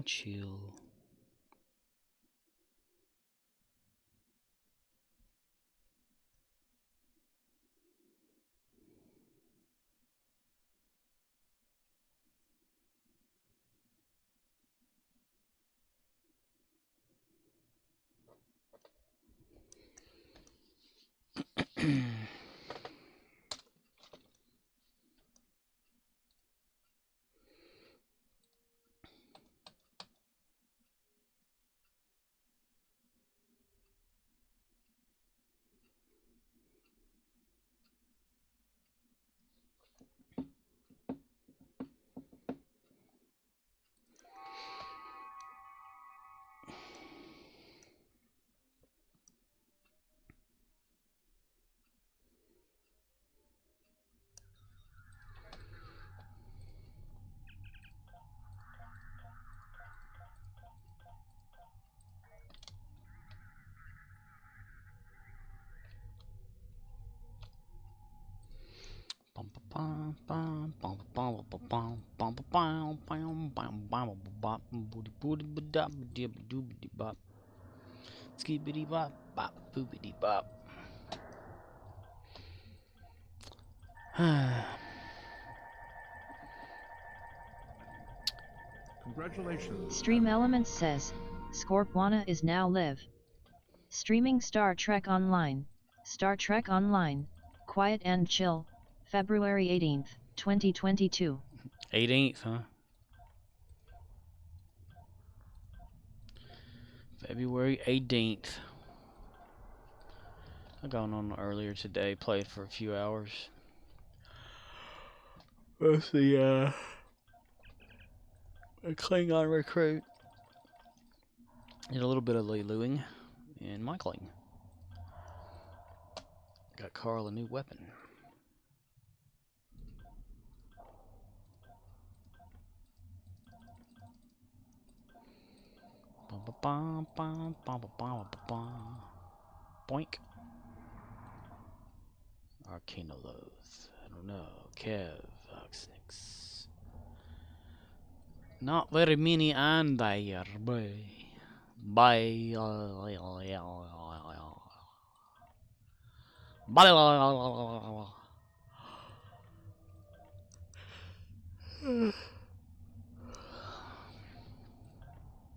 and chill. Skibbity bop bop boopity bop. Congratulations. Stream Elements says, Scorpwana is now live. Streaming Star Trek Online, Star Trek Online, Quiet and Chill, February 18th, 2022. 18th, huh? February 18th. I got on earlier today, played for a few hours. Let's see, a Klingon recruit. Did a little bit of Liluing and Michaeling. Got Carl a new weapon. Boink. Arcanoloth. I don't know. Kev. Oxnix. Not very many on there, boy. Bye.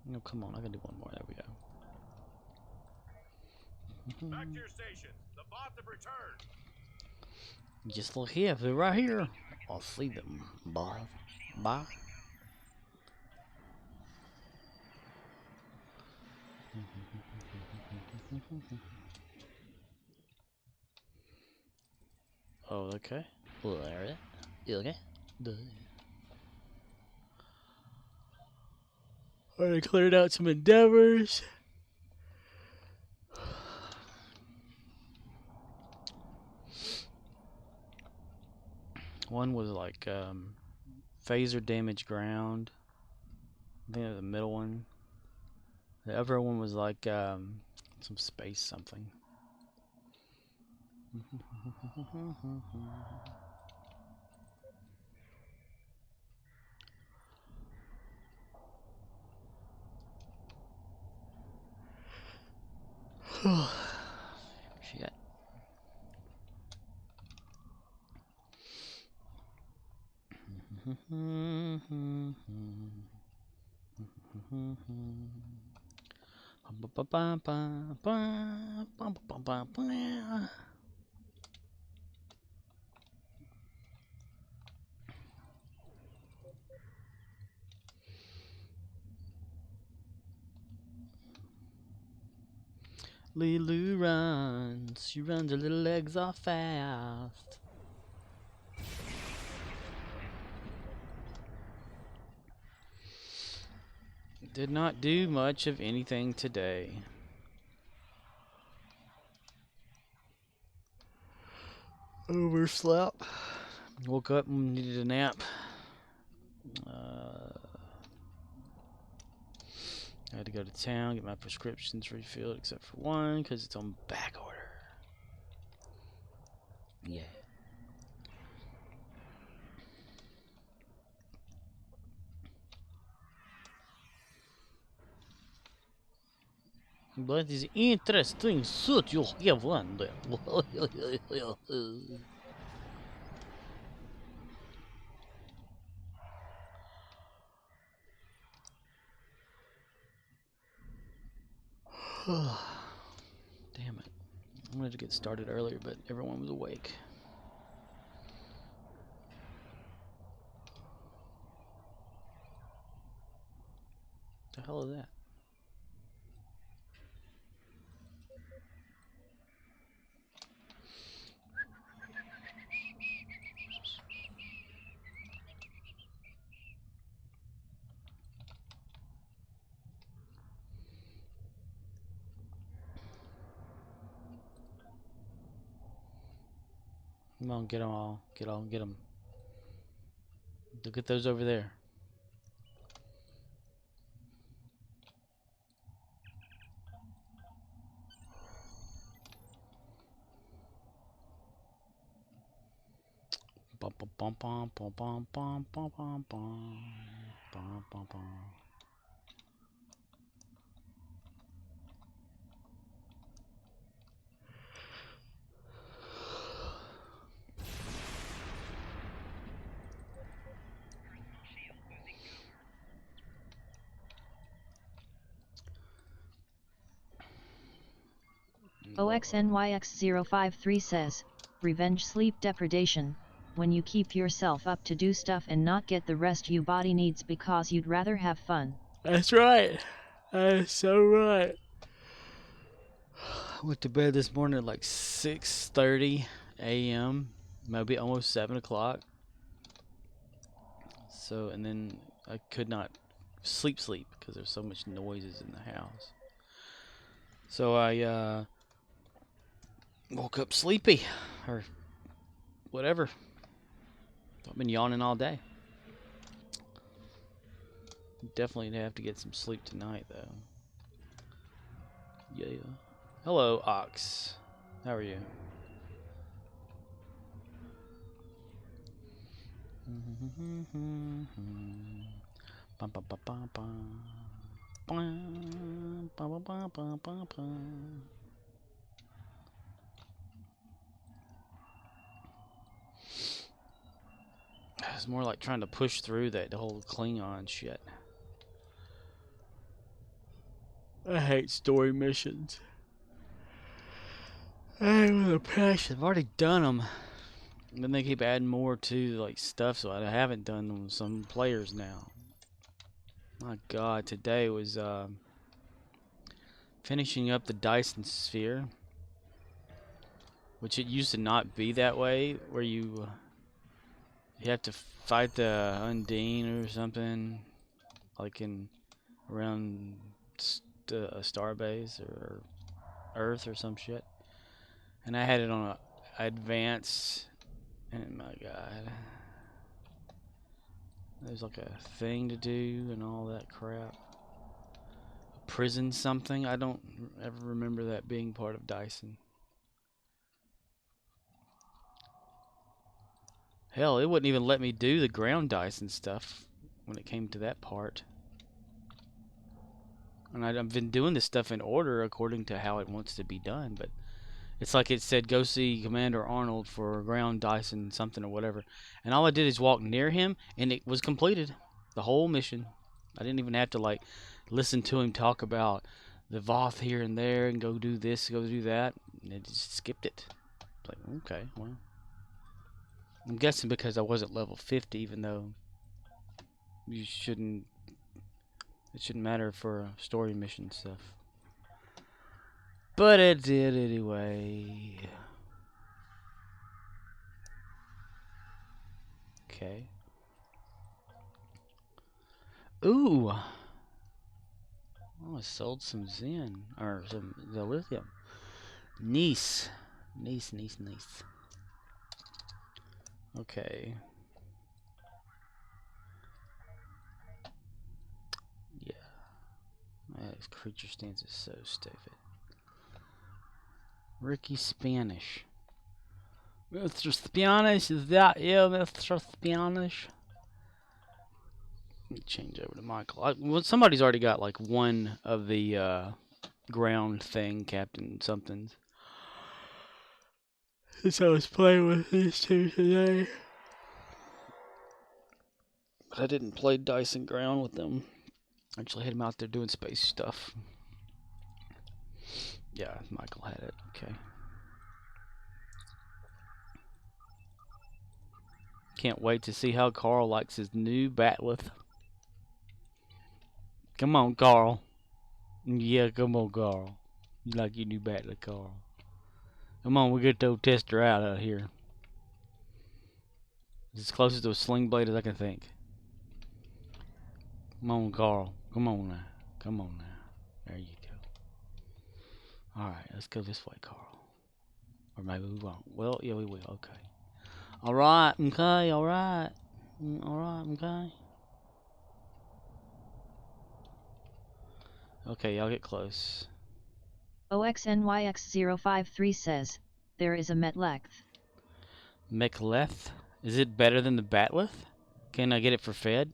No, come on, I can do one more. There we go. Back to your stations. The bots have returned. Just look here, they're right here. I'll see them. Bye. Bye. Oh, okay. Well, there it. Okay. I cleared out some endeavors. One was like phaser damage ground. I think that was the middle one. The other one was like some space something. Shit. Lilu runs. She runs her little legs off fast. Did not do much of anything today. Overslept. Woke up and needed a nap. I had to go to town, get my prescriptions refilled, except for one, because it's on back order. Yeah. That is interesting suit you have on there. Damn it. I wanted to get started earlier, but everyone was awake. What the hell is that? Come on, get them all. Get them. Look at those over there. Bum bum bum bum bum bum bum bum bum bum bum bum. OXNYX053 says, revenge sleep depredation, when you keep yourself up to do stuff and not get the rest you body needs because you'd rather have fun. That's right. That is so right. I went to bed this morning at like 6:30 a.m. Maybe almost 7 o'clock. So, and then I could not sleep because there's so much noises in the house. So I woke up sleepy, or whatever. I've been yawning all day. Definitely have to get some sleep tonight, though. Yeah. Hello, Ox. How are you? Bum, bum, bum, bum, bum. Bum, bum, bum, bum, bum, bum. It's more like trying to push through that whole Klingon shit. I hate story missions. I hate with a passion. I've already done them. And then they keep adding more to like stuff, so I haven't done them with some players now. My God, today was finishing up the Dyson Sphere, which it used to not be that way, where you have to fight the Undine or something, like in around a starbase or Earth or some shit. And I had it on a advanced, and my God, there's like a thing to do and all that crap. Prison something. I don't ever remember that being part of Dyson. Hell, it wouldn't even let me do the ground Dyson stuff when it came to that part. And I've been doing this stuff in order according to how it wants to be done, but it's like it said, go see Commander Arnold for ground Dyson something or whatever. And all I did is walk near him, and it was completed. The whole mission. I didn't even have to, like, listen to him talk about the Voth here and there and go do this, go do that. And it just skipped it. It's like, okay, well. I'm guessing because I wasn't level 50, even though it shouldn't matter for story mission stuff. But it did anyway. Okay. Ooh. Oh, I sold some Zen. Or some lithium. Nice. Nice. Okay. Yeah. That creature stance is so stupid. Ricky Spanish. Mr. Spanish, is that you, Mr. Spanish? Let me change over to Michael. Well, somebody's already got like one of the ground thing, Captain something's. Since I was playing with these two today. But I didn't play Dice and Ground with them. I actually had him out there doing space stuff. Yeah, Michael had it. Okay. Can't wait to see how Carl likes his new Batleth. Come on, Carl. Yeah, come on, Carl. You like your new Batleth, Carl. Come on, we get the old tester out here. It's as close to a sling blade as I can think. Come on, Carl. Come on now. Come on now. There you go. Alright, let's go this way, Carl. Or maybe we won't. Well, yeah, we will. Okay. Alright, okay, alright. Alright, okay. Okay, y'all get close. OXNYX053 says, there is a Metleth. Mechleth? Is it better than the Batleth? Can I get it for Fed?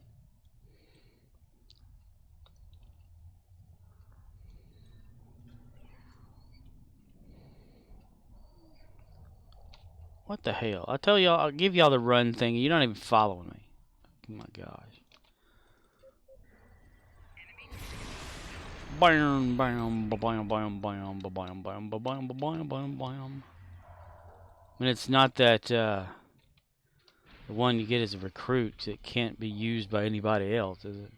What the hell? I tell y'all, I'll give y'all the run thing. You're not even following me. Oh my gosh. Bam, bam, bam, bam, bam, bam, bam, bam, bam, bam, bam, bam. And it's not that the one you get as a recruit. It can't be used by anybody else, is it?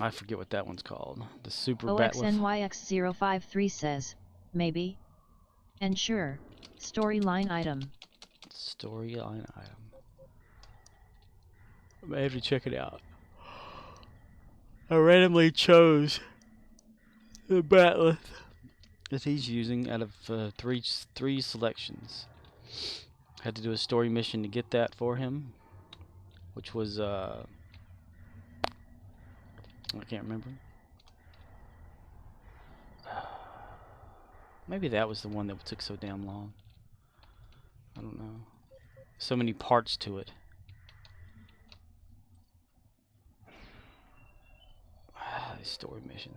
I forget what that one's called. The Super Batleth. OXNYX053 says, maybe. And sure, storyline item. Storyline item. I may have to check it out. I randomly chose the Batleth that he's using out of three selections. Had to do a story mission to get that for him, which was I can't remember. Maybe that was the one that took so damn long. I don't know. So many parts to it. Story mission.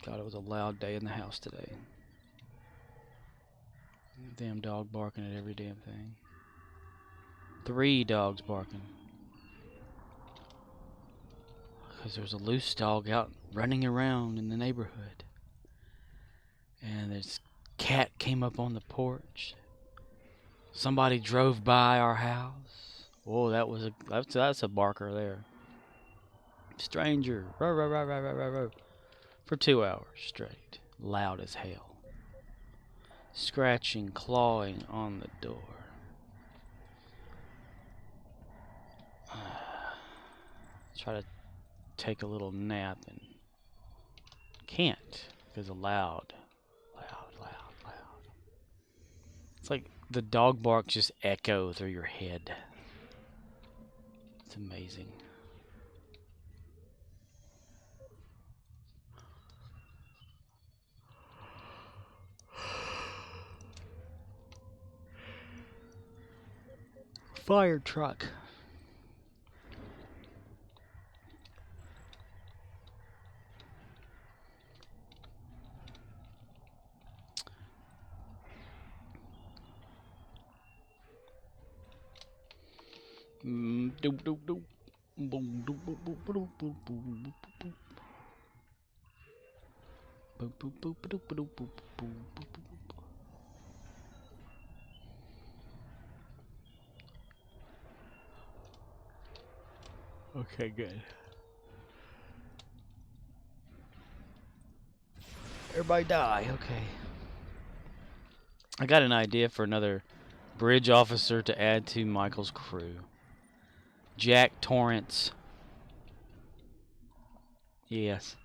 God, it was a loud day in the house today. Damn dog barking at every damn thing. 3 dogs barking. Because there's a loose dog out running around in the neighborhood. And this cat came up on the porch. Somebody drove by our house. Oh, that's a barker there. Stranger. Row, row, row, row, row, row, row. For 2 hours straight. Loud as hell. Scratching, clawing on the door. Try to take a little nap and can't because of loud. It's like the dog bark just echo through your head. It's amazing. Fire truck. Okay, good. Everybody die. Okay. I got an idea for another bridge officer to add to Michael's crew. Jack Torrance. Yes.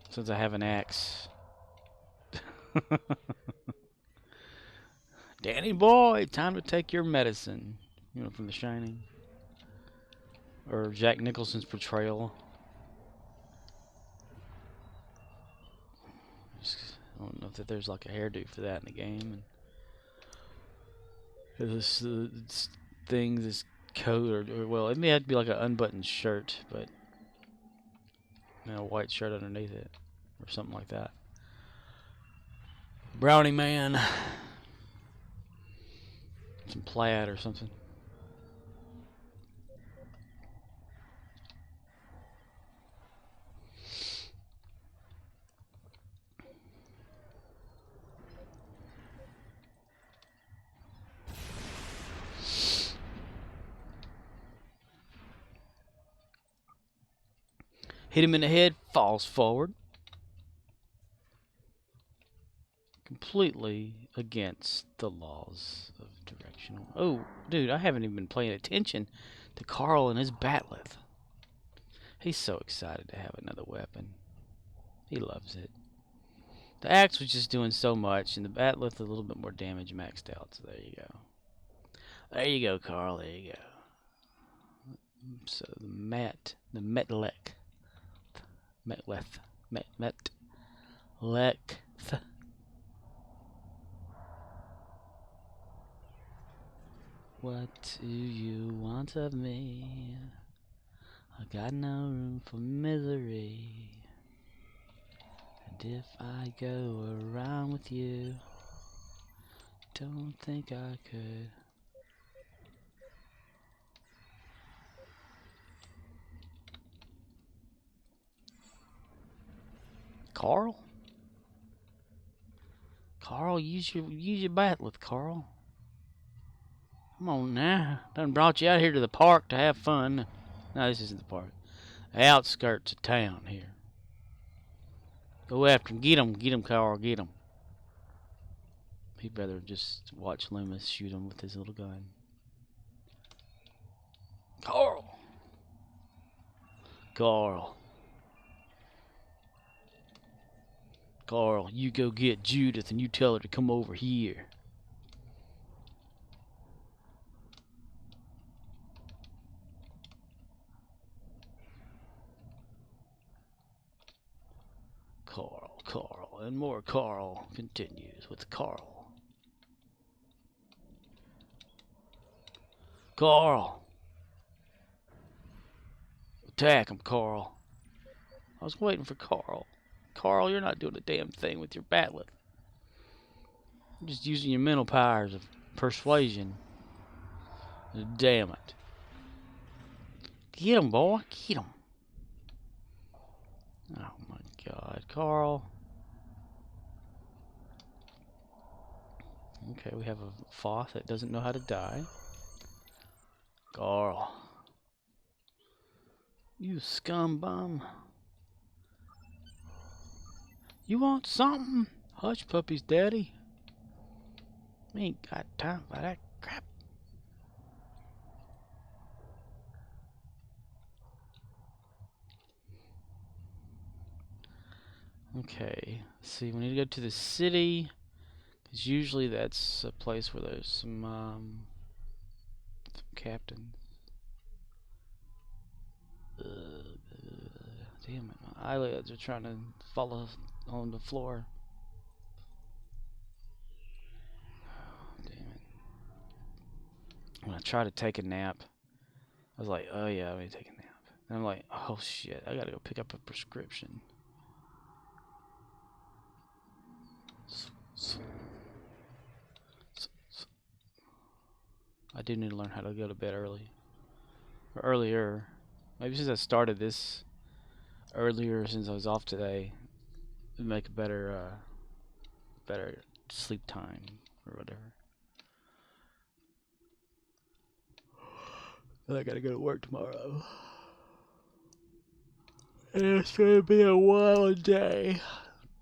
Since I have an axe. Danny boy, time to take your medicine. You know, from The Shining. Or Jack Nicholson's portrayal. I don't know if there's like a hairdo for that in the game. This thing, this coat, or well, it may have to be like an unbuttoned shirt, but a white shirt underneath it, or something like that. Brownie man, some plaid or something. Hit him in the head, falls forward. Completely against the laws of directional. Oh, dude, I haven't even been paying attention to Carl and his bat'leth. He's so excited to have another weapon. He loves it. The axe was just doing so much, and the bat'leth a little bit more damage maxed out. So there you go. There you go, Carl. There you go. So the Metleth. What do you want of me? I got no room for misery. And if I go around with you, don't think I could. Carl? Carl, use your bat'leth, Carl. Come on now. Done brought you out here to the park to have fun. No, this isn't the park. The outskirts of town here. Go after him. Get him, Carl. Get him. He'd rather just watch Loomis shoot him with his little gun. Carl. Carl. Carl, you go get Judith and you tell her to come over here. Carl, and more Carl continues with Carl. Carl! Attack him, Carl. I was waiting for Carl. Carl, you're not doing a damn thing with your bat'leth. You're just using your mental powers of persuasion. Damn it. Get him, boy. Get him. Oh my God, Carl. Okay, we have a Foth that doesn't know how to die. Carl. You scum bum. You want something? Hush puppies, daddy. We ain't got time for that crap. Okay, see, we need to go to the city, because usually that's a place where there's some captains. Damn it, my eyelids are trying to fall on the floor. Damn it. When I try to take a nap, I was like, oh yeah, I'm gonna take a nap. And I'm like, oh shit, I gotta go pick up a prescription. I do need to learn how to go to bed early. Or earlier. Maybe since I started this earlier, since I was off today, it'd make a better sleep time or whatever. I gotta go to work tomorrow. And it's gonna be a wild day.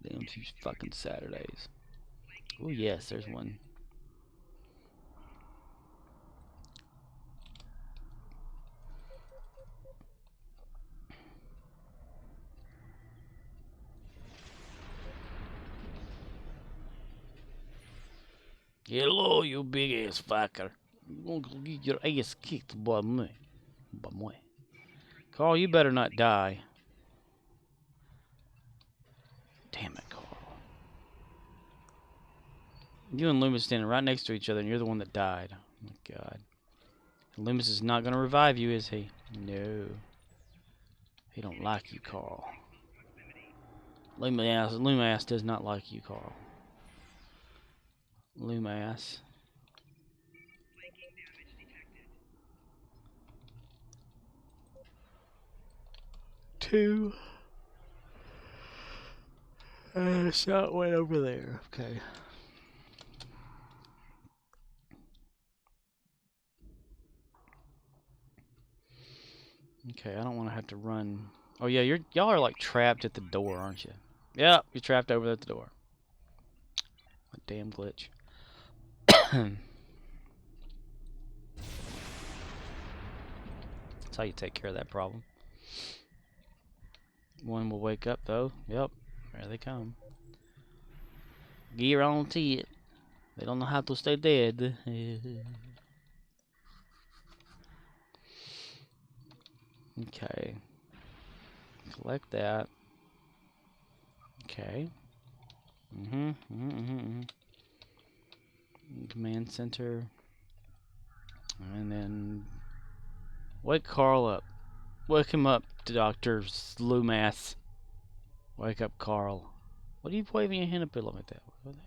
Damn, 2 fucking Saturdays. Oh yes, there's one. Hello, you big ass fucker. You're gonna get your ass kicked by me. Carl, you better not die. Damn it, Carl. You and Loomis standing right next to each other, and you're the one that died. my God. Loomis is not gonna revive you, is he? No. He don't like you, Carl. Loomis does not like you, Carl. Loomis. Two. Shot went over there. Okay. Okay, I don't want to have to run. Oh yeah, y'all are like trapped at the door, aren't you? Yep, you're trapped over at the door. A damn glitch. That's how you take care of that problem. One will wake up though. Yep, there they come. Guarantee it. They don't know how to stay dead. Okay. Collect that. Okay. Command center. And then wake Carl up. Wake him up, Dr. Loomis. Wake up, Carl. What are you waving your hand up at him like that? What the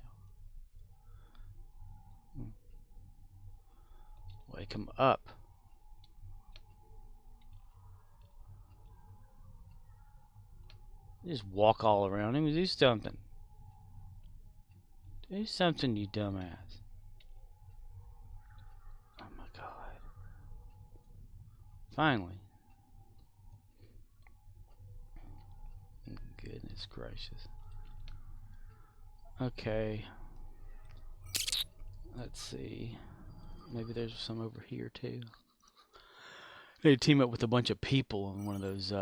hell? Wake him up. Just walk all around him. Do something. Do something, you dumbass. Oh my God. Finally. Goodness gracious. Okay. Let's see. Maybe there's some over here too. They team up with a bunch of people in one of those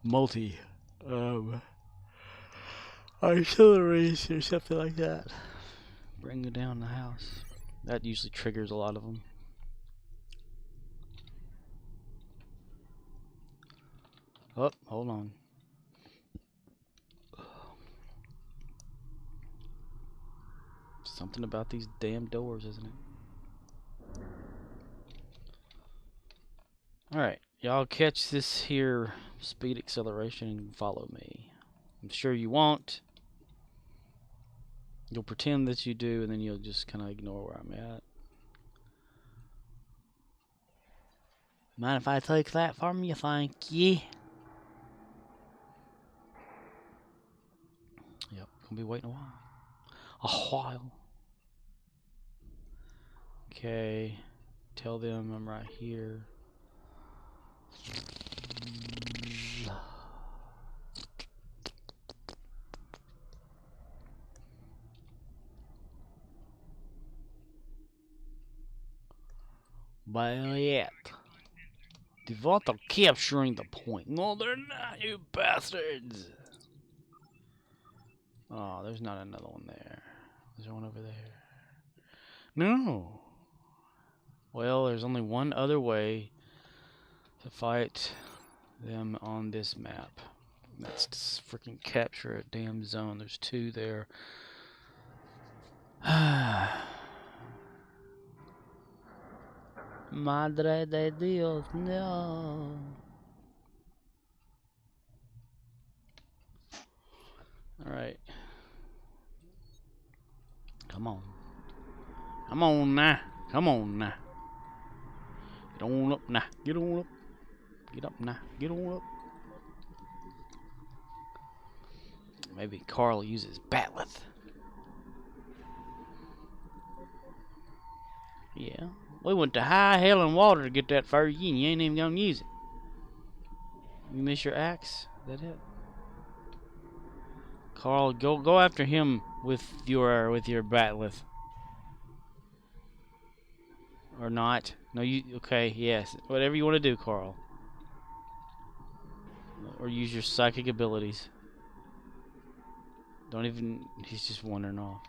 multi artilleries or something like that. Bring them down the house. That usually triggers a lot of them. Oh, hold on. Something about these damn doors, isn't it? Alright, y'all catch this here speed acceleration and follow me. I'm sure you won't. You'll pretend that you do, and then you'll just kind of ignore where I'm at. Mind if I take that from you? Thank you. Yep, gonna be waiting a while. A while. Okay, tell them I'm right here. Well, yet. Devout are capturing the point. No, they're not, you bastards. Oh, there's not another one there. Is there one over there? No. Well, there's only one other way to fight them on this map. That's to freaking capture a damn zone. There's two there. Madre de Dios, no. Alright. Come on. Come on now. Come on now. Get on up now. Get on up. Get up now. Get on up. Maybe Carl uses Batleth. Yeah. We went to high hell and water to get that fur. You ain't even gonna use it. You miss your axe? Is that it? Carl, go after him with your Batleth. Or not. No, you okay, yes. Whatever you want to do, Carl. Or use your psychic abilities. Don't even he's just wandering off.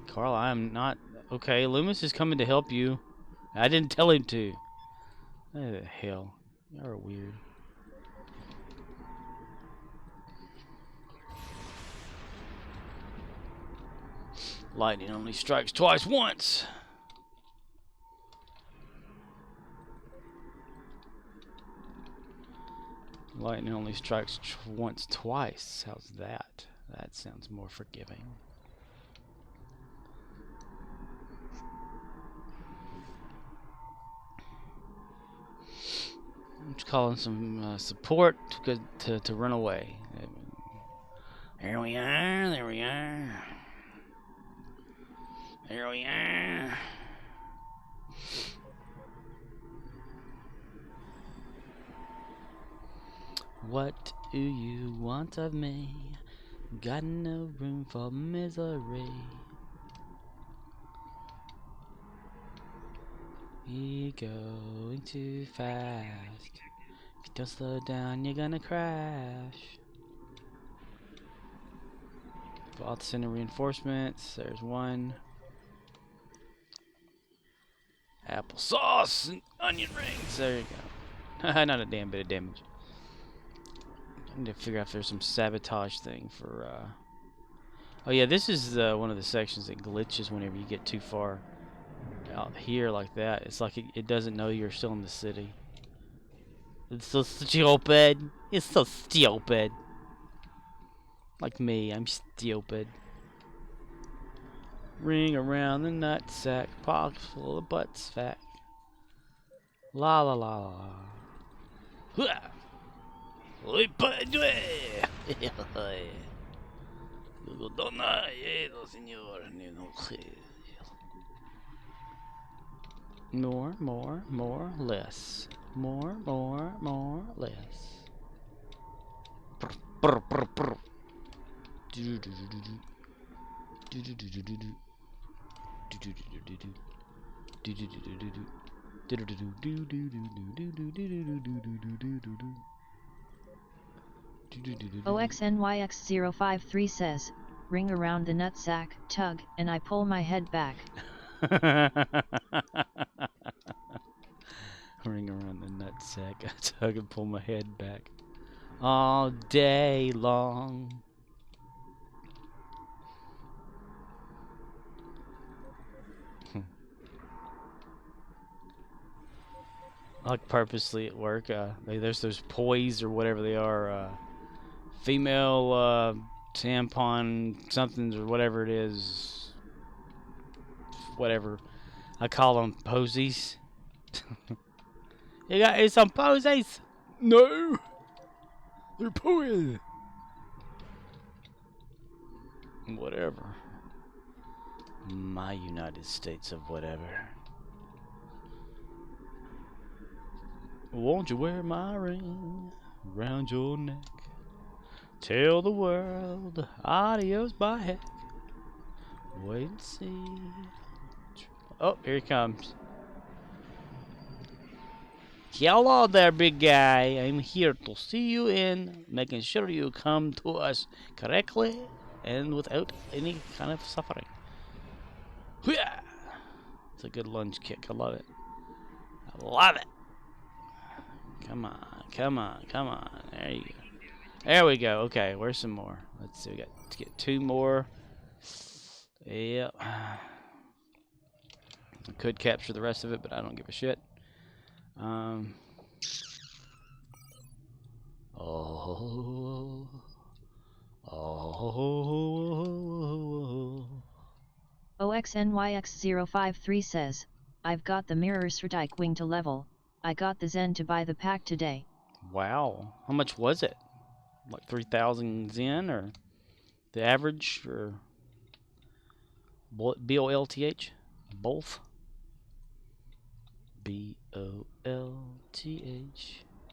Carl, I am not okay, Loomis is coming to help you. I didn't tell him to. What the hell? You're weird. Lightning only strikes twice once. Lightning only strikes once twice. How's that? That sounds more forgiving. I'm just calling some support to run away. There we are. There we are. There we are. What do you want of me? Got no room for misery. You're going too fast. If you don't slow down, you're gonna crash. Vault center reinforcements. There's one. Applesauce and onion rings. There you go. Not a damn bit of damage. I need to figure out if there's some sabotage thing for. Oh yeah, this is one of the sections that glitches whenever you get too far out here like that. It's like it doesn't know you're still in the city. It's so stupid. It's so stupid. Like me, I'm stupid. Ring around the nutsack, pockets full of butts fat. La la la la. Hua! Oi padre! Donna, signor. More, less. More, less. Brr, brr, brr. Do do do do do. Do do do do do do. Do do do do do do. Do do do do do do. Do do do do do do do do do do do do. OXNYX053 says, ring around the nutsack, tug, and I pull my head back. Ring around the nutsack, I tug and pull my head back. All day long. Like purposely at work, there's those poise or whatever they are, female tampon somethings or whatever it is, whatever. I call them posies. You got some posies? No, they're poise. Whatever. My United States of whatever. Won't you wear my ring round your neck? Tell the world adios by heck. Wait and see. Oh, here he comes. Hello there, big guy. I'm here to see you in, making sure you come to us correctly and without any kind of suffering. It's a good lunge kick. I love it. I love it. Come on, come on, come on. There you go. There we go. Okay, where's some more? Let's see. We got to get 2 more. Yep. I could capture the rest of it, but I don't give a shit. Oh. OXNYX053 says, I've got the Mirror Strike wing to level. I got the Zen to buy the pack today. Wow. How much was it? Like 3,000 Zen or the average or BOLTH? Both? BOLTH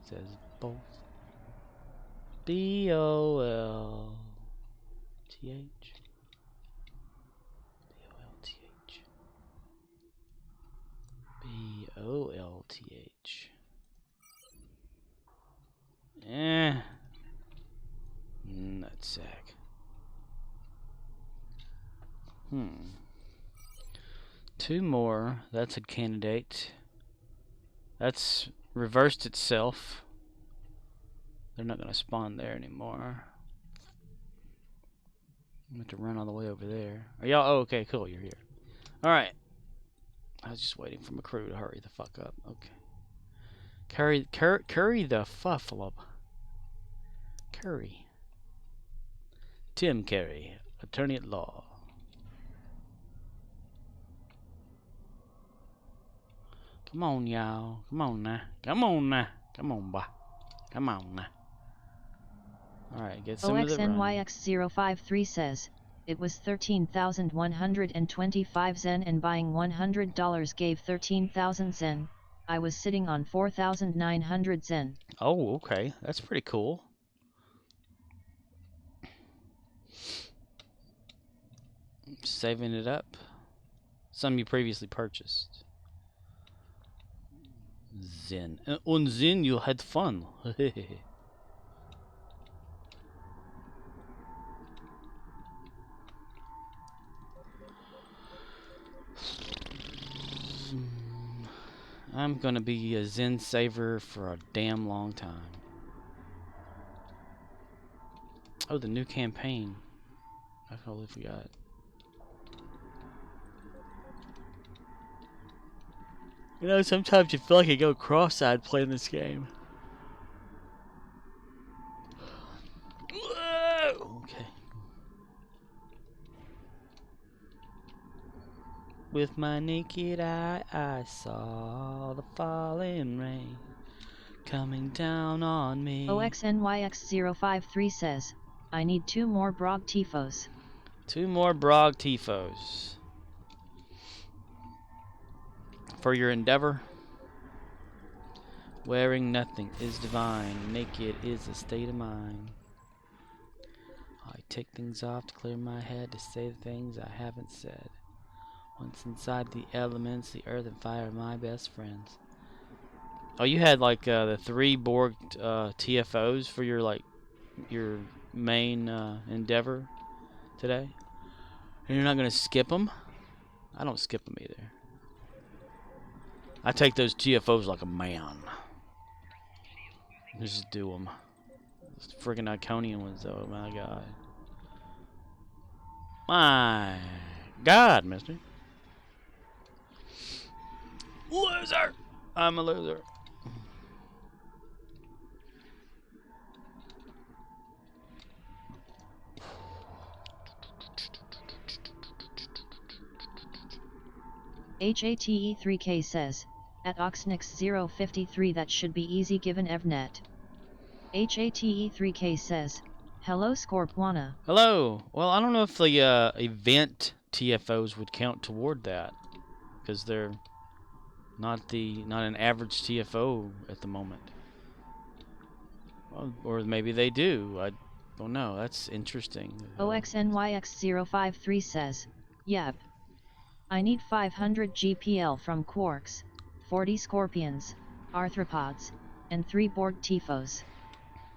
says both. BOLTH. BOLTH. Nutsack. 2 more. That's a candidate. That's reversed itself. They're not going to spawn there anymore. I'm going to run all the way over there. Are y'all? Oh, okay, cool. You're here. All right. I was just waiting for my crew to hurry the fuck up. Okay. Curry the fufflub. Curry. Tim Curry, attorney at law. Come on, y'all. Come on now. Come on now. Come on, boy. Come on now. Alright, get some of the run. OXNYX053 says, it was 13,125 Zen and buying $100 gave 13,000 Zen. I was sitting on 4,900 Zen. Oh, okay. That's pretty cool. Saving it up. Some you previously purchased. Zen. On Zen, you had fun. I'm gonna be a Zen saver for a damn long time. Oh, the new campaign. I totally forgot. You know, sometimes you feel like you go cross-eyed playing this game. Whoa! Okay. With my naked eye, I saw the falling rain coming down on me. OXNYX053 says, I need 2 more Brog Tifos. 2 more Brog Tifos. For your endeavor. Wearing nothing is divine. Naked is a state of mind. I take things off to clear my head, to say the things I haven't said. Once inside the elements, the earth and fire are my best friends. Oh, you had like the 3 Borg TFOs for your your main endeavor today, and you're not gonna skip them? I don't skip them either. I take those TFOs like a man. Just do them. Those friggin' Iconian ones, though. My God. My God, mister. Loser! I'm a loser. HATE3K says, at Oxnix053 that should be easy given Evnet. HATE3K says, hello Scorpwana. Hello. Well, I don't know if the event TFOs would count toward that, because they're not an average TFO at the moment. Well, or maybe they do. I don't know. That's interesting. OXNYX053 says, yep. I need 500 GPL from Quarks, 40 Scorpions, Arthropods, and 3 Borg Tifos.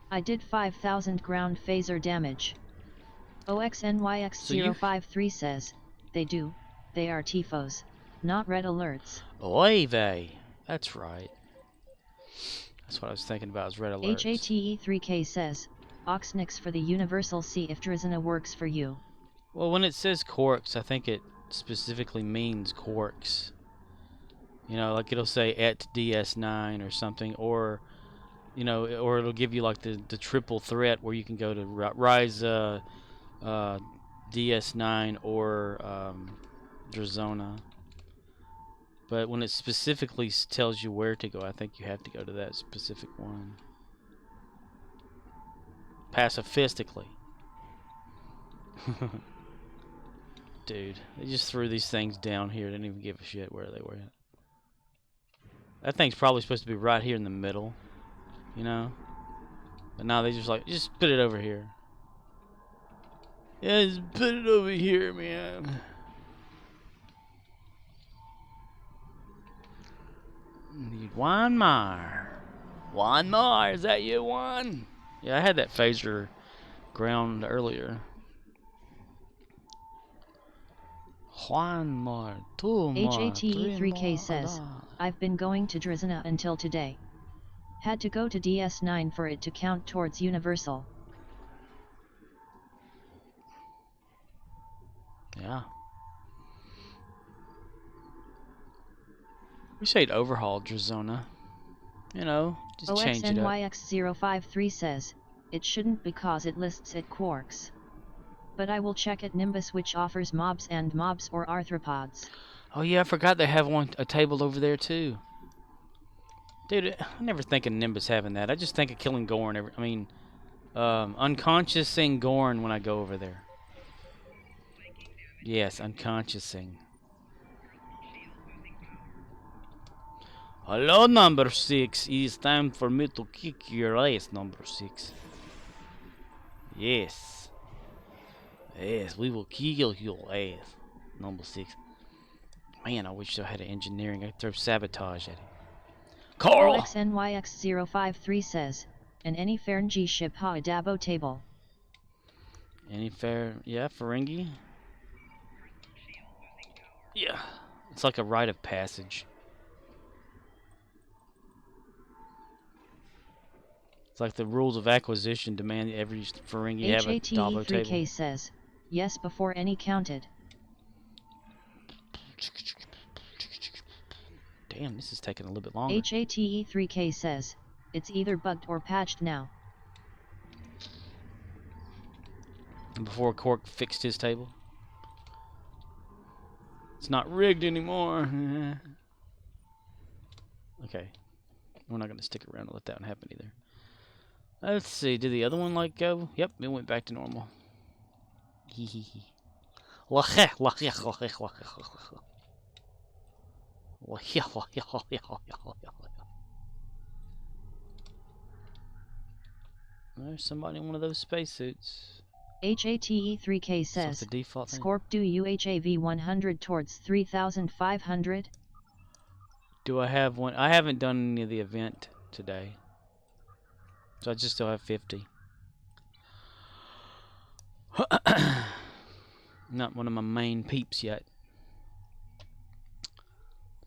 I did 5,000 ground phaser damage. OXNYX053 says, they are Tifos, not red alerts. Oy vey. That's right. That's what I was thinking about, is red alerts. HATE3K says, Oxnix for the Universal, see if Drizina works for you. Well, when it says Quarks, I think it specifically means Quarks. You know, like it'll say at DS9 or something, or you know, or it'll give you like the triple threat where you can go to Rise DS9 or Drazona. But when it specifically tells you where to go, I think you have to go to that specific one. Pacifistically. Dude, they just threw these things down here. Didn't even give a shit where they were at. That thing's probably supposed to be right here in the middle, you know? But now they just put it over here. Yeah, just put it over here, man. Need one more. One more. Is that you, Juan? Yeah, I had that phaser ground earlier. One more, 2 more, HATE3K says, I've been going to Drizina until today. Had to go to DS9 for it to count towards Universal. Yeah. We say it overhauled Drazona. You know, just change it up. OXNYX053 says, it shouldn't because it lists it Quarks. But I will check at Nimbus, which offers mobs or arthropods. Oh yeah, I forgot they have a table over there too. Dude, I never think of Nimbus having that. I just think of killing Gorn. Unconsciousing Gorn when I go over there. Yes, unconsciousing. Hello, number 6. It is time for me to kick your ass, number 6. Yes. Yes, we will kill your ass, number 6. Man, I wish I had an engineering. I'd throw sabotage at him. Carl! OXNYX053 says, and any Ferengi ship ha a Dabo table. Any fair... Yeah, Ferengi? Yeah. It's like a rite of passage. It's like the rules of acquisition demand every Ferengi have a Dabo table. HATE3K says, yes before any counted. Damn, this is taking a little bit longer. HATE3K says, it's either bugged or patched now. Before Cork fixed his table. It's not rigged anymore. Okay. We're not going to stick around and let that one happen either. Let's see. Did the other one like go? Yep, it went back to normal. Hee hee hee. There's somebody in one of those spacesuits. HATE3K says, the default thing. Scorp do UHAV 100 towards 3,500? Do I have one? I haven't done any of the event today. So I just still have 50. Not one of my main peeps yet.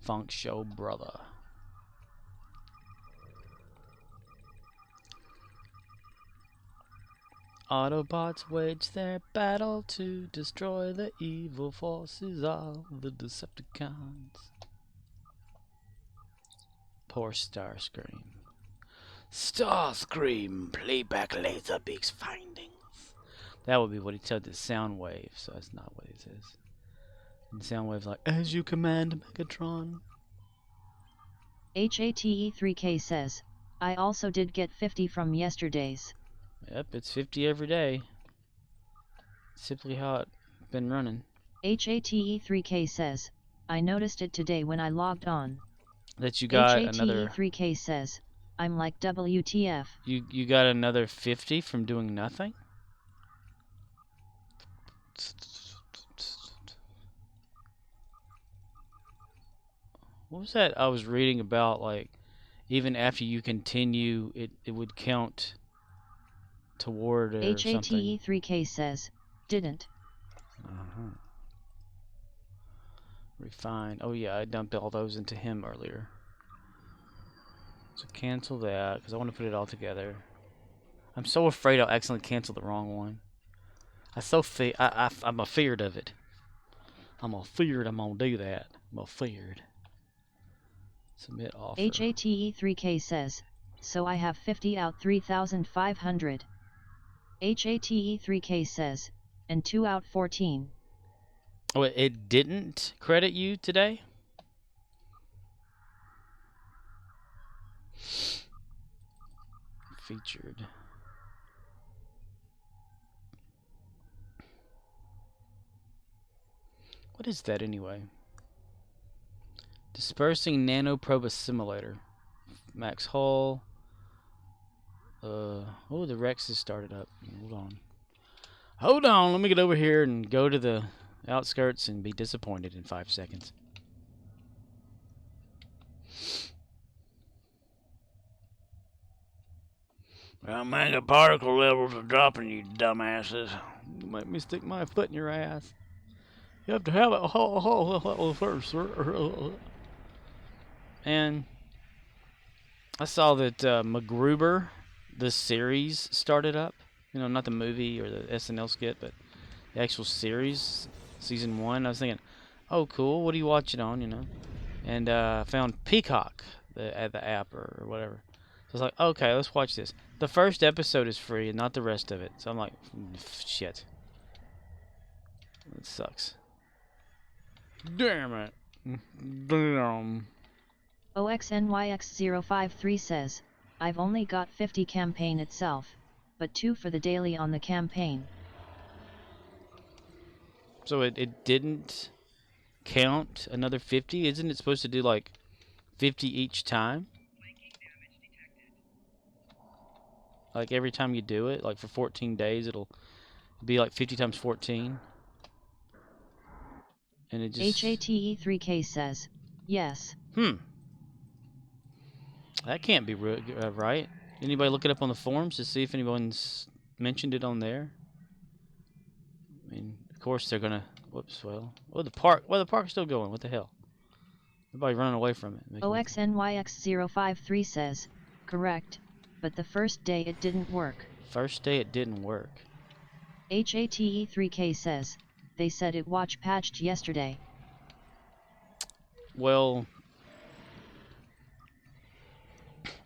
Funk Show brother. Autobots wage their battle to destroy the evil forces of the Decepticons. Poor Starscream. Starscream, playback Laserbeak's findings. That would be what he said to Soundwave, so that's not what he says. And Soundwave's like, as you command, Megatron. HATE3K says, I also did get 50 from yesterday's. Yep, it's 50 every day. Simply how it's been running. HATE3K says, I noticed it today when I logged on. That you got another... HATE3K says, I'm like WTF. You got another 50 from doing nothing? What was that I was reading about, like, even after you continue, it would count toward or something. HATE3K says, didn't. Refined. Oh yeah, I dumped all those into him earlier. So cancel that, because I want to put it all together. I'm so afraid I'll accidentally cancel the wrong one. I'm afeared of it. I'm afeared I'm gonna do that. I'm afeared. Submit offer. HATE3K says, so I have 50 out 3,500. HATE3K says, and 2 out 14. Oh, it didn't credit you today? Featured. What is that anyway? Dispersing nanoprobe assimilator. Max Hull. Oh, the Rex has started up. Hold on, let me get over here and go to the outskirts and be disappointed in 5 seconds. Well, man, the particle levels are dropping, you dumbasses. You make me stick my foot in your ass. You have to have it first. And I saw that MacGruber, the series, started up. You know, not the movie or the SNL skit, but the actual series season 1. I was thinking, oh, cool. What are you watching on? You know, and found Peacock, the app or whatever. So I was like, okay, let's watch this. The first episode is free and not the rest of it. So I'm like, shit. It sucks. Damn it. Damn. OXNYX053 says, I've only got 50 campaign itself, but 2 for the daily on the campaign. So it didn't count another 50? Isn't it supposed to do like 50 each time? Like every time you do it, like for 14 days, it'll be like 50 times 14. And it just... HATE3K says, yes. That can't be right. Anybody look it up on the forums to see if anyone's mentioned it on there? I mean, of course they're gonna... Whoops, well, the park's still going. What the hell? Everybody running away from it. OXNYX053 says, correct, but the first day it didn't work. First day it didn't work. HATE3K says, they said it watch patched yesterday. Well,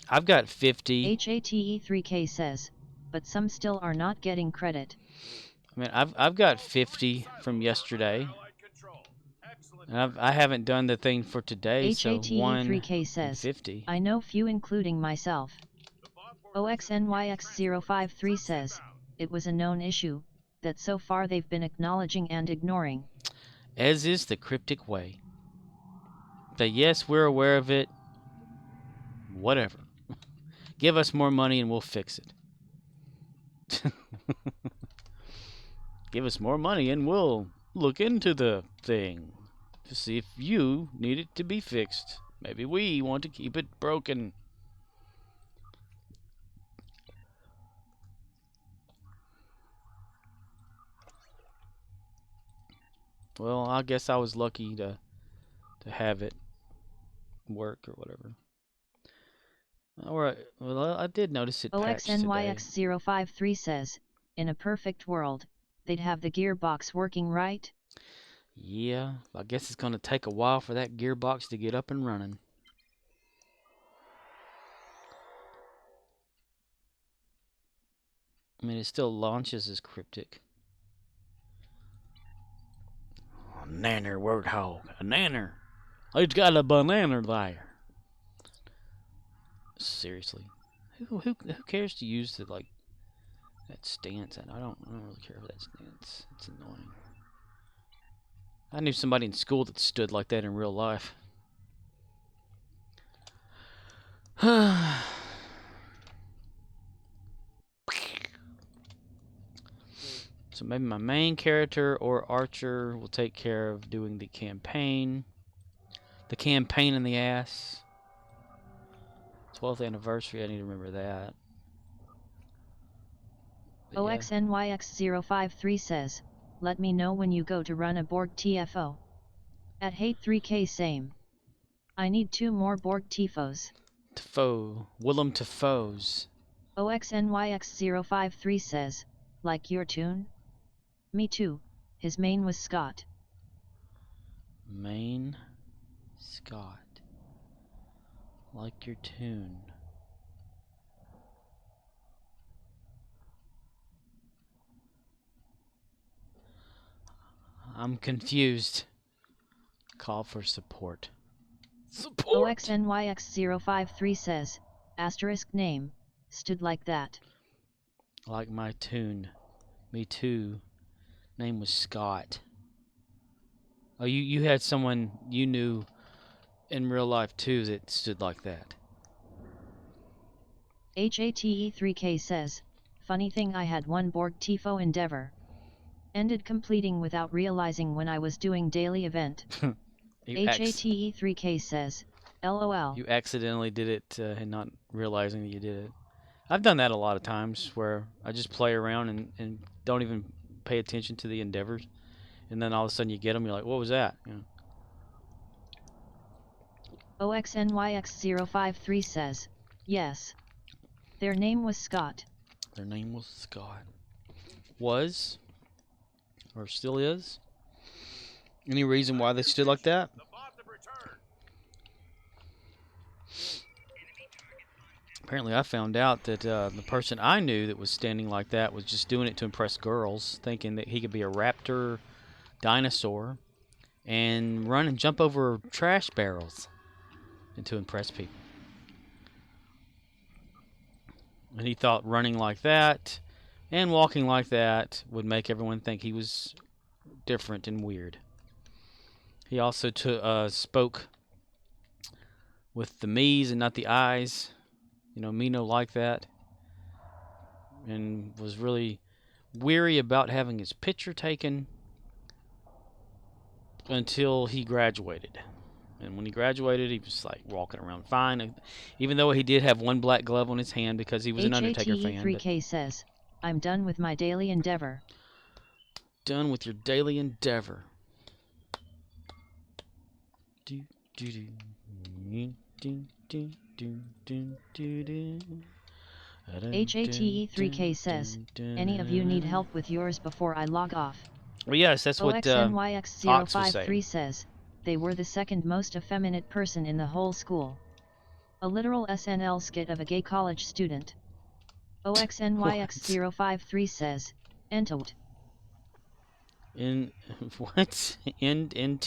I've got 50. HATE3K says, but some still are not getting credit. I mean, I've got 50 from yesterday. And I haven't done the thing for today, so 3K says, 50. I know few including myself. OXNYX053 says, it was a known issue, that so far they've been acknowledging and ignoring. As is the cryptic way. That yes, we're aware of it. Whatever. Give us more money and we'll fix it. Give us more money and we'll look into the thing to see if you need it to be fixed. Maybe we want to keep it broken. Well, I guess I was lucky to have it work or whatever. Alright, well, I did notice it patched today. OXNYX053 says, in a perfect world, they'd have the gearbox working, right? Yeah, I guess it's going to take a while for that gearbox to get up and running. I mean, it still launches as cryptic. A nanner warthog. A nanner. He's got a banana there. Seriously. Who cares to use the, like, that stance? I don't really care for that stance. It's annoying. I knew somebody in school that stood like that in real life. So maybe my main character or Archer will take care of doing the campaign. The campaign in the ass. 12th anniversary, I need to remember that. But yeah. OXNYX053 says, let me know when you go to run a Borg TFO. At Hate3K same. I need 2 more Borg TFOs. Willem Dafoe's. OXNYX053 says, like your tune? Me too, his main was Scott. Main Scott. Like your tune. I'm confused. Call for support. Support! OXNYX053 says, asterisk name, stood like that. Like my tune. Me too. Name was Scott. Oh, you had someone you knew in real life too that stood like that. HATE3K says, funny thing, I had one Borg TFO endeavor. Ended completing without realizing when I was doing daily event. HATE3K says, LOL. You accidentally did it and not realizing that you did it. I've done that a lot of times where I just play around and don't even pay attention to the endeavors. And then all of a sudden you get them, you're like, what was that? You know. OXNYX053 says, yes. Their name was Scott. Their name was Scott. Was? Or still is? Any reason why they stood like that? The bots have returned. Apparently, I found out that the person I knew that was standing like that was just doing it to impress girls, thinking that he could be a raptor dinosaur and run and jump over trash barrels and to impress people. And he thought running like that and walking like that would make everyone think he was different and weird. He also spoke with the me's and not the I's. You know, me no like that. And was really weary about having his picture taken until he graduated. And when he graduated, he was like walking around fine, even though he did have one black glove on his hand because he was an Undertaker fan. HATE3K says, I'm done with my daily endeavor. Done with your daily endeavor. Do do do do do do do do do. HATE3K says, any of you need help with yours before I log off? Well, yes, that's what Ox was OXNYX053 saying. says, they were the second most effeminate person in the whole school. A literal SNL skit of a gay college student. OXNYX053 says, Entote. In what? NTTAWWT?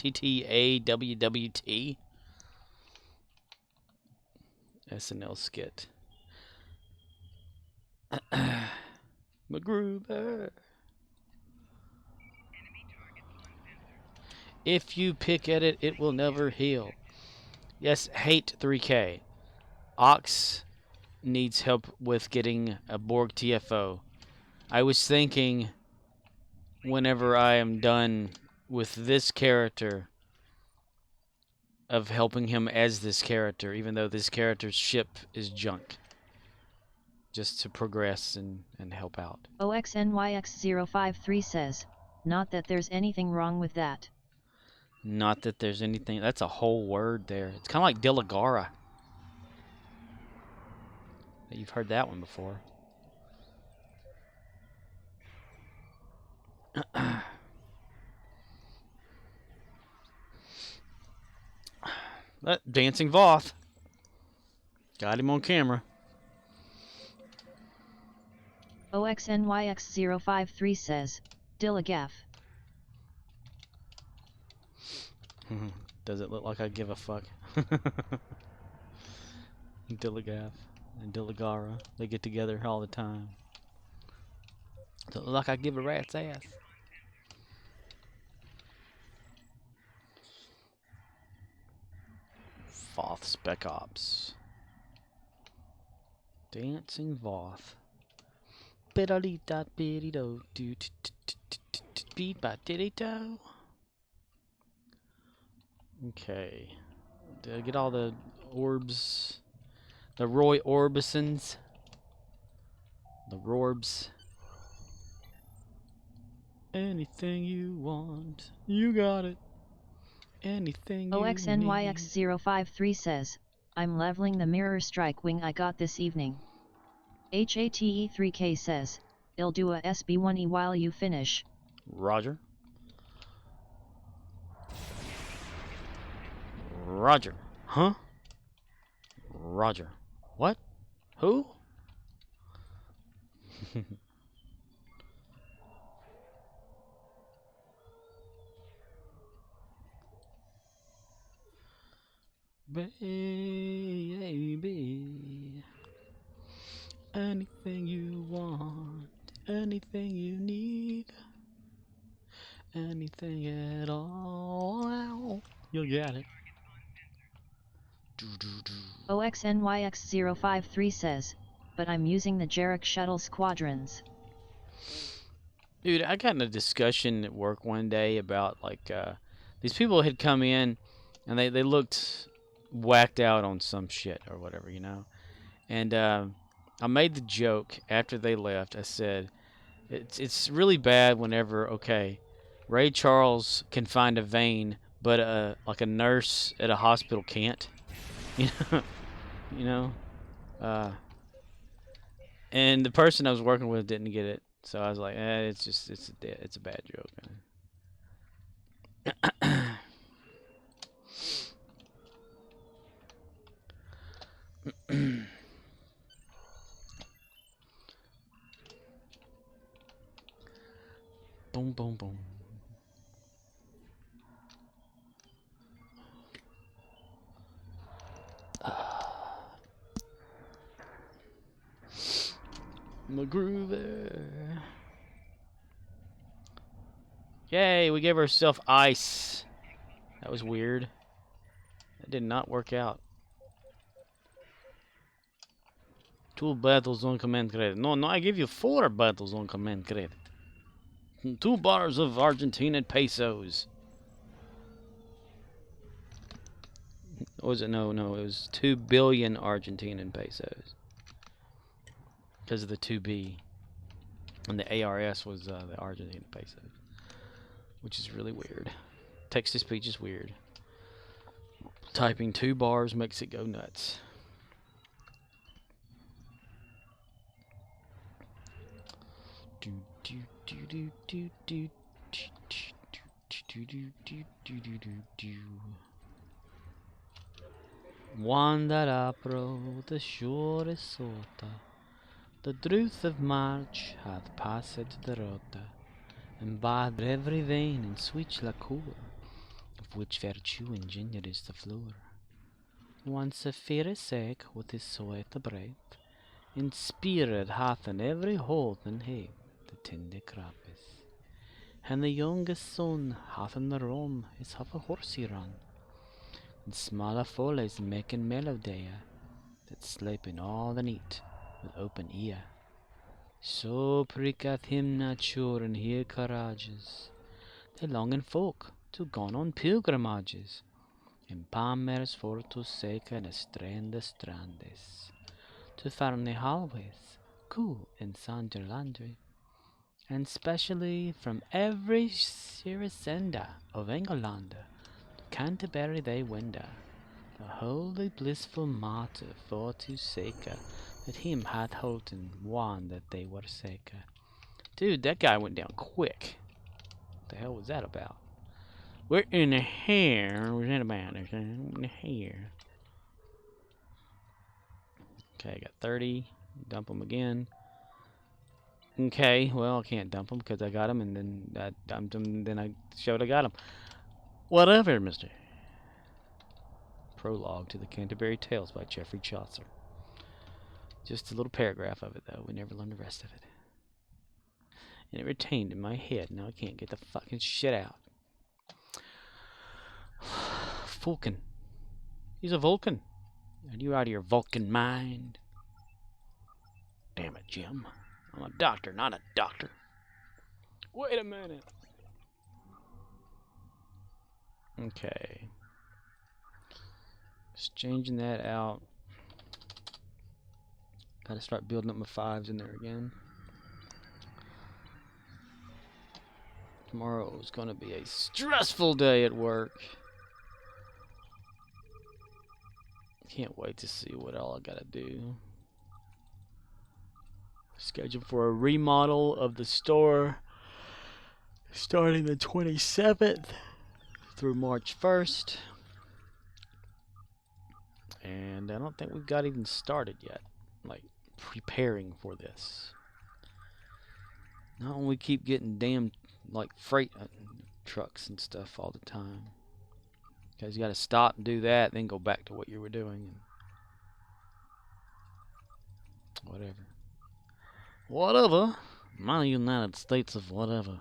SNL skit. MacGruber. If you pick at it, it will never heal. Yes, hate 3K. Ox needs help with getting a Borg TFO. I was thinking, whenever I am done with this character, of helping him as this character, even though this character's ship is junk. Just to progress and help out. OXNYX053 says, not that there's anything wrong with that. Not that there's anything. That's a whole word there. It's kind of like Diligara. You've heard that one before. That Dancing Voth. Got him on camera. OXNYX053 says, Dilligaf. Does it look like I give a fuck? Dilligaf and Dilligara, they get together all the time. Does it look like I give a rat's ass? Voth Spec Ops. Dancing Voth. Bidalita bidido do beat by didito. Okay. Did I get all the orbs? The Roy Orbisons? The Rorbs. Anything you want, you got it. Anything you OXNYX053 says, I'm leveling the mirror strike wing I got this evening. HATE3K says, I'll do a SB1E while you finish. Roger. Roger. Huh? Roger. What? Who? Baby, anything you want, anything you need, anything at all, you'll get it. OXNYX053 says, but I'm using the Jarek Shuttle Squadrons. Dude, I got in a discussion at work one day about, like, these people had come in and they looked whacked out on some shit or whatever, you know. And I made the joke after they left. I said, it's really bad whenever, okay, Ray Charles can find a vein, but like a nurse at a hospital can't. You know, and the person I was working with didn't get it, so I was like, it's a bad joke. Boom, boom, boom. MacGruber. Yay, we gave ourselves ice. That was weird. That did not work out. 2 battles on command credit. No, I give you 4 battles on command credit. 2 bars of Argentine pesos. Or was it? No, it was 2 billion Argentine pesos. Because of the 2B. And the ARS was the Argentine pesos. Which is really weird. Text-to-speech is weird. Typing 2 bars makes it go nuts. Wanderapro the shore is sota. The truth of March hath passed the rota, and bathed every vein in sweet liquor, of which virtue engendered is the flower. Once a fairy sake with his sweat breath, and spirit hath in every hold and have the tender crappies. And the youngest son hath in the run is half a horsey run, and smaller follies making melodea, that sleeping all the night with open ear. So pricketh him nature and he courageous, the longing folk to gone on pilgrimages, in Palmer's for to seek and strand strandes, to Farney hallways, cool in Sanger Landry, and specially from every Sirisenda of England to Canterbury they wender, the holy blissful martyr for to seek that him hath holden one that they were saker. Dude, that guy went down quick. What the hell was that about? We're in the hair. What's that about? In the hair. Okay, I got 30. Dump them again. Okay, well, I can't dump them because I got them, and then I dumped them, and then I showed I got them. Whatever, mister. Prologue to the Canterbury Tales by Geoffrey Chaucer. Just a little paragraph of it, though. We never learned the rest of it. And it retained in my head. Now I can't get the fucking shit out. Vulcan. He's a Vulcan. Are you out of your Vulcan mind? Damn it, Jim. I'm a doctor, not a doctor. Wait a minute. Okay. Just changing that out. Gotta start building up my 5s in there again. Tomorrow is gonna be a stressful day at work. Can't wait to see what all I gotta do. Scheduled for a remodel of the store starting the 27th through March 1st. And I don't think we've got even started yet, like preparing for this. Not when we keep getting damn like freight trucks and stuff all the time. Because you got to stop and do that, then go back to what you were doing. And whatever. Whatever. My United States of whatever.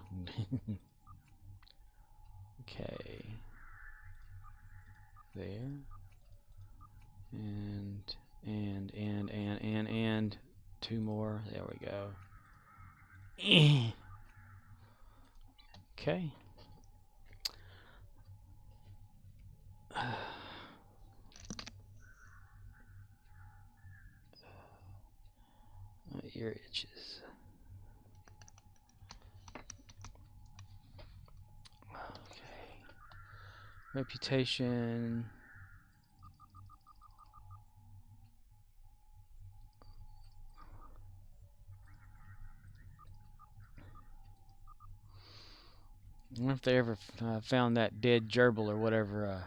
Okay. There. And 2 more. There we go. Okay. My ear itches. Okay. Reputation. wonder if they ever found that dead gerbil or whatever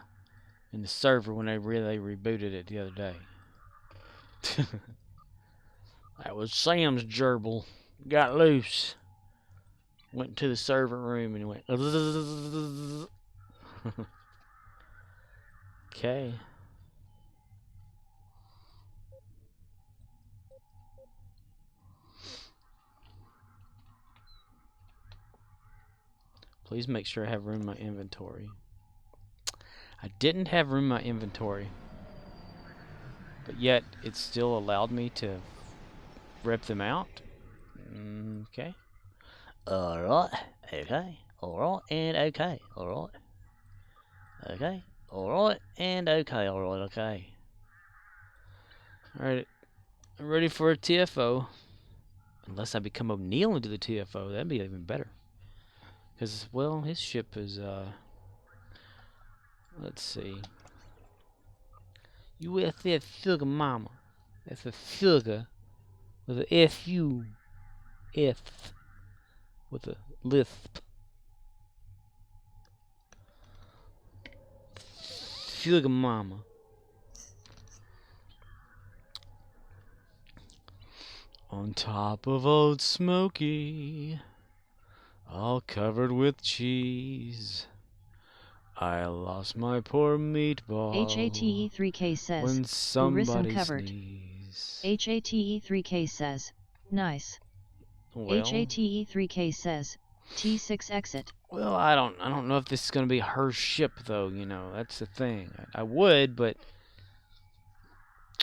in the server when they really rebooted it the other day. That was Sam's gerbil. Got loose. Went to the server room and went. Okay. Please make sure I have room in my inventory. I didn't have room in my inventory, but yet it still allowed me to rip them out. Okay. Alright. Okay. Alright. And okay. Alright. Okay. Alright. And okay. Alright. Okay. Alright. I'm ready for a TFO. Unless I become O'Neill into the TFO. That'd be even better. Because, well, his ship is, let's see. USS Sugar Mama. That's a sugar with a S-U-S with a lisp. Sugar Mama. On top of Old Smoky, all covered with cheese, I lost my poor meatball. HATE3K says, When somebody covered. sneezes. HATE3K says, nice. Well, HATE3K says, T6 exit. well, I don't know if this is gonna be her ship though. You know, that's the thing. I would, but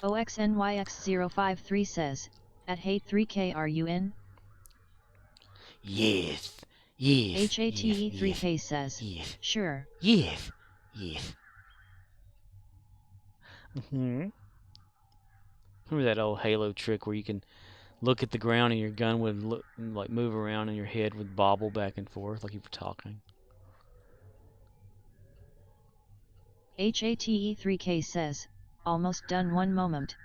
OXNYX053 says, at HATE3K are you in? yes, yes. HATE3K yes, says, yes, sure. yes, yes. Remember that old Halo trick where you can look at the ground and your gun would look, like move around in your head would bobble back and forth like you were talking. HATE3K says, almost done one moment.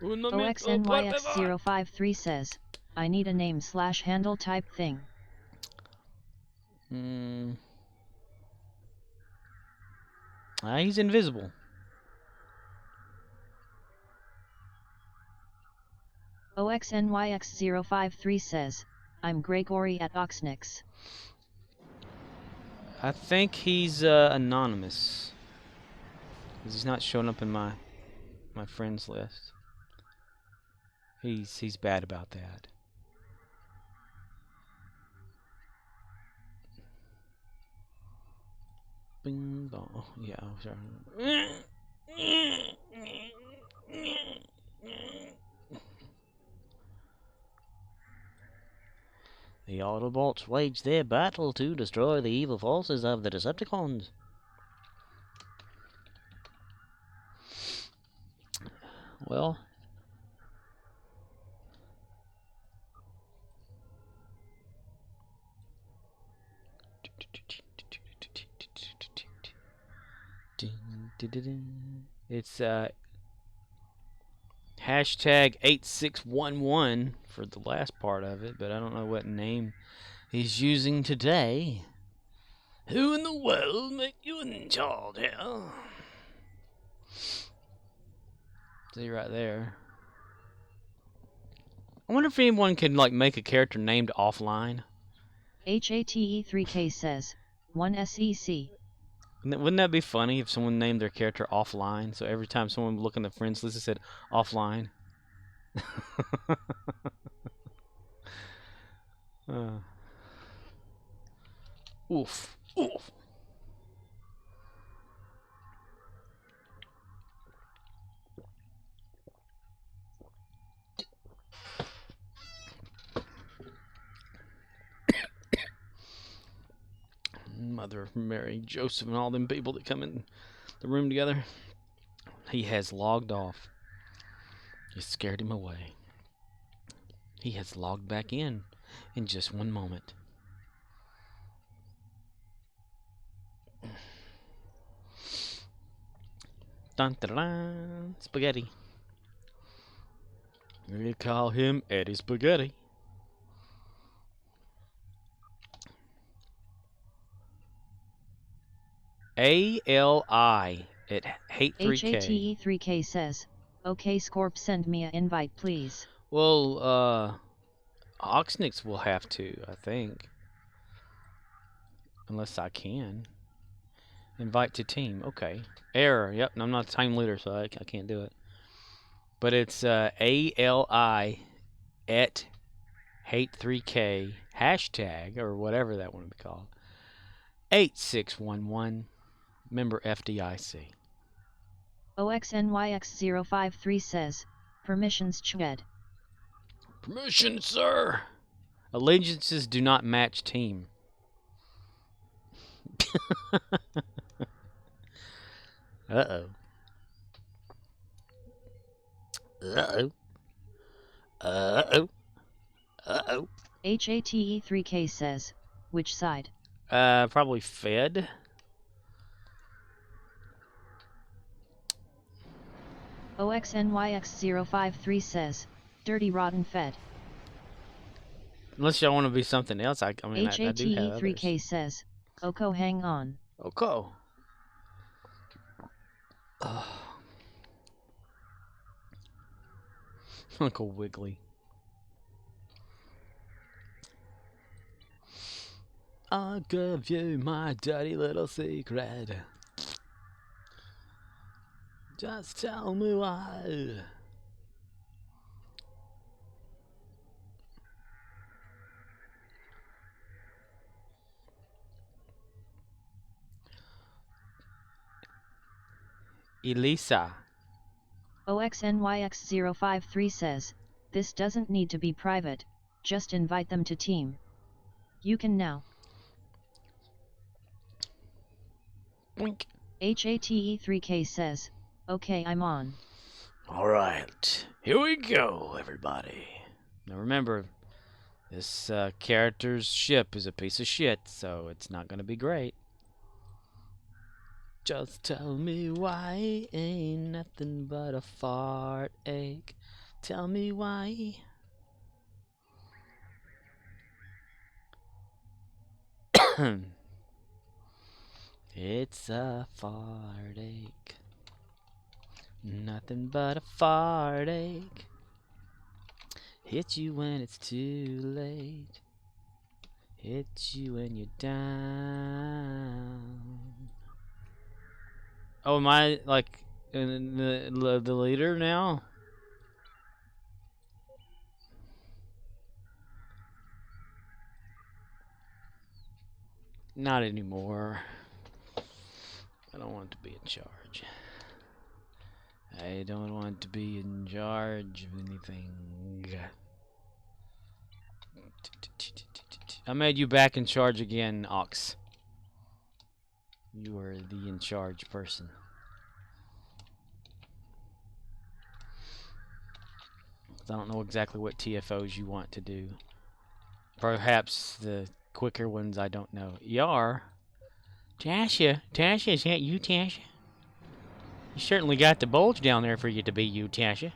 OXNYX053 says, I need a name/handle type thing. He's invisible. OXNYX053 says, I'm Gregory at Oxnix. I think he's anonymous. Because he's not showing up in my friends list. He's bad about that. Bing bong. Yeah, sorry. The Autobots wage their battle to destroy the evil forces of the Decepticons. Well, it's hashtag 8611 for the last part of it, but I don't know what name he's using today. Who in the world make you in charge here? See right there. I wonder if anyone can like make a character named offline. HATE3K says, 1SEC. Wouldn't that be funny if someone named their character offline? So every time someone would look in the friends list, it said offline. Oof. Oof. Mother Mary, Joseph, and all them people that come in the room together. He has logged off. You scared him away. He has logged back in just one moment. Dun dun dun, Spaghetti. We call him Eddie Spaghetti. ALI at Hate3K. HATE3K says, okay Scorp, send me a invite please. Well, Oxnix will have to, I think. Unless I can. Invite to team. Okay. Error. Yep, I'm not a team leader, so I can't do it. But it's ALI at Hate3K hashtag, or whatever that one would be called. 8611. Member FDIC. OXNYX053 says, permissions Chwed. Permission, sir. Allegiances do not match team. Uh-oh. Uh-oh. Uh-oh. Uh-oh. HATE3K says, which side? Probably Fed. OXNYX053 says, dirty rotten Fed. Unless y'all want to be something else, I mean, I do have HATE3K others. says, Oko hang on. Okay. Uncle Wiggly. I'll give you my dirty little secret. Just tell me why. Elisa. OXNYX053 says, this doesn't need to be private, just invite them to team. You can now. Wink. HATE3K says, okay I'm on. Alright, here we go, everybody. Now remember, this character's ship is a piece of shit, so it's not gonna be great. Just tell me why ain't nothing but a fart ache. Tell me why. It's a fart ache. Nothing but a fart ache. Hit you when it's too late. Hit you when you're down. Oh, am I like in the leader now? Not anymore. I don't want to be in charge. I don't want to be in charge of anything. I made you back in charge again, Ox. You are the in charge person. I don't know exactly what TFOs you want to do. Perhaps the quicker ones, I don't know. Yar. Tasha, is that you, Tasha? You certainly got the bulge down there for you to be you, Tasha.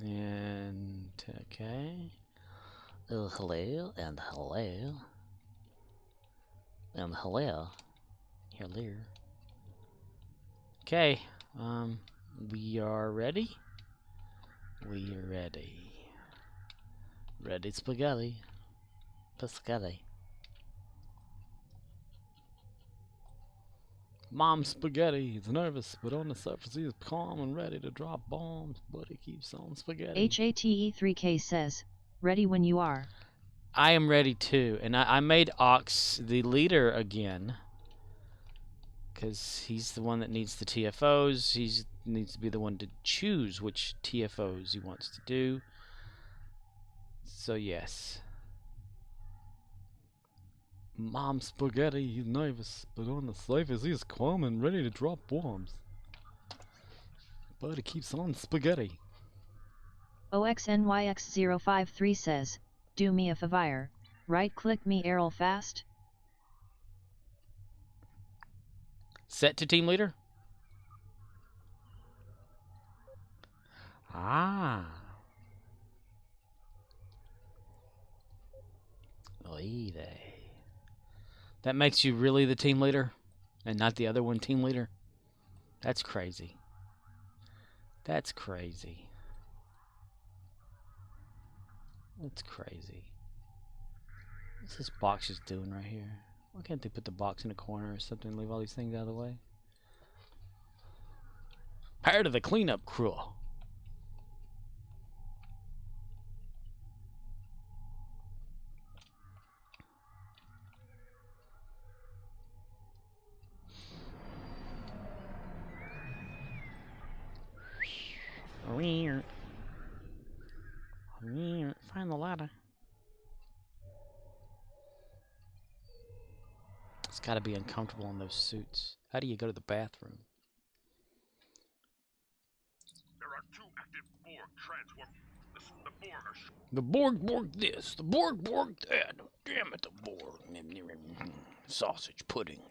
And, okay. Oh, hello, and hello. And hello. Hello. Okay, we are ready. We are ready. Ready spaghetti. Pescati. Mom Spaghetti is nervous, but on the surface he is calm and ready to drop bombs, but he keeps on spaghetti. HATE3K says, ready when you are. I am ready too, and I made Ox the leader again. Because he's the one that needs the TFOs. He needs to be the one to choose which TFOs he wants to do. So yes. Mom Spaghetti, he's nervous, but on the surface he's calm and ready to drop bombs. But he keeps on spaghetti. OXNYX053 says, do me a favor, right-click me Errol fast. Set to team leader? Ah. Oy vey. That makes you really the team leader and not the other one team leader? That's crazy. That's crazy. That's crazy. What's this box just doing right here? Why can't they put the box in a corner or something and leave all these things out of the way? Part of the cleanup crew. Find the ladder. It's got to be uncomfortable in those suits. How do you go to the bathroom? There are 2 active Borg transform. The Borg are The Borg this, the Borg that. Damn it, the Borg. Sausage pudding.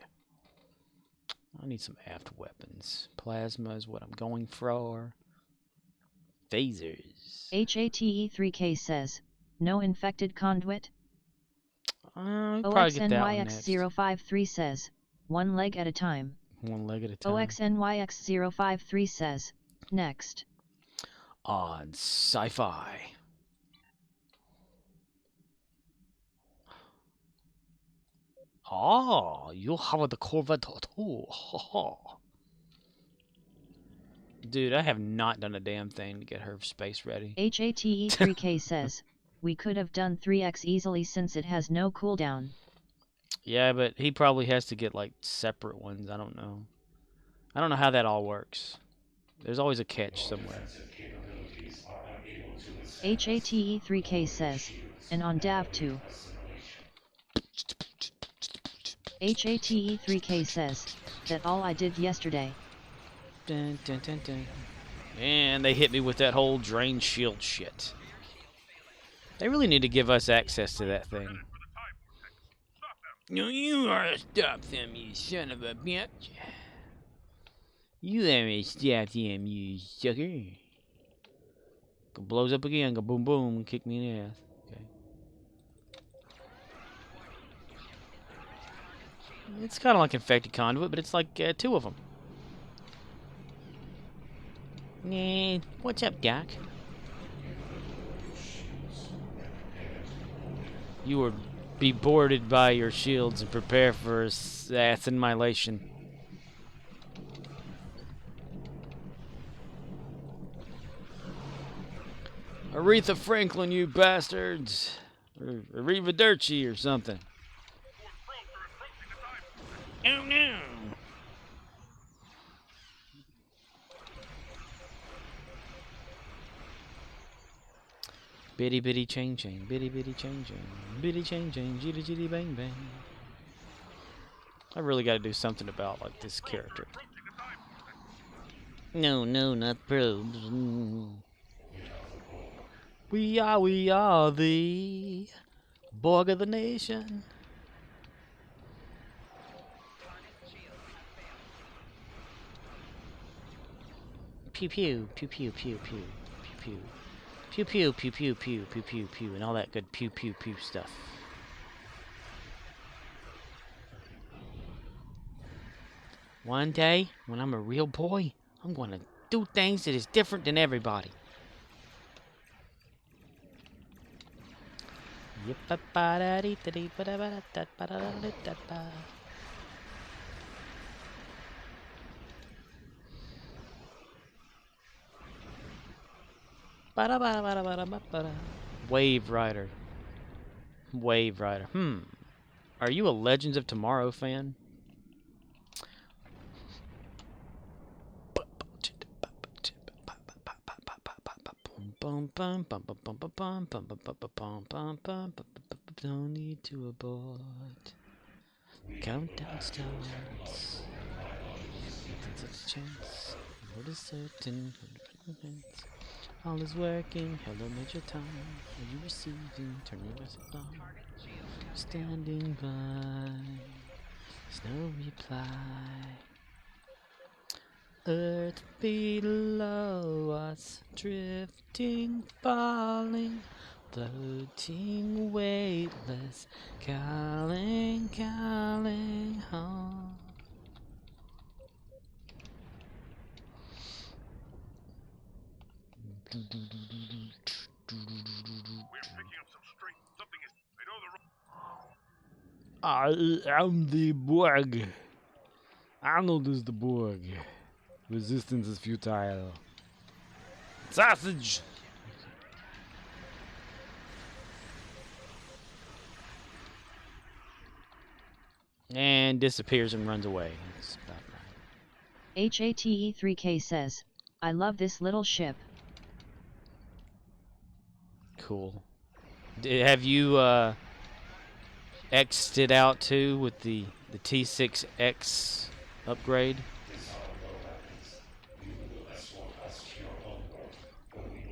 I need some aft weapons. Plasma is what I'm going for. Phasers. HATE3K says, no infected conduit? We'll probably get that one next. OXNYX053 says, one leg at a time. One leg at a time. OXNYX053 says, next. On sci-fi. Oh, you have the Corvette too. Dude, I have not done a damn thing to get her space ready. HATE3K says, we could have done 3X easily since it has no cooldown. Yeah, but he probably has to get like separate ones. I don't know. I don't know how that all works. There's always a catch somewhere. HATE3K says, and on DAV2. HATE3K says, that all I did yesterday. Dun, dun, dun, dun. And they hit me with that whole drain shield shit. They really need to give us access to that thing. No, you are stop them, you son of a bitch. You let me stop them, you sucker. Go blows up again, go boom boom, kick me in the ass. Okay. It's kind of like infected conduit, but it's like 2 of them. Nah, what's up, Doc? You will be boarded by your shields and prepare for annihilation. Aretha Franklin, you bastards! Or Arrivederci or something. Oh no! Bitty bitty chain chain, bitty bitty chain chain, bitty chain chain, jitty jitty bang bang. I really got to do something about like this character. No, not probes. We are the Borg of the nation. Pew pew pew pew pew pew pew pew. Pew pew pew pew pew pew pew pew and all that good pew pew pew stuff. One day, when I'm a real boy, I'm gonna do things that is different than everybody. Wave Rider. Wave Rider. Are you a Legends of Tomorrow fan? Don't need to abort. Countdown starts. Nothing's a chance. What is certain? All is working. Hello, Major Tom. Are you receiving? Turn your message on. Standing by. There's no reply. Earth below us, drifting, falling, Floating weightless, calling, calling home. We're picking up some strength. Something is. I know the. I am the Borg. Arnold is the Borg. Resistance is futile. Sausage! And disappears and runs away. That's about right. HATE3K says, I love this little ship. Cool. Have you X'd it out too with the T6X upgrade?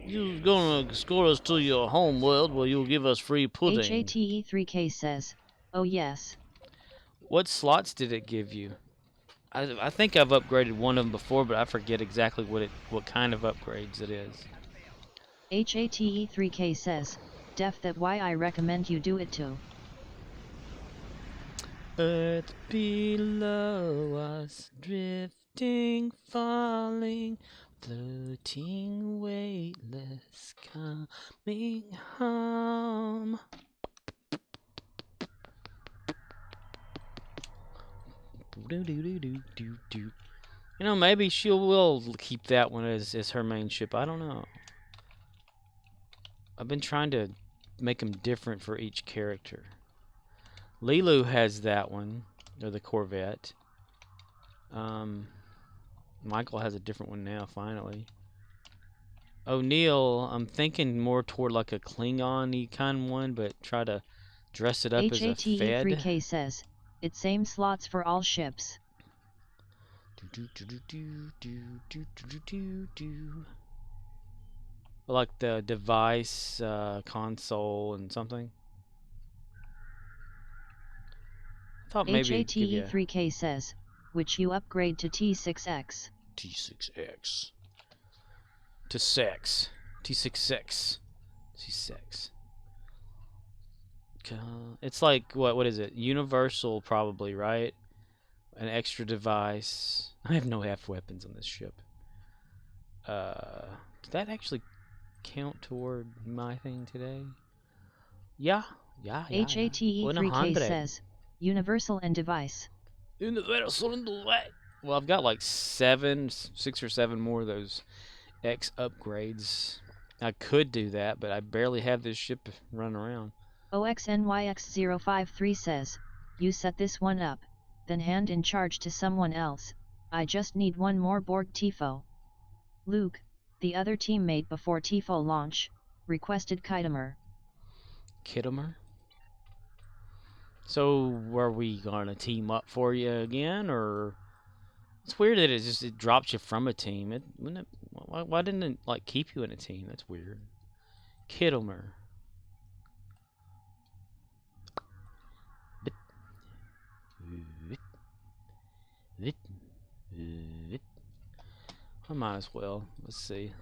You're gonna escort us to your home world where you'll give us free pudding. HATE3K says, oh yes. What slots did it give you? I think I've upgraded one of them before, but I forget exactly what kind of upgrades it is. HATE3K says, def that why I recommend you do it too. Earth below us, drifting, falling, floating, weightless, coming home. You know, maybe she will keep that one as her main ship. I don't know. I've been trying to make them different for each character. Lilu has that one, or the Corvette. Michael has a different one now, finally. O'Neill, I'm thinking more toward like a Klingon-y kind of one, but try to dress it up as a Fed. HATE3K says, it's same slots for all ships. Like the device, console, and something. I thought maybe it'd give you HATE3K says, which you upgrade to T6X. T6X. To sex. T6X. T6. It's like, what is it? Universal, probably, right? An extra device. I have no half weapons on this ship. Did that actually count toward my thing today? Yeah. HATE3K says, universal and device. Universal and device. Well, I've got like 6 or 7 more of those X upgrades. I could do that, but I barely have this ship running around. OXNYX053 says, you set this one up, then hand in charge to someone else. I just need one more Borg Tifo. Luke, the other teammate before Tifo launch, requested Kittimer. Kittimer? So, are we gonna team up for you again, or? It's weird that it drops you from a team. Why didn't it like keep you in a team? That's weird. Kittimer. I might as well. Let's see.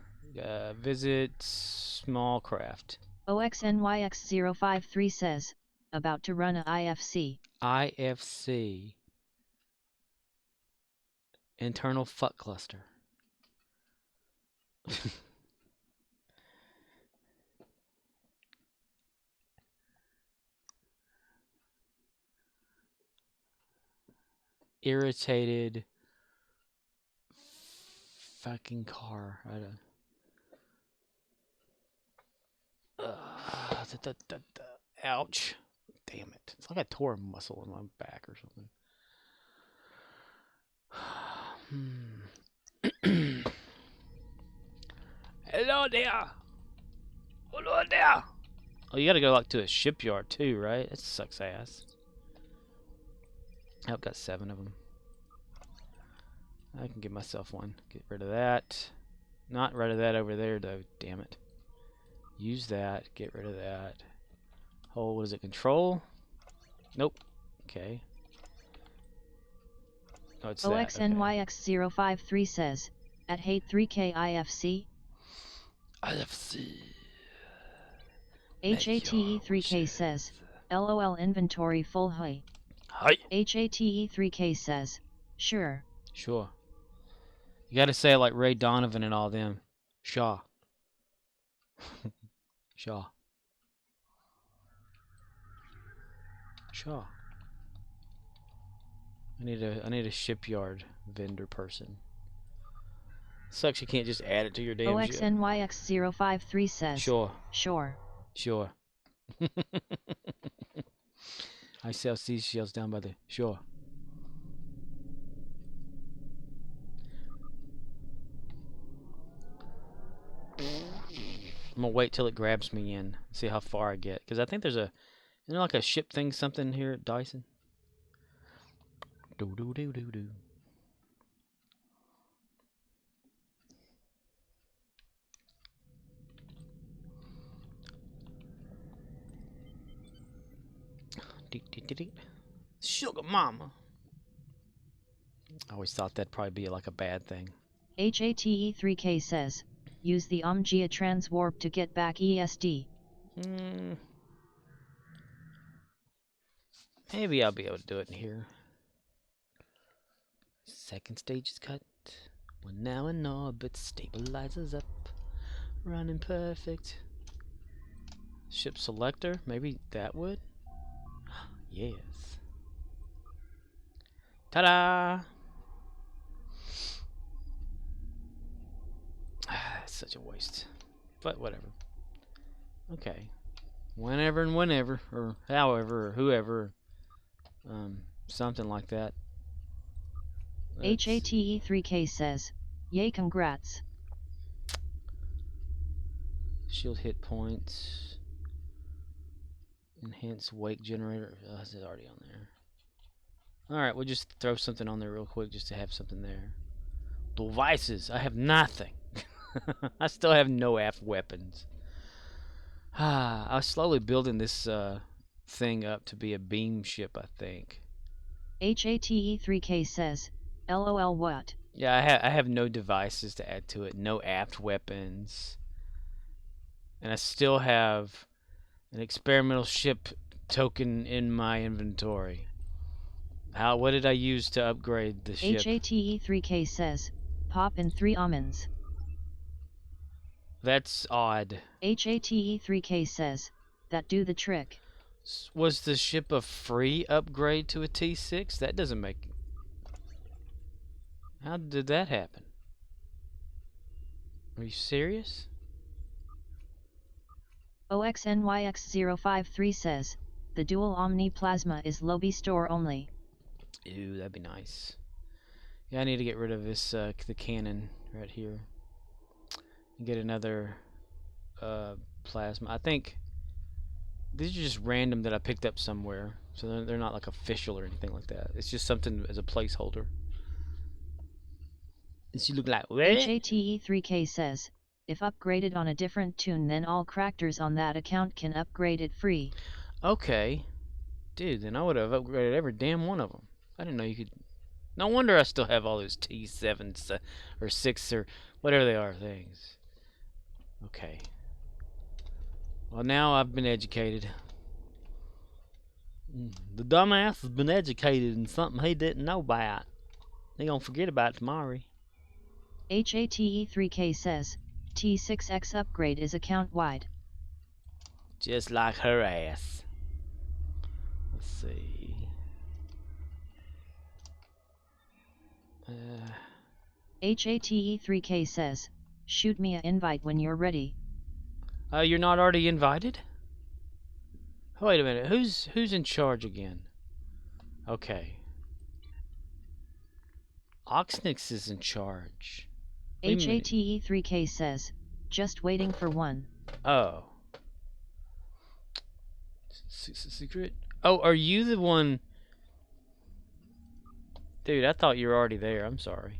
Visit small craft. OXNYX053 says, about to run a IFC. IFC. Internal fuck cluster. Irritated fucking car. Ouch. Damn it. It's like I tore a muscle in my back or something. Hello there. Hello there. Oh, you gotta go like to a shipyard too, right? That sucks ass. I've got 7 of them. I can give myself one. Get rid of that. Not rid of that over there though. Damn it. Use that. Get rid of that. Hold. What is it? Control? Nope. Okay. Oh, it's that. OXNYX053 says, at hate 3K IFC. IFC. HATE3K says, LOL inventory full hi. Hi. HATE3K says, sure. Sure. You gotta say it like Ray Donovan and all them. Shaw. Shaw. Shaw. I need a shipyard vendor person. Sucks you can't just add it to your damn ship. OXNYX053 says, Sure. sure. Sure. I sell seashells down by the shore. I'm gonna wait till it grabs me in. See how far I get. Because I think there's a... Isn't there like a ship thing something here at Dyson? Do do do do do. Sugar mama. I always thought that'd probably be like a bad thing. HATE3K says, use the Omgia transwarp to get back ESD. Maybe I'll be able to do it in here. Second stage is cut. We're now in orbit. Stabilizers up. Running perfect. Ship selector. Maybe that would? Yes. Ta-da! It's such a waste. But whatever. Okay. Whenever and whenever, or however, or whoever, something like that. HATE3K says, yay congrats. Shield hit points. Enhance wake generator. Oh, this is already on there. Alright, we'll just throw something on there real quick just to have something there. Devices. I have nothing. I still have no aft weapons. I was slowly building this thing up to be a beam ship, I think. HATE3K says, LOL what? Yeah, I have no devices to add to it. No aft weapons. And I still have an experimental ship token in my inventory. What did I use to upgrade the ship? HATE3K says, pop in 3 almonds. That's odd. HATE3K says, that do the trick. Was the ship a free upgrade to a T6? That doesn't make... How did that happen? Are you serious? OXNYX053 says, the dual Omni Plasma is lobby store only. Ew, that'd be nice. Yeah, I need to get rid of this, the cannon right here. And get another plasma. I think these are just random that I picked up somewhere. So they're not like official or anything like that. It's just something as a placeholder. Does she look like what? HATE3K says, if upgraded on a different tune then all characters on that account can upgrade it free. Okay. Dude, then I would have upgraded every damn one of them. I didn't know you could... No wonder I still have all those T7s or 6 or whatever they are things. Okay. Well, now I've been educated. The dumbass has been educated in something he didn't know about. He gonna forget about it tomorrow. HATE3K says, T6X upgrade is account wide. Just like her ass. Let's see. HATE3K says, shoot me a invite when you're ready. You're not already invited? Wait a minute. Who's in charge again? Okay. Oxnix is in charge. HATE3K says, just waiting for one. Oh. Secret? Oh, are you the one? Dude, I thought you were already there. I'm sorry.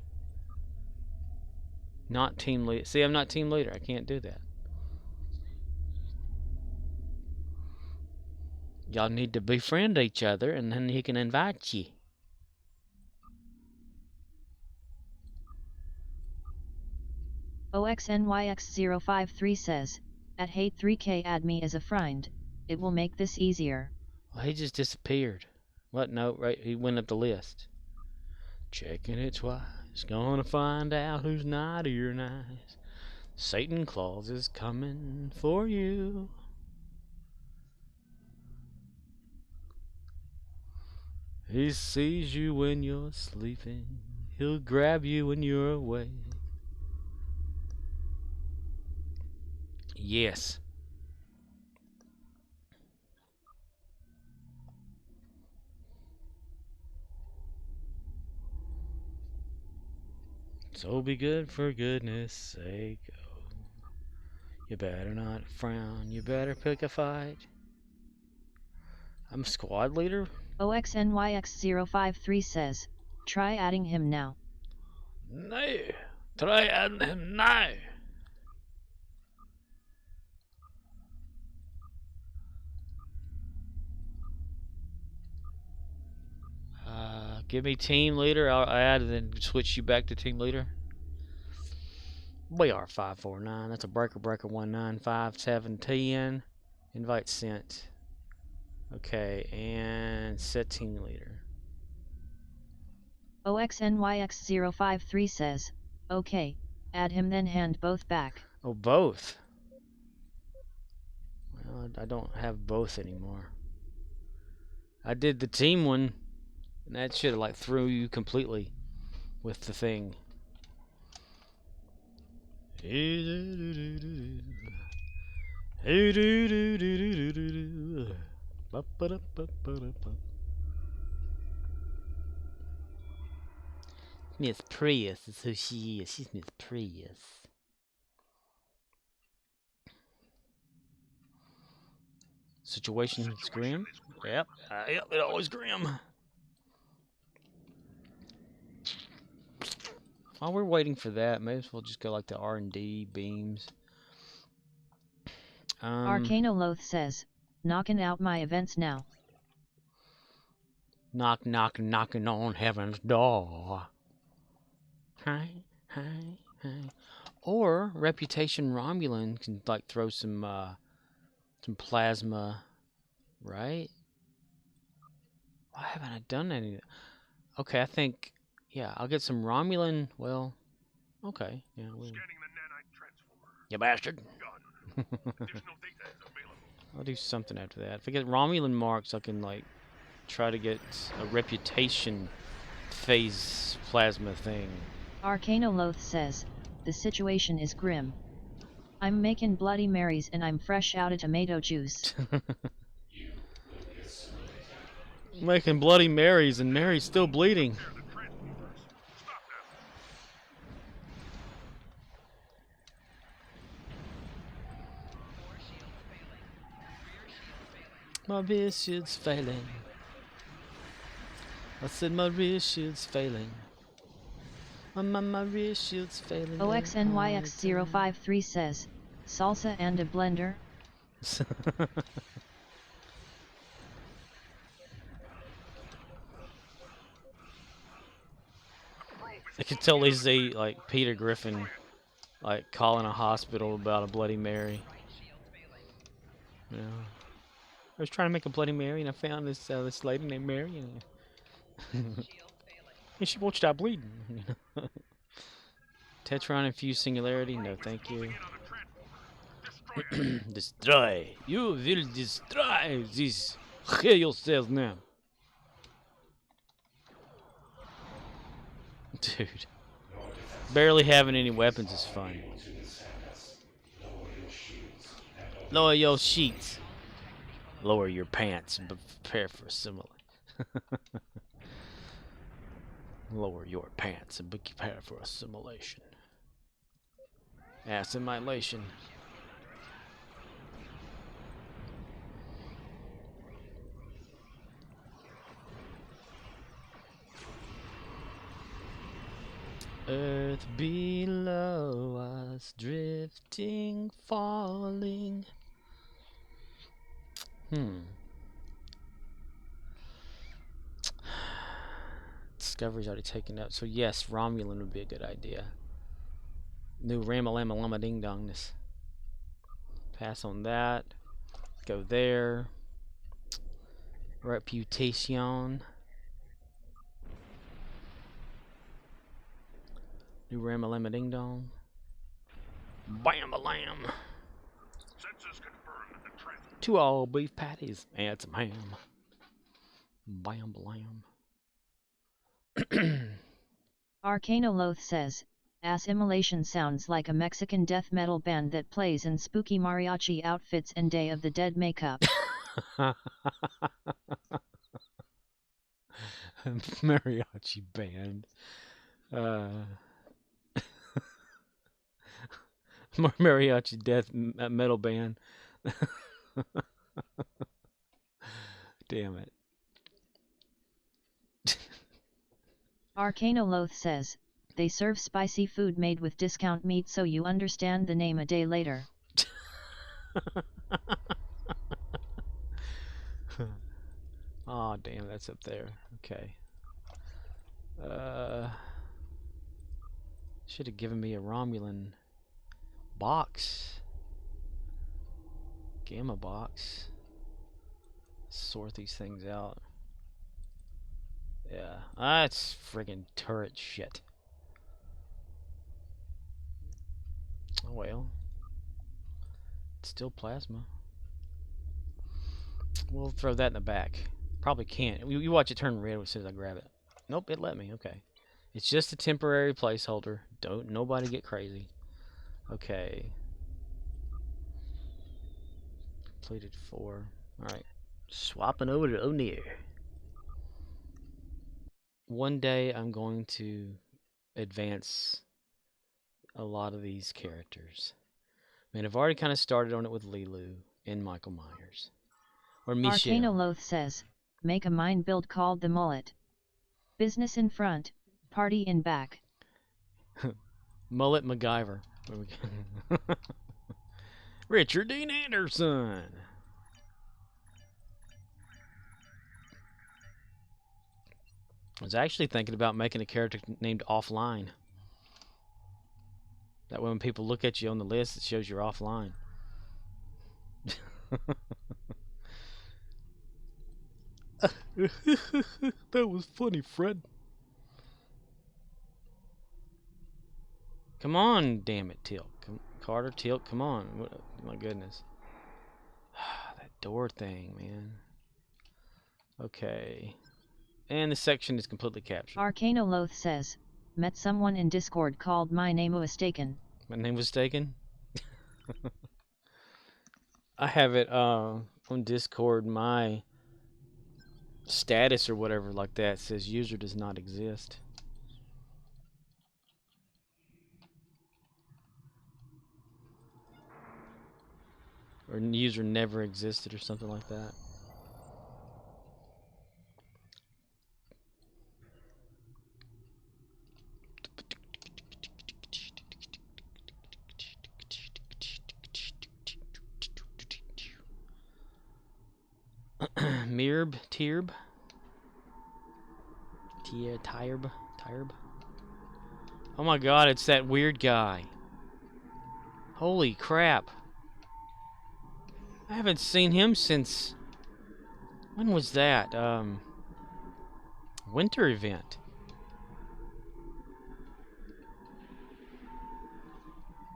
Not team leader. See, I'm not team leader. I can't do that. Y'all need to befriend each other, and then he can invite you. OXNYX053 says, At hate 3k add me as a friend, it will make this easier. Well, he just disappeared. What? No, right, he went up the list. Checking it twice, gonna find out who's naughty or nice. Satan Claus is coming for you. He sees you when you're sleeping. He'll grab you when you're awake. Yes. So be good for goodness sake. Oh, you better not frown. You better pick a fight. I'm squad leader? OXNYX053 says, try adding him now. No. Try adding him now. Give me team leader. I'll add and then switch you back to team leader. BR549. That's a breaker 195710. Invite sent. Okay, and set team leader. OXNYX053 says, okay, add him then hand both back. Oh, both. Well, I don't have both anymore. I did the team one, and that should have like threw you completely with the thing. Miss Prius is who she is. She's Miss Prius. Situation is grim. Yep. Yep, it always grim. While we're waiting for that, may as well just go like the R&D beams. Arcanoloth says, knocking out my events now. Knock, knock, knocking on heaven's door. Hi, hi, hi. Or Reputation Romulan can like throw some plasma, right? Why haven't I done any? Okay, I think, yeah, I'll get some Romulan. Well, okay, yeah. Scanning the nanite transformer. You bastard. Done. Additional data is available. I'll do something after that. If I get Romulan marks, I can like try to get a Reputation phase plasma thing. Arcanoloth says, the situation is grim. I'm making Bloody Marys and I'm fresh out of tomato juice. Making Bloody Marys and Mary's still bleeding. Repair the transformers. Stop them. My rear shield's failing. I said my rear shield's failing. My rear shield's failing. OXNYX053 says, salsa and a blender. I can totally see like Peter Griffin like calling a hospital about a Bloody Mary. You know, I was trying to make a Bloody Mary and I found this lady named Mary and she won't stop bleeding. Tetron infused singularity? No, thank you. Destroy. You will destroy this. Kill yourself now. Dude. Barely having any weapons is fun. Lower your sheets. Lower your pants and prepare for assimilation. Lower your pants and prepare for assimilation. Assimilation. Earth below us, drifting, falling. Discovery's already taken up, so yes, Romulan would be a good idea. New Ramalama Lama Ding Dongness. Pass on that. Go there. Reputation. New Ramalama Ding Dong. Bam-a-lam. Census confirmed that the transport 2 all beef patties and some ham. Bam-a-lam. Arcanoloth says, Assimilation sounds like a Mexican death metal band that plays in spooky mariachi outfits and Day of the Dead makeup. Mariachi band. Mariachi death metal band. Damn it. Arcanoloth says, they serve spicy food made with discount meat so you understand the name a day later. Oh, damn, that's up there. Okay. Should have given me a Romulan box. Gamma box. Sort these things out. Yeah, that's friggin' turret shit. Oh well. It's still plasma. We'll throw that in the back. Probably can't. You watch it turn red as soon as I grab it. Nope, it let me. Okay. It's just a temporary placeholder. Don't nobody get crazy. Okay. Completed 4. Alright. Swapping over to O'Near. One day I'm going to advance a lot of these characters. I mean, I've already kind of started on it with Lilu and Michael Myers. Or Michelle. Arcanoloth says, make a mine build called the Mullet. Business in front, party in back. Mullet MacGyver. Richard Dean Anderson. I was actually thinking about making a character named Offline. That way when people look at you on the list, it shows you're offline. That was funny, Fred. Come on, damn it, Tilt. Carter, Tilt, come on. What, my goodness. That door thing, man. Okay. And the section is completely captured. Arcanoloth says, met someone in Discord called My Name Was Taken. My name was taken? I have it on Discord. My status or whatever like that says user does not exist. Or user never existed or something like that. Mirb, Tierb, Tierb. Oh my god, it's that weird guy. Holy crap. I haven't seen him since... When was that? Winter event.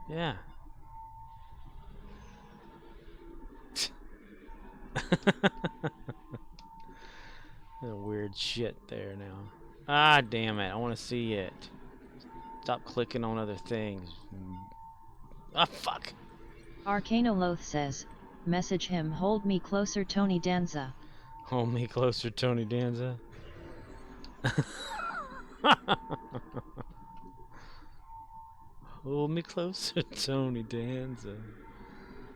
Yeah. Weird shit there now. Ah, damn it. I want to see it. Stop clicking on other things. Ah, fuck. Arcanoloth says, message him hold me closer Tony Danza. Hold me closer, Tony Danza. Hold me closer, Tony Danza.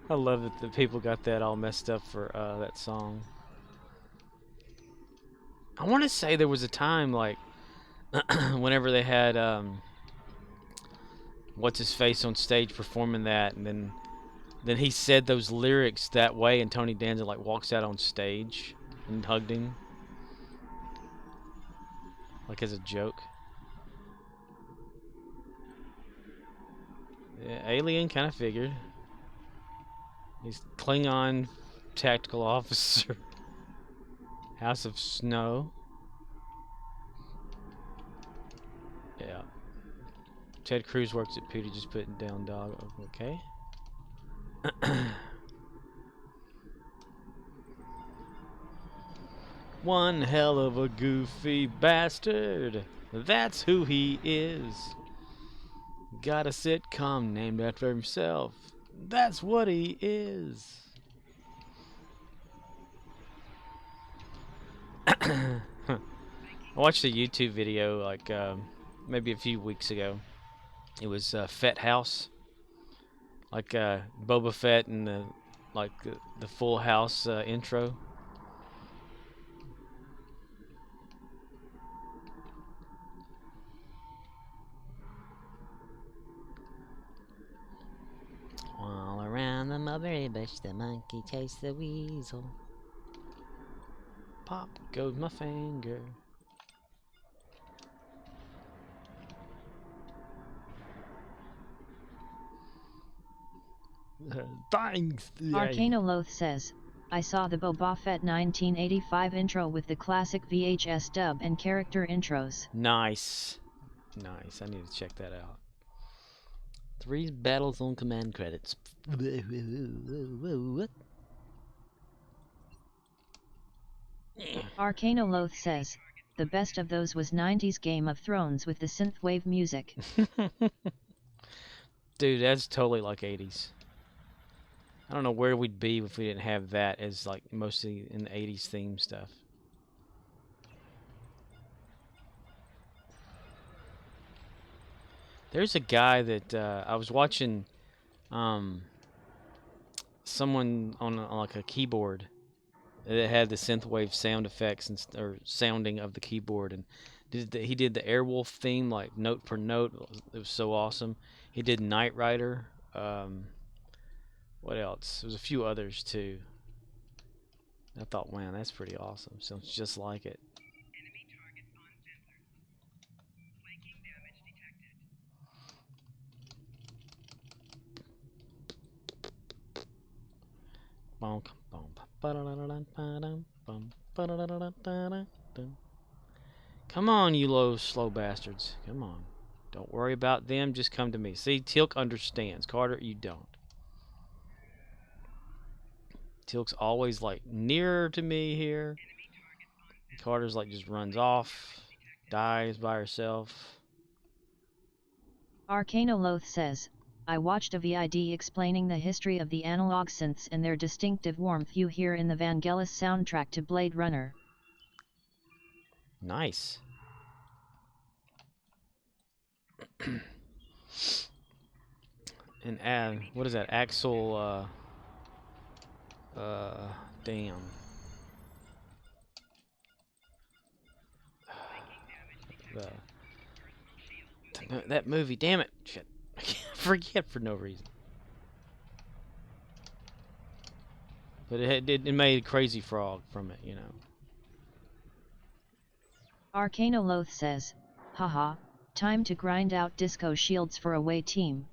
I love that the people got that all messed up for that song. I want to say there was a time, like, whenever they had, what's-his-face on stage performing that, and then he said those lyrics that way, and Tony Danza, like, walks out on stage and hugged him. Like, as a joke. Yeah, Alien kind of figured. He's Klingon tactical officer. House of Snow. Yeah. Ted Cruz works at Petey, just putting down dog. Okay. One hell of a goofy bastard. That's who he is. Got a sitcom named after himself. That's what he is. I watched a YouTube video like maybe a few weeks ago. It was Fett House, like Boba Fett and the Full House intro. All around the mulberry bush, the monkey chased the weasel. Pop goes my finger. Thanks. Arcanoloth says, I saw the Boba Fett 1985 intro with the classic VHS dub and character intros. Nice. Nice. I need to check that out. 3 battles on command credits. Arcanoloth says, the best of those was 90s Game of Thrones with the synthwave music. Dude, that's totally like 80s. I don't know where we'd be if we didn't have that as like mostly in the 80s theme stuff. There's a guy that I was watching someone on like a keyboard that had the synthwave sound effects or sounding of the keyboard, and he did the Airwolf theme like note per note. It was so awesome. He did Knight Rider. What else? There's a few others too. I thought, man, that's pretty awesome. Sounds just like it. Come on, you low, slow bastards. Come on. Don't worry about them. Just come to me. See, Teal'c understands. Carter, you don't. Teal'c's always like nearer to me here. Carter's like just runs off, dies by herself. Arcanoloth says, I watched a VID explaining the history of the analog synths and their distinctive warmth you hear in the Vangelis soundtrack to Blade Runner. Nice. And what is that? Axel, damn. That movie, damn it. Shit. I can't forget for no reason. But it made Crazy Frog from it, you know. Arcanoloth says, haha, time to grind out disco shields for away team.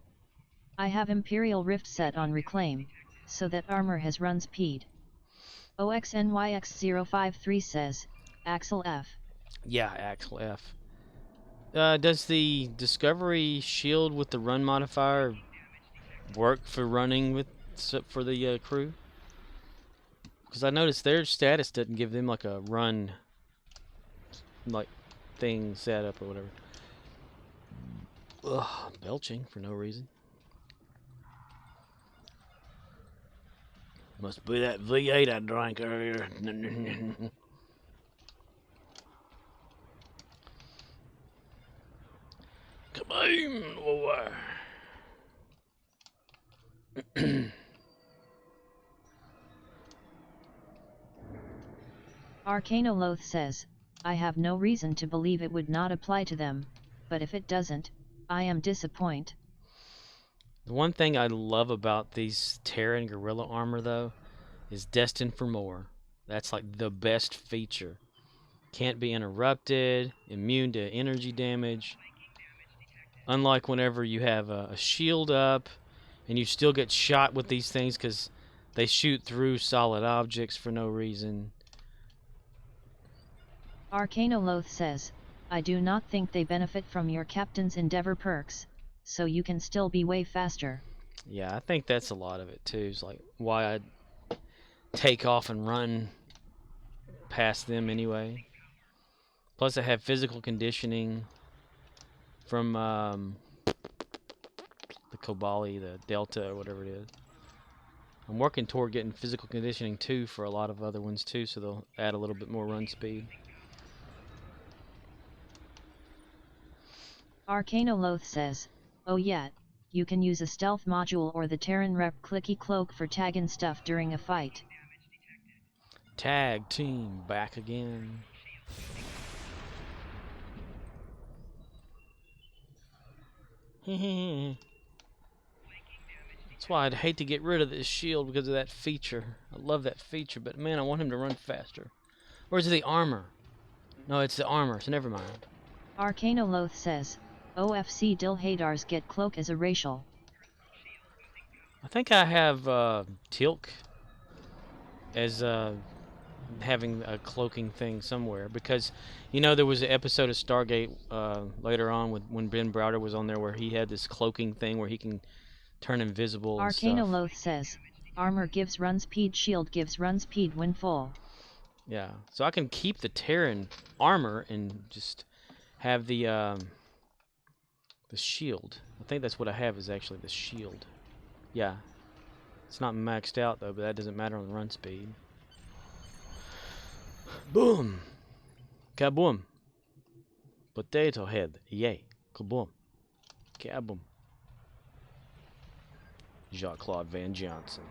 I have Imperial Rift set on Reclaim, so that armor has runs peed. OXNYX053 says, Axel F. Yeah, Axel F. Does the Discovery shield with the run modifier work for running for the crew? Because I noticed their status doesn't give them like a run like thing set up or whatever. Ugh, belching for no reason. Must be that V8 I drank earlier. Kaboom! Over. Arcanoloth says, I have no reason to believe it would not apply to them, but if it doesn't, I am disappointed. The one thing I love about these Terran Gorilla armor, though, is Destined for More. That's like the best feature. Can't be interrupted, immune to energy damage. Unlike whenever you have a shield up and you still get shot with these things because They shoot through solid objects for no reason. Arcanoloth says, I do not think they benefit from your Captain's Endeavor perks, so you can still be way faster. Yeah, I think that's a lot of it too. It's like why I'd take off and run past them anyway. Plus, I have physical conditioning from the Kobali, the Delta, or whatever it is. I'm working toward getting physical conditioning too for a lot of other ones too, so they'll add a little bit more run speed. Arcanoloth says, oh yeah, you can use a stealth module or the Terran Rep Clicky Cloak for tagging stuff during a fight. Tag team back again. That's why I'd hate to get rid of this shield because of that feature. I love that feature, but man, I want him to run faster. Or is it the armor? No, it's the armor, so never mind. Arcanoloth says, OFC Dilhadars get cloak as a racial. I think I have Tilk as having a cloaking thing somewhere because, you know, there was an episode of Stargate later on when Ben Browder was on there where he had this cloaking thing where he can turn invisible and stuff. Arcanoloth says, armor gives run speed, shield gives run speed when full. Yeah, so I can keep the Terran armor and just have the shield. I think that's what I have is actually the shield. Yeah, it's not maxed out though, but that doesn't matter on the run speed. Boom! Kaboom! Potato head. Yay! Kaboom! Kaboom! Jean-Claude Van Johnson.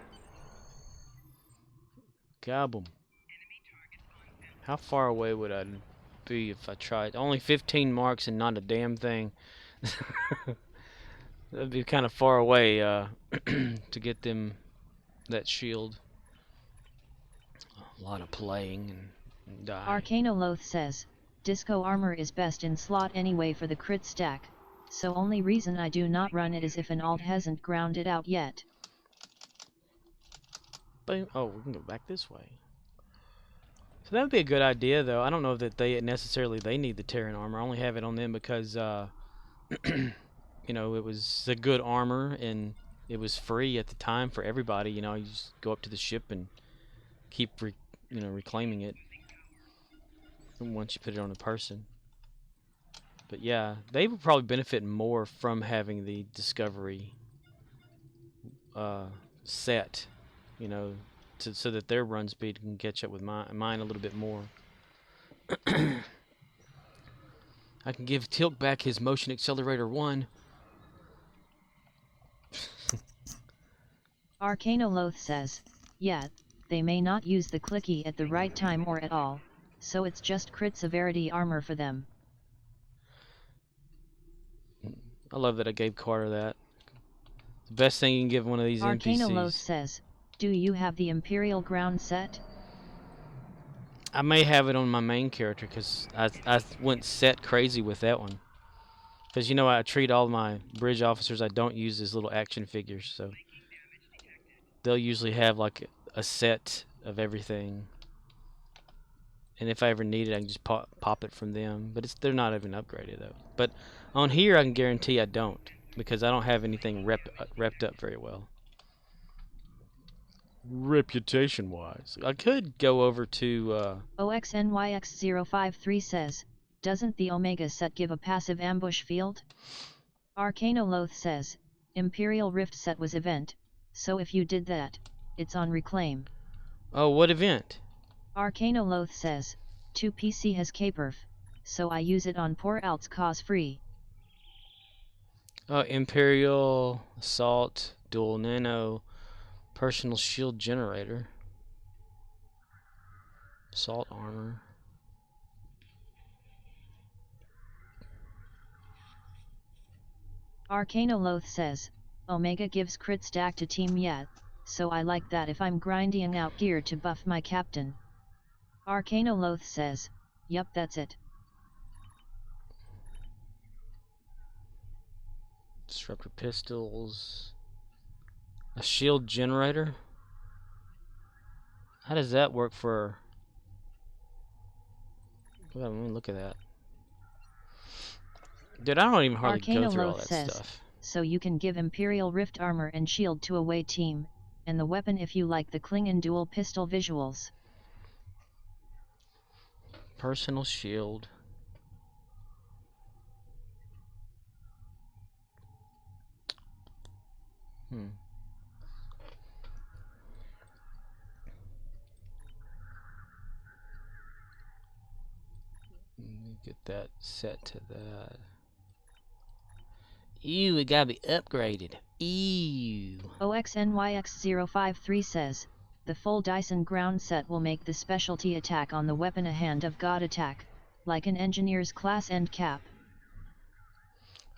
Kaboom! How far away would I be if I tried? Only 15 marks and not a damn thing. That'd be kind of far away to get them that shield. A lot of playing and die. Arcanoloth says, Disco armor is best in slot anyway for the crit stack, so only reason I do not run it is if an alt hasn't ground it out yet. Boom. Oh, we can go back this way. So that would be a good idea, though. I don't know that they necessarily need the Terran armor. I only have it on them because, you know, it was a good armor and it was free at the time for everybody. You know, you just go up to the ship and keep, reclaiming it once you put it on a person. But yeah, they would probably benefit more from having the Discovery set, you know, so that their run speed can catch up with mine a little bit more. I can give Tilk back his motion accelerator 1. Arcanoloth says, yeah, they may not use the clicky at the right time or at all, so it's just crit severity armor for them. I love that I gave Carter that. The best thing you can give one of these Arcanoloth NPCs. says, do you have the Imperial ground set? I may have it on my main character because I went set crazy with that one. Because, you know, I treat all my bridge officers I don't use as little action figures, so they'll usually have like a set of everything. And if I ever need it, I can just pop it from them. But they're not even upgraded though. But on here, I can guarantee I don't because I don't have anything repped up very well. Reputation-wise, I could go over to OXNYX053 says, doesn't the Omega set give a passive ambush field? Arcanoloth says, Imperial Rift set was event, so if you did that, it's on reclaim. Oh, what event? Arcanoloth says, 2PC has Kperf, so I use it on poor alts cause free. Imperial Assault, Dual Nano, Personal Shield Generator, Assault Armor. Arcanoloth says, Omega gives crit stack to team yet, so I like that if I'm grinding out gear to buff my captain. Arcanoloth says, yup, that's it. Disruptor pistols. A shield generator. How does that work for... Look at that. Dude, I don't even hardly go through all Arcanoloth that says, stuff. so you can give Imperial Rift armor and shield to away team, and the weapon if you like the Klingon dual pistol visuals. Personal shield. Let me get that set to that. Ew, it gotta be upgraded. Ew. OXNYX053 says, the full Dyson ground set will make the specialty attack on the weapon a Hand of God attack, like an engineer's class end cap.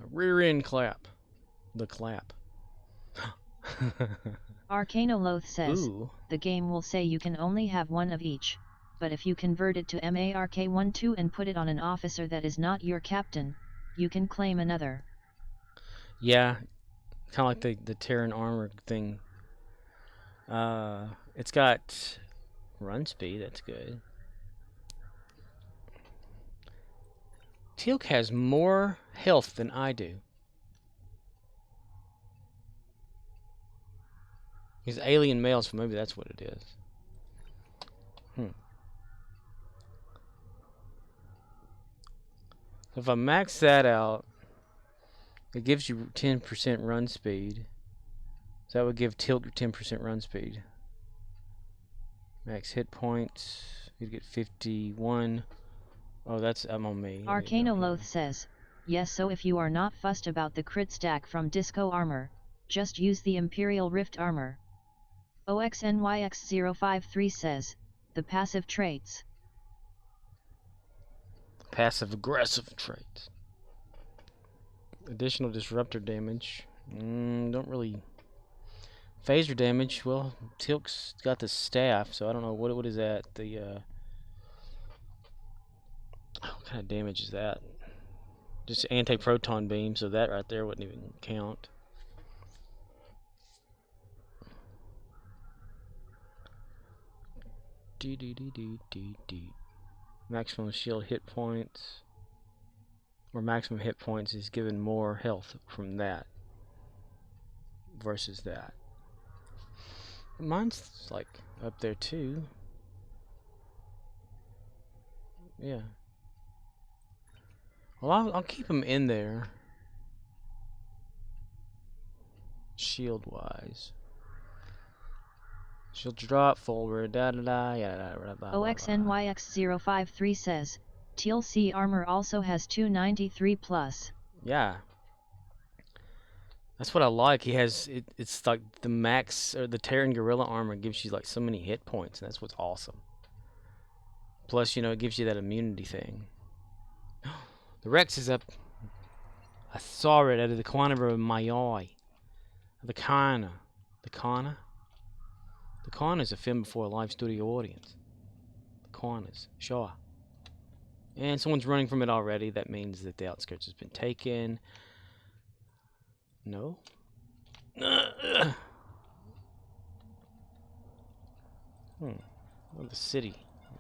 A rear end clap. The clap. Arcanoloth says, Ooh. the game will say you can only have one of each, but if you convert it to MARK12 and put it on an officer that is not your captain, you can claim another. Yeah, kind of like the Terran armor thing. It's got run speed, that's good. Teal'c has more health than I do. He's alien male, so maybe that's what it is. If I max that out, it gives you 10% run speed. So that would give Teal'c 10% run speed. Max hit points, you'd get 51. Oh, I'm on me. Arcanoloth says, yes, so if you are not fussed about the crit stack from Disco armor, just use the Imperial Rift armor. OXNYX053 says, the passive traits. Passive aggressive traits. Additional disruptor damage. Don't really. Phaser damage. Well, Teal'c's got the staff, so I don't know what is that. What kind of damage is that? Just anti-proton beam, so that right there wouldn't even count. Maximum shield hit points, or maximum hit points is given more health from that versus that. Mine's like up there too. Yeah. Well, I'll keep them in there. Shield wise. Shield drop forward. Da da da. Yeah. OXNYX053 says, TLC armor also has 293 plus. Yeah. That's what I like. He has it's like the max or the Terran Gorilla armor gives you like so many hit points, and that's what's awesome. Plus, it gives you that immunity thing. The Rex is up. I saw it out of the corner of my eye. The Kana. The Kana? The Kana is a film before a live studio audience. The Kanas. Sure. And someone's running from it already. That means that the outskirts has been taken. No? Oh, the city.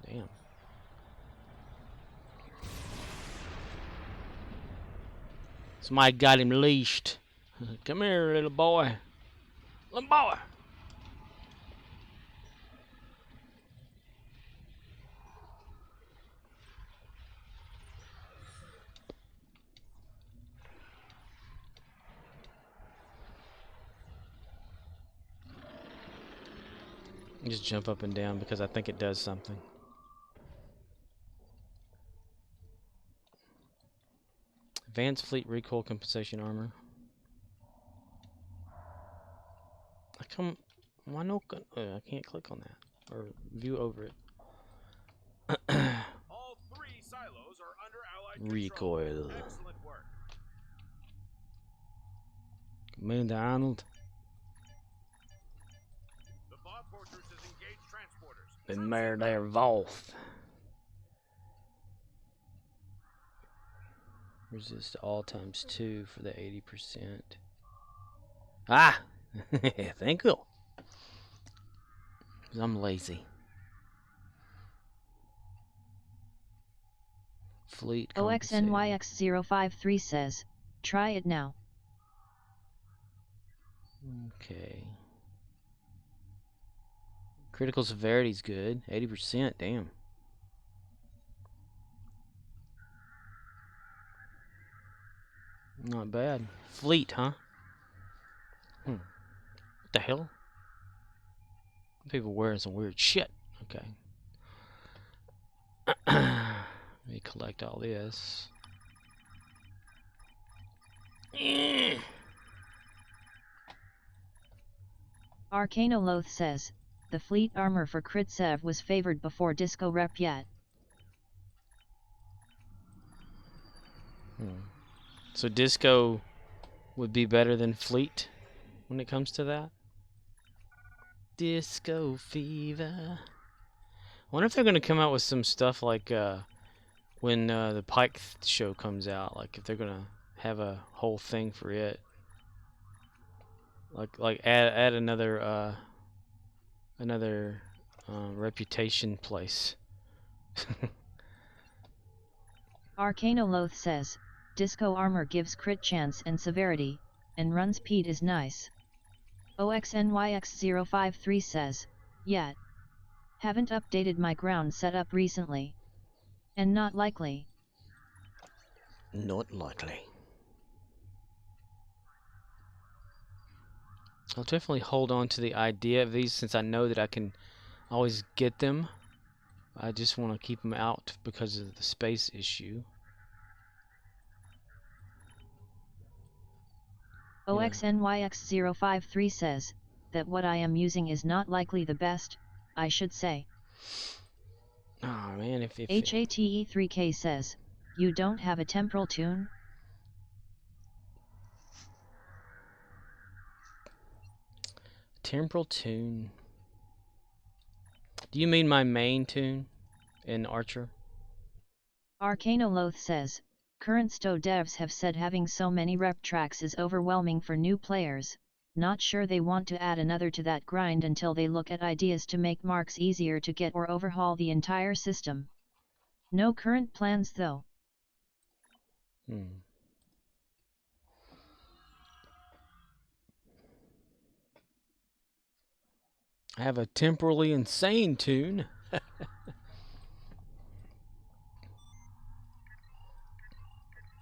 Damn. Somebody got him leashed. Come here, little boy. Little boy. Just jump up and down because I think it does something. Advanced Fleet Recoil Compensation Armor. Why no? I can't click on that or view over it. All 3 silos are under Allied Recoil. control. Excellent work. Commander Arnold. The Fog Fortress has engaged transporters. Then there, Voth. Resist all times 2 for the 80%. Ah! Thank you. 'Cause I'm lazy. Fleet compensating. OXNYX053 says, try it now. Okay. Critical severity's good. 80%, damn. Not bad. Fleet, huh? What the hell? People wearing some weird shit. Okay. Let me collect all this. Arcanoloth says, the fleet armor for crit sev was favored before disco rep yet. So disco would be better than fleet when it comes to that? Disco fever. I wonder if they're gonna come out with some stuff like when the Pike show comes out, like if they're gonna have a whole thing for it. Like add another reputation place. Arcanoloth says, disco armor gives crit chance and severity, and run speed is nice. OXNYX053 says, yet. Haven't updated my ground setup recently. And not likely. Not likely. I'll definitely hold on to the idea of these since I know that I can always get them. I just want to keep them out because of the space issue. OXNYX053 says, that what I am using is not likely the best, I should say. Oh man, if HATE3K says, you don't have a temporal tune? Temporal tune. Do you mean my main tune in Archer? Arcanoloth says, current STO devs have said having so many rep tracks is overwhelming for new players, not sure they want to add another to that grind until they look at ideas to make marks easier to get or overhaul the entire system. No current plans though. I have a temporally insane tune.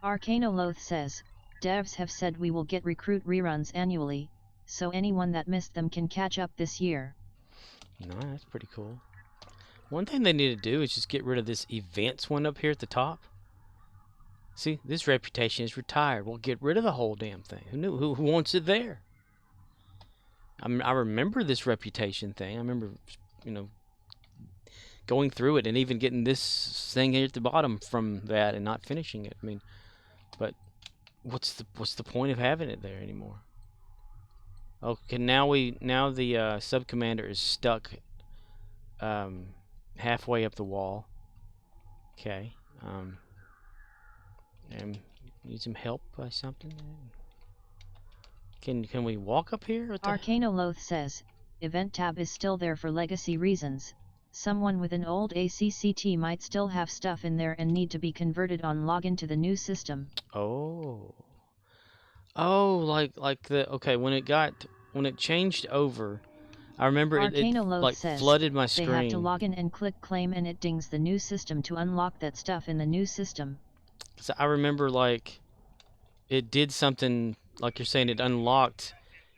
Arcanoloth says, devs have said we will get recruit reruns annually, so anyone that missed them can catch up this year. No, that's pretty cool. One thing they need to do is just get rid of this events one up here at the top. See, this reputation is retired. Well, get rid of the whole damn thing. Who wants it there? I remember this reputation thing. I remember, going through it and even getting this thing here at the bottom from that and not finishing it. I mean, but what's the point of having it there anymore? Okay, now the sub commander is stuck halfway up the wall. Okay. And need some help by something? Can we walk up here? Arcanoloth says, event tab is still there for legacy reasons. Someone with an old ACCT might still have stuff in there and need to be converted on login to the new system. Oh, like when it changed over, I remember it like says, flooded my screen. They have to log in and click claim and it dings the new system to unlock that stuff in the new system. So I remember like it did something like you're saying, it unlocked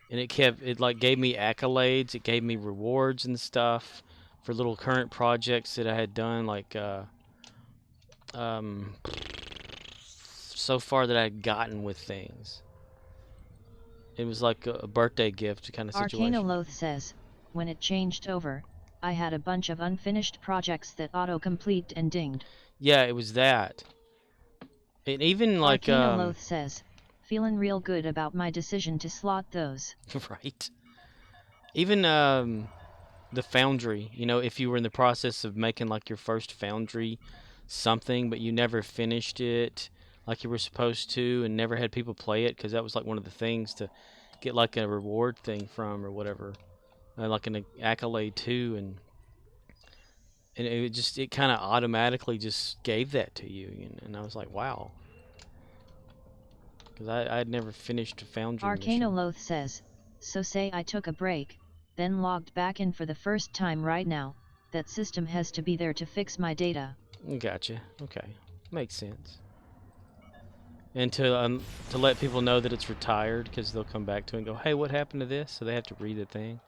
and it like gave me accolades, it gave me rewards and stuff for little current projects that I had done, like so far that I had gotten with things. It was like a birthday gift kind of situation. Arcanoloth says, when it changed over, I had a bunch of unfinished projects that auto-complete and dinged. Yeah, it was that. It even like Arcanoloth says, feeling real good about my decision to slot those. Right. Even the Foundry, if you were in the process of making like your first Foundry something, but you never finished it like you were supposed to and never had people play it, because that was like one of the things to get like a reward thing from or whatever, like an accolade too. And and it kind of automatically just gave that to you, and I was like, wow, because I had never finished a Foundry mission. Arcanoloth says, so say I took a break, then logged back in for the first time right now, that system has to be there to fix my data. Gotcha. Okay, makes sense. And to let people know that it's retired, because they'll come back to it and go, hey, what happened to this? So they have to read the thing.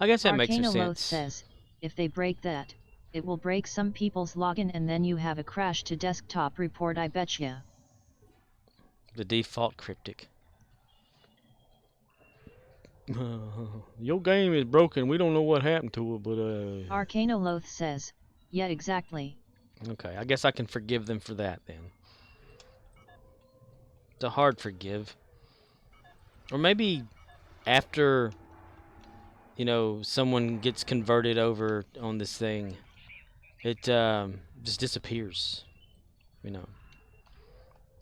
I guess that makes Arcanoloth sense. says, if they break that, it will break some people's login and then you have a crash to desktop report, I betcha. The default cryptic. Your game is broken. We don't know what happened to it, but Arcanoloth says, yeah, exactly. okay, I guess I can forgive them for that then. It's a hard forgive. Or maybe after, you know, someone gets converted over on this thing, it just disappears. You know,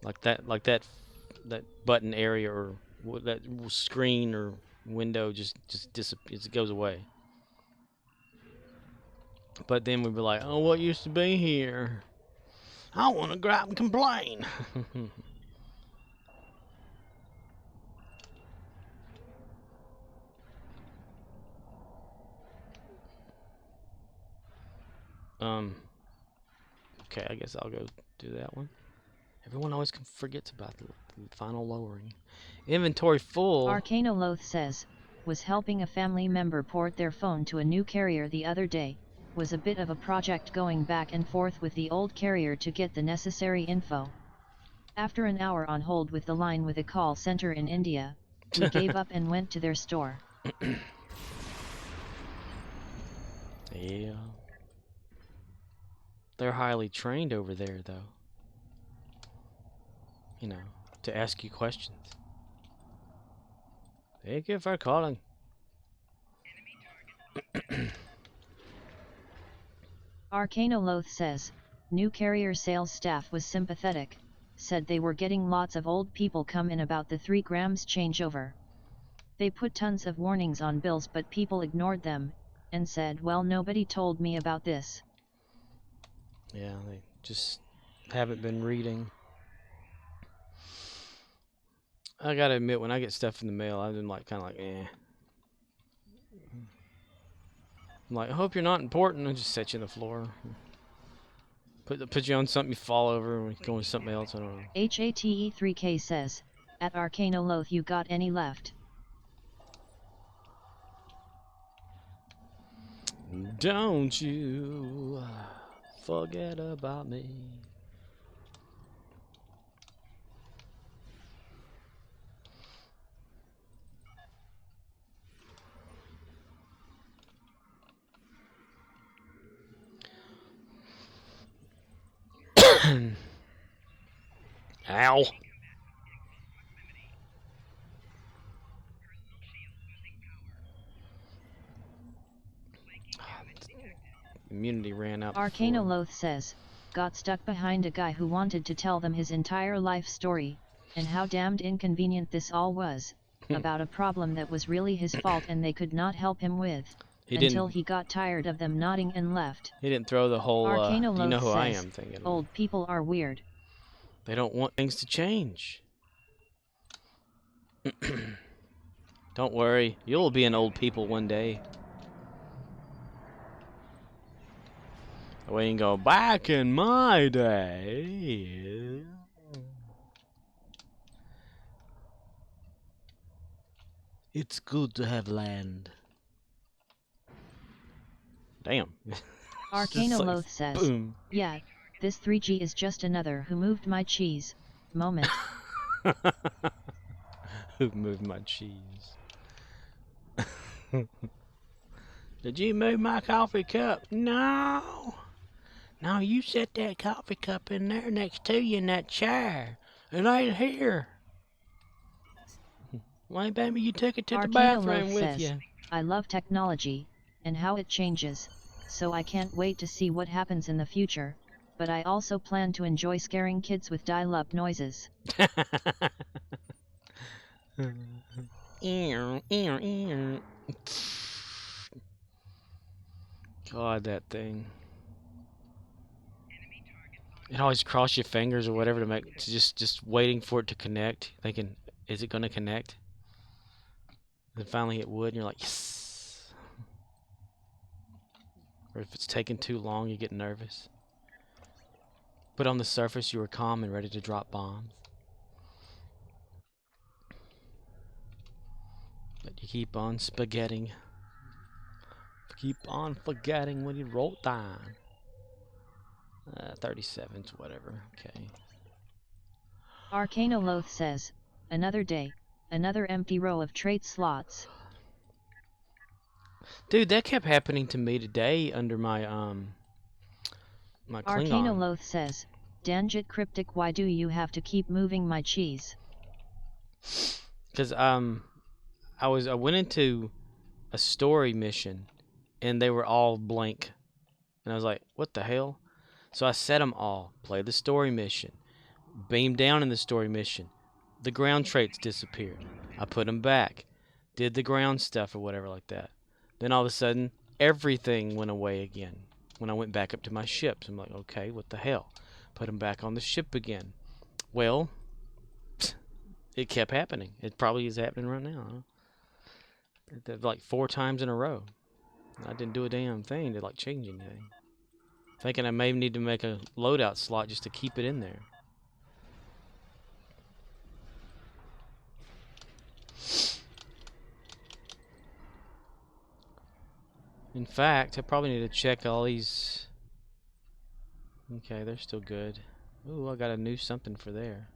like that button area or that screen or window just disappears. It goes away. But then we'd be like, oh, what used to be here? I want to go out and complain. Okay, I guess I'll go do that one. Everyone always forgets about the final lowering. Inventory full. Arcanoloth says, was helping a family member port their phone to a new carrier the other day, was a bit of a project going back and forth with the old carrier to get the necessary info. After an hour on hold with the line with a call center in India, we gave up and went to their store. Yeah. They're highly trained over there, though. You know, to ask you questions. Thank you for calling. Arcanoloth says, new carrier sales staff was sympathetic, said they were getting lots of old people come in about the 3 grams changeover. They put tons of warnings on bills but people ignored them, and said, well, nobody told me about this. Yeah, they just haven't been reading. I gotta admit, when I get stuff in the mail, I've been like, kind of like, eh. I'm like, I hope you're not important. I just set you on the floor. Put you on something you fall over and go with something else. I don't know. HATE3K says, at Arcanoloth you got any left? Don't you forget about me. Ow. Immunity ran out. Arcanoloth says, got stuck behind a guy who wanted to tell them his entire life story, and how damned inconvenient this all was, about a problem that was really his fault and they could not help him with, until he got tired of them nodding and left. He didn't throw the whole, Arcanoloth do you know who says, I am thinking. Old people are weird. They don't want things to change. Don't worry, you'll be an old people one day. We can go back in my day. It's good to have land. Damn. Arcanoloth like, says, boom. yeah, this 3G is just another who moved my cheese moment. Who moved my cheese? Did you move my coffee cup? No. No, you set that coffee cup in there next to you in that chair. It ain't here. Why, baby, you took it to the bathroom with you. I love technology, and how it changes, so I can't wait to see what happens in the future, but I also plan to enjoy scaring kids with dial-up noises. God, that thing. And always cross your fingers or whatever to just waiting for it to connect, thinking, is it gonna connect? Then finally it would, and you're like, yes. Or if it's taking too long, you get nervous. But on the surface, you were calm and ready to drop bombs. But you keep on spaghetting. Keep on forgetting when you roll down. 37's whatever. Okay. Arcanoloth says, another day, another empty row of trait slots. Dude, that kept happening to me today under my my Klingon. Arcanoloth says, Danjit Cryptic, why do you have to keep moving my cheese? Because I went into a story mission and they were all blank. And I was like, what the hell? So I set them all. Play the story mission. Beam down in the story mission. The ground traits disappeared. I put them back. Did the ground stuff or whatever like that. Then all of a sudden, everything went away again. When I went back up to my ships, I'm like, okay, what the hell? Put them back on the ship again. Well, it kept happening. It probably is happening right now. Huh? Like 4 times in a row. I didn't do a damn thing to like change anything. Thinking I may need to make a loadout slot just to keep it in there. In fact, I probably need to check all these. Okay, they're still good. Ooh, I got a new something for there.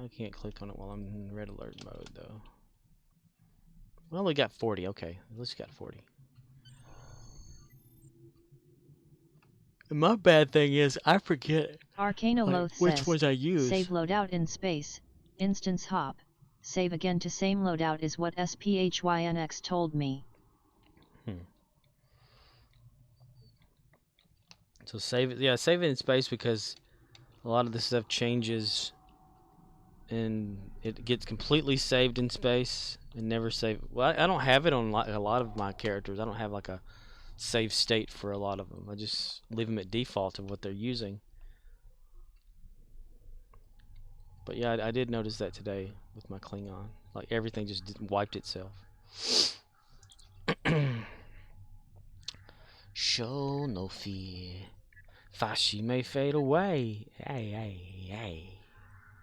I can't click on it while I'm in red alert mode, though. Well, we got 40. Okay, at least got 40. And my bad thing is, I forget Arcanoloth which says, ones I use. save loadout in space, instance hop, save again to same loadout is what SPHYNX told me. So save it, yeah, save it in space because a lot of this stuff changes and it gets completely saved in space and never save. Well, I don't have it on a lot of my characters. I don't have like a save state for a lot of them. I just leave them at default of what they're using. But yeah, I did notice that today with my Klingon. Like everything just wiped itself. Show no fear. Fast she may fade away. Hey, hey, hey.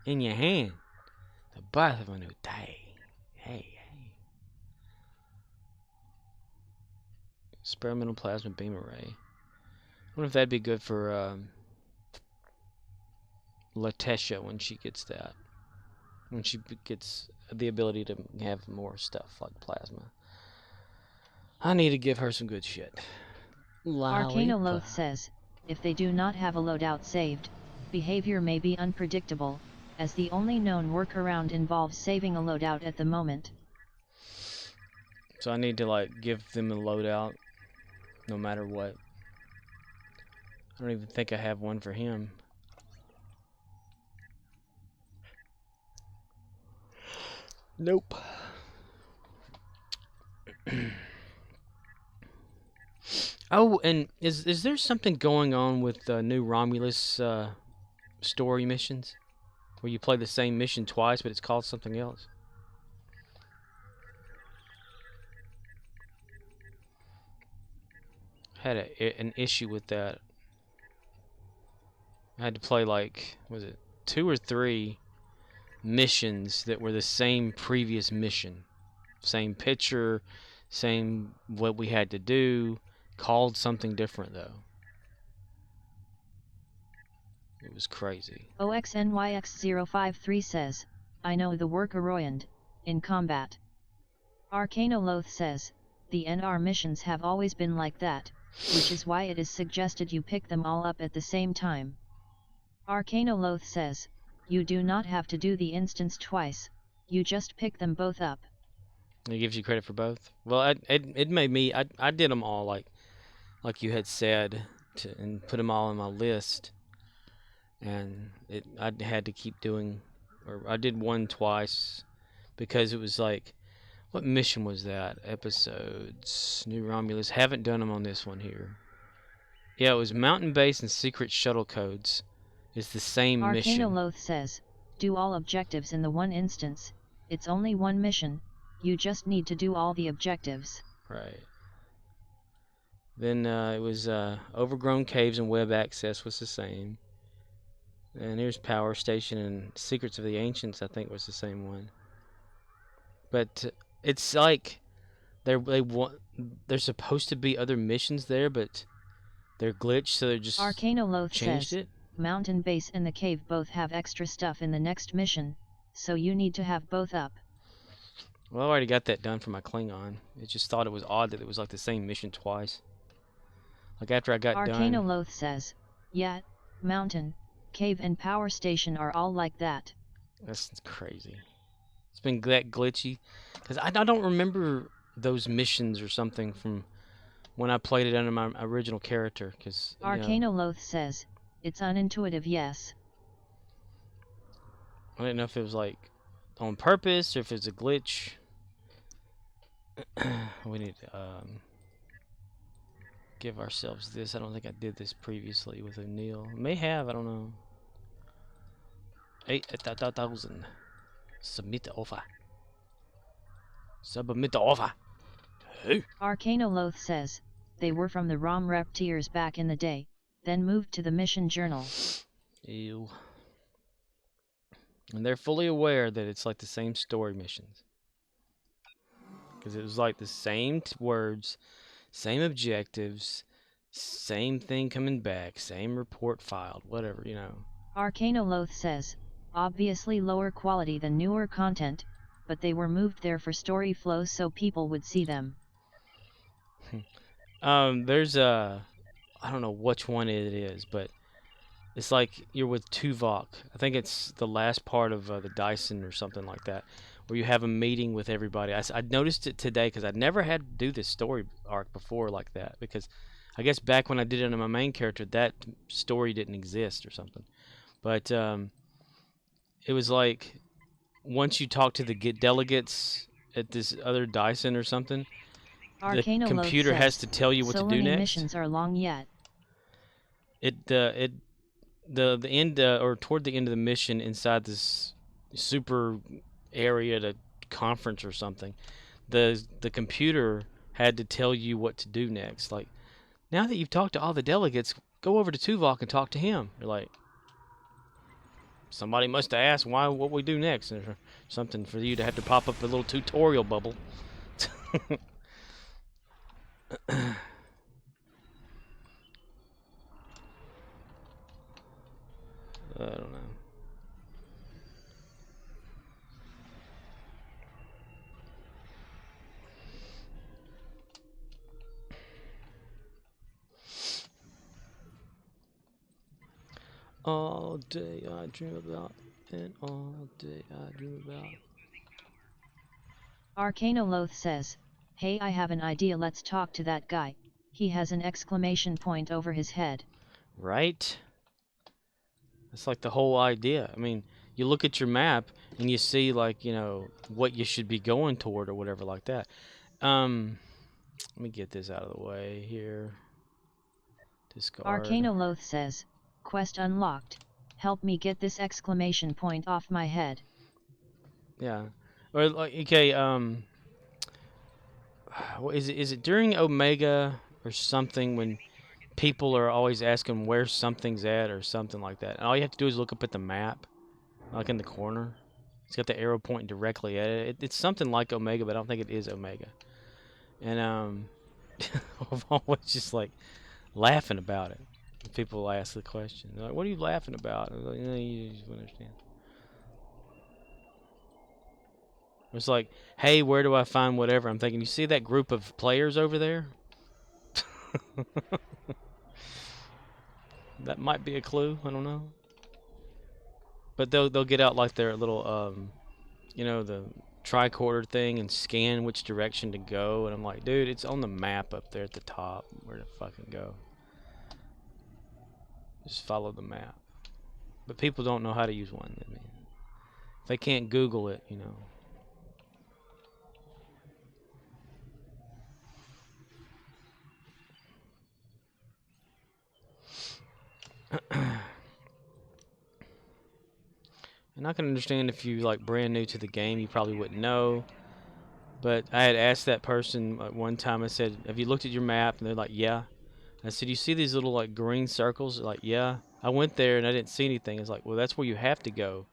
In your hand. The birth of a new day. Hey, hey. Experimental plasma beam array. I wonder if that'd be good for Latesha when she gets that. When she gets the ability to have more stuff like plasma. I need to give her some good shit. Arcanoloth says, if they do not have a loadout saved, behavior may be unpredictable, as the only known workaround involves saving a loadout at the moment. So I need to like give them a loadout no matter what. I don't even think I have one for him. Nope. Oh, and is there something going on with new Romulus story missions? Where you play the same mission twice, but it's called something else? Had an issue with that. I had to play like, was it 2 or 3 missions that were the same previous mission. Same picture, same what we had to do, called something different though. It was crazy. OXNYX053 says, I know the work Aroyand, in combat. Arcanoloth says, the NR missions have always been like that, which is why it is suggested you pick them all up at the same time. Arcanoloth says, you do not have to do the instance twice, you just pick them both up. It gives you credit for both. Well, it made me. I did them all like you had said, and put them all on my list. And I had to keep doing, or I did one twice, because it was like, what mission was that? Episodes, New Romulus. Haven't done them on this one here. Yeah, it was Mountain Base and Secret Shuttle Codes. It's the same mission. Arcanoloth says, do all objectives in the one instance, it's only one mission, you just need to do all the objectives. Right. Then it was Overgrown Caves and Web Access was the same. And here's Power Station and Secrets of the Ancients, I think was the same one. But it's like there's supposed to be other missions there, but they're glitched, so they just Arcanoloth changed says, it. Mountain Base and the cave both have extra stuff in the next mission, so you need to have both up. Well, I already got that done for my Klingon. It just thought it was odd that it was like the same mission twice. Like after I got done. Arcanoloth says, yeah, Mountain, Cave and Power Station are all like that. That's crazy. It's been that glitchy. Because I don't remember those missions or something from when I played it under my original character. Cause, Arcanoloth says, it's unintuitive, yes. I didn't know if it was like on purpose or if it's a glitch. We need to give ourselves this. I don't think I did this previously with O'Neill. May have, I don't know. 8,000. Submit the offer. Submit the offer. Hey. Arcanoloth says, they were from the ROM Reptiers back in the day, then moved to the Mission Journal. Ew. And they're fully aware that it's like the same story missions. Because it was like the same words, same objectives, same thing coming back, same report filed, whatever, you know. Arcanoloth says, obviously lower quality than newer content, but they were moved there for story flow so people would see them. There's I don't know which one it is, but it's like you're with Tuvok. I think it's the last part of the Dyson or something like that, where you have a meeting with everybody. I noticed it today because I'd never had to do this story arc before like that, because I guess back when I did it on my main character, that story didn't exist or something. But it was like once you talk to the delegates at this other Dyson or something, the computer says, has to tell you what so to do many next. missions are long yet. The end or toward the end of the mission inside this super area at a conference or something, the computer had to tell you what to do next. Like, now that you've talked to all the delegates, go over to Tuvok and talk to him. You're like, somebody must have asked what we do next, or something for you to have to pop up a little tutorial bubble. I don't know. All day I dream about, and all day I dream about. Arcanoloth says, hey, I have an idea, let's talk to that guy. He has an exclamation point over his head. Right? That's like the whole idea. I mean, you look at your map and you see, like, you know, what you should be going toward or whatever like that. Let me get this out of the way here. Discard. Arcanoloth says, quest unlocked. Help me get this exclamation point off my head. Yeah. Or like, okay, is it during Omega or something when people are always asking where something's at or something like that? And all you have to do is look up at the map, like in the corner. It's got the arrow pointing directly at it. It's something like Omega, but I don't think it is Omega. And I'm always just like laughing about it. People ask the question, they're like, "What are you laughing about?" I'm like, you just don't understand. It's like, "Hey, where do I find whatever?" I'm thinking, you see that group of players over there? That might be a clue. I don't know. But they'll get out like their little you know, the tricorder thing and scan which direction to go, and I'm like, dude, it's on the map up there at the top. Where to fucking go? Just follow the map. But people don't know how to use one. I mean, if they can't Google it, you know. And I can understand if you like brand new to the game, you probably wouldn't know. But I had asked that person at one time. I said, "Have you looked at your map?" And they're like, "Yeah." I said, "You see these little like green circles?" They're like, "Yeah." I went there and I didn't see anything. It's like, "Well, that's where you have to go."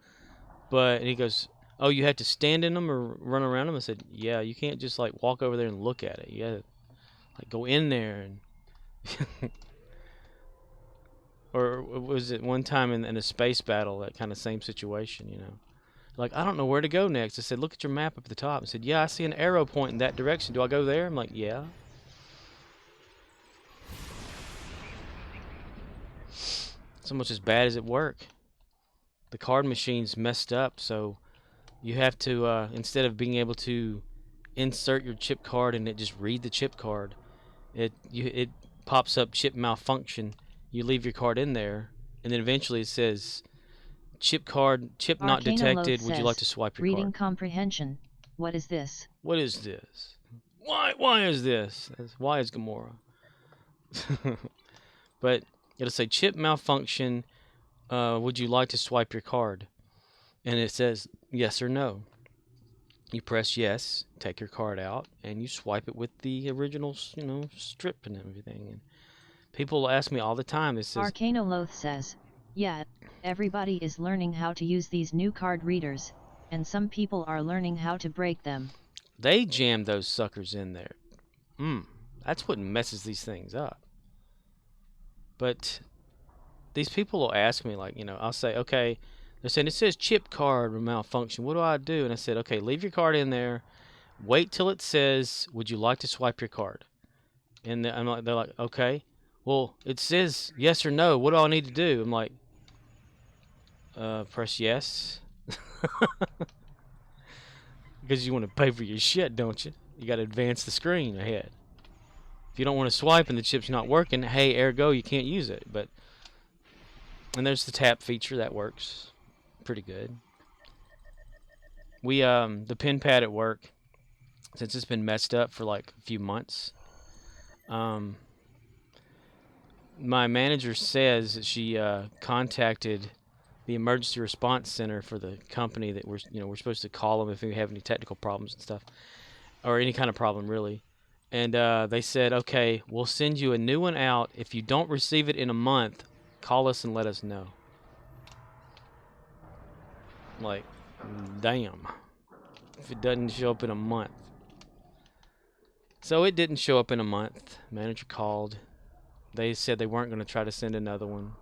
And he goes, "Oh, you have to stand in them or run around them?" I said, "Yeah, you can't just like walk over there and look at it. You gotta like go in there and." Or was it one time in a space battle, that kind of same situation, you know? Like, I don't know where to go next. I said, "Look at your map up at the top." I said, "Yeah, I see an arrow pointing that direction. Do I go there?" I'm like, "Yeah." It's almost as bad as at work. The card machine's messed up, so you have to, instead of being able to insert your chip card and it just read the chip card, it pops up chip malfunction. You leave your card in there, and then eventually it says chip not detected. Would you like to swipe your reading card? comprehension. What is this? What is this? Why is this? Why is Gamora? But it'll say chip malfunction. Would you like to swipe your card? And it says yes or no. You press yes, take your card out, and you swipe it with the original, strip and everything. And people ask me all the time. It says Arcanoloth says, yeah, everybody is learning how to use these new card readers, and some people are learning how to break them. They jam those suckers in there. That's what messes these things up. But these people will ask me, like, I'll say, okay, they're saying it says chip card malfunction. What do I do? And I said, okay, leave your card in there. Wait till it says, would you like to swipe your card? And they're like, okay. Well, it says yes or no. What do I need to do? I'm like, press yes. Because you want to pay for your shit, don't you? You got to advance the screen ahead. If you don't want to swipe and the chip's not working, hey, ergo, you can't use it. And there's the tap feature that works pretty good. We the pin pad at work, since it's been messed up for like a few months, my manager says that she contacted the emergency response center for the company that we're supposed to call them if we have any technical problems and stuff, or any kind of problem really. And they said, okay, we'll send you a new one out. If you don't receive it in a month, call us and let us know. Like, damn. If it doesn't show up in a month. So it didn't show up in a month. Manager called. They said they weren't going to try to send another one.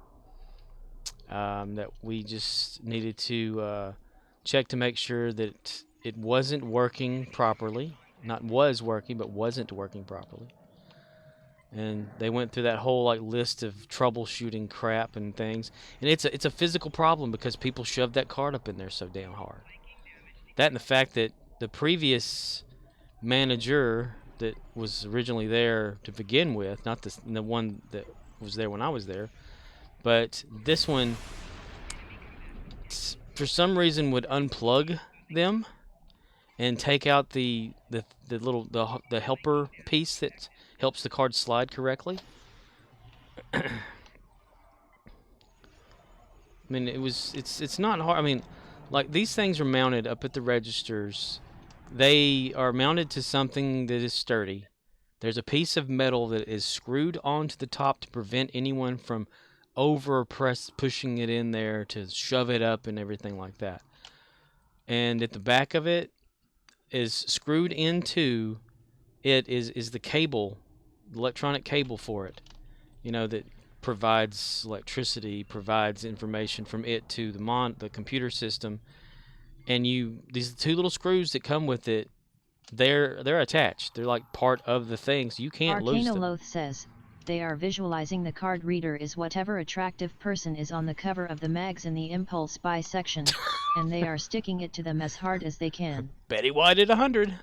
That we just needed to check to make sure that it wasn't working properly. Not was working, but wasn't working properly. And they went through that whole like list of troubleshooting crap and things. And it's a physical problem because people shoved that card up in there so damn hard. That and the fact that the previous manager that was originally there to begin with, not the one that was there when I was there, but this one, for some reason, would unplug them and take out the helper piece that helps the card slide correctly. I mean, it's not hard. I mean, like these things are mounted up at the registers. They are mounted to something that is sturdy. There's a piece of metal that is screwed onto the top to prevent anyone from pushing it in there to shove it up and everything like that. And at the back of it is screwed into it is the cable, the electronic cable for it. That provides electricity, provides information from it to the computer system. And these two little screws that come with it, they're attached. They're like part of the thing, so you can't lose them. Arcanoloth says, they are visualizing the card reader is whatever attractive person is on the cover of the mags in the Impulse Buy section, and they are sticking it to them as hard as they can. Betty White at 100.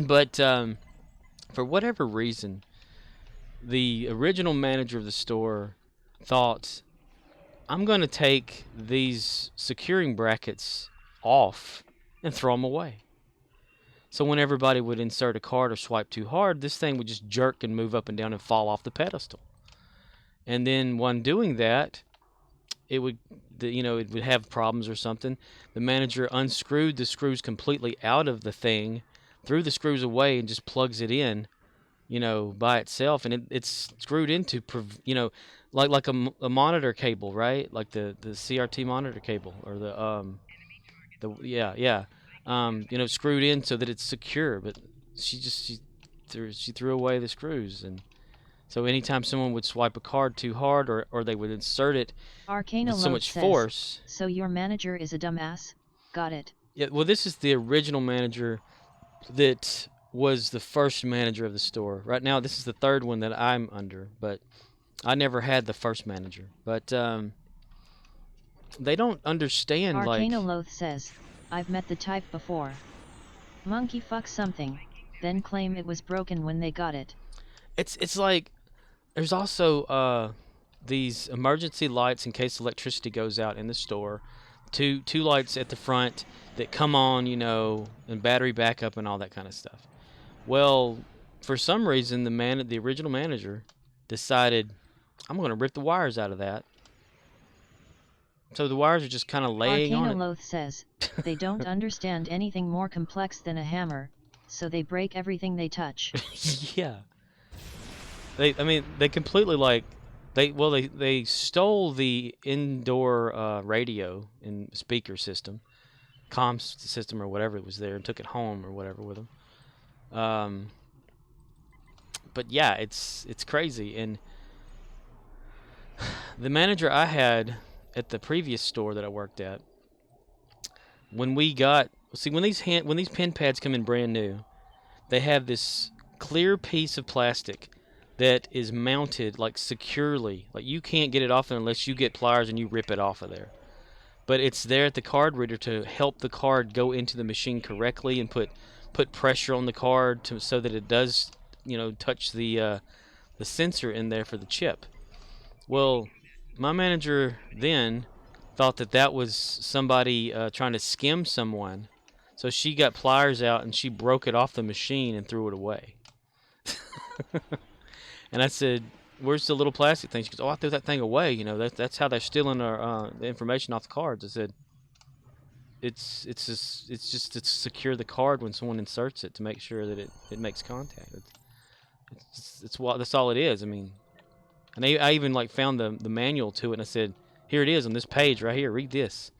But for whatever reason, the original manager of the store thought, I'm going to take these securing brackets off and throw them away. So when everybody would insert a card or swipe too hard, this thing would just jerk and move up and down and fall off the pedestal. And then when doing that, it would, it would have problems or something. The manager unscrewed the screws completely out of the thing, threw the screws away, and just plugs it in, by itself, and it's screwed into, like a monitor cable, right? Like the CRT monitor cable, or yeah, screwed in so that it's secure. But she threw away the screws, and so anytime someone would swipe a card too hard, or they would insert it Arcana with so Loath much says, force. so your manager is a dumbass? Got it. Yeah, well, this is the original manager that was the first manager of the store. Right now, this is the third one that I'm under, but I never had the first manager. But they don't understand, Arcana Loath says, I've met the type before. Monkey fuck something, then claim it was broken when they got it. It's like there's also these emergency lights in case electricity goes out in the store. Two lights at the front that come on, and battery backup and all that kind of stuff. Well, for some reason, the original manager decided, I'm going to rip the wires out of that. So the wires are just kind of laying on it. Arcana Loath says, they don't understand anything more complex than a hammer, so they break everything they touch. Yeah. They completely they stole the indoor radio and speaker system, comms system or whatever it was there, and took it home or whatever with them. But yeah, it's crazy. And the manager I had at the previous store that I worked at, when these pen pads come in brand new, they have this clear piece of plastic that is mounted like securely. Like you can't get it off there unless you get pliers and you rip it off of there. But it's there at the card reader to help the card go into the machine correctly and put pressure on the card so that it does, touch the sensor in there for the chip. Well, my manager then thought that was somebody trying to skim someone. So she got pliers out and she broke it off the machine and threw it away. And I said, where's the little plastic thing? She goes, oh, I threw that thing away. That's how they're stealing our the information off the cards. I said, it's just to secure the card when someone inserts it to make sure that it makes contact. That's all it is. I mean, and I even found the manual to it, and I said, here it is on this page right here. Read this.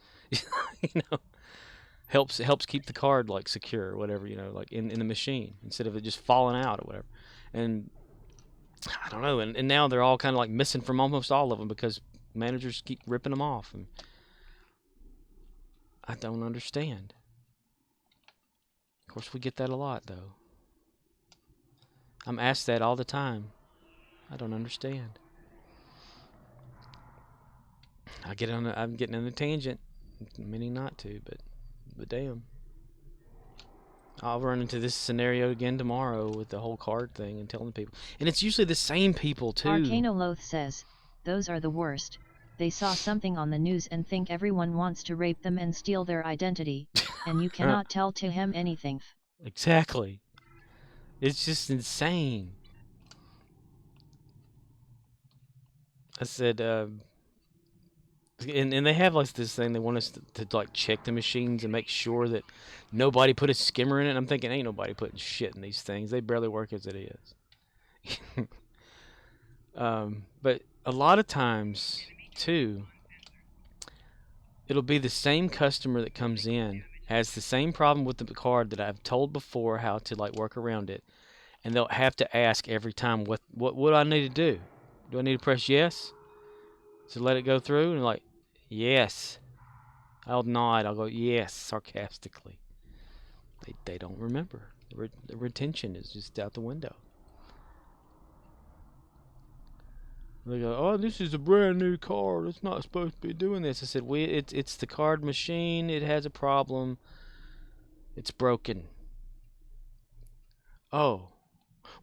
Helps keep the card secure or whatever, in the machine instead of it just falling out or whatever. And I don't know, and now they're all kind of missing from almost all of them because managers keep ripping them off, and I don't understand. Of course, we get that a lot though. I'm asked that all the time. I don't understand. I'm getting on a tangent, meaning not to, but damn. I'll run into this scenario again tomorrow with the whole card thing and telling people. And it's usually the same people, too. Arcana Loath says, those are the worst. They saw something on the news and think everyone wants to rape them and steal their identity, and you cannot tell to him anything. Exactly. It's just insane. I said, and they have this thing, they want us to check the machines and make sure that nobody put a skimmer in it. And I'm thinking, ain't nobody putting shit in these things. They barely work as it is. But a lot of times too, it'll be the same customer that comes in, has the same problem with the card that I've told before how to work around it, and they'll have to ask every time, what do I need to do? Do I need to press yes to let it go through? And yes. I'll nod. I'll go yes sarcastically. They don't remember. The retention is just out the window. They go, oh, this is a brand new card. It's not supposed to be doing this. I said, it's the card machine. It has a problem. It's broken. Oh,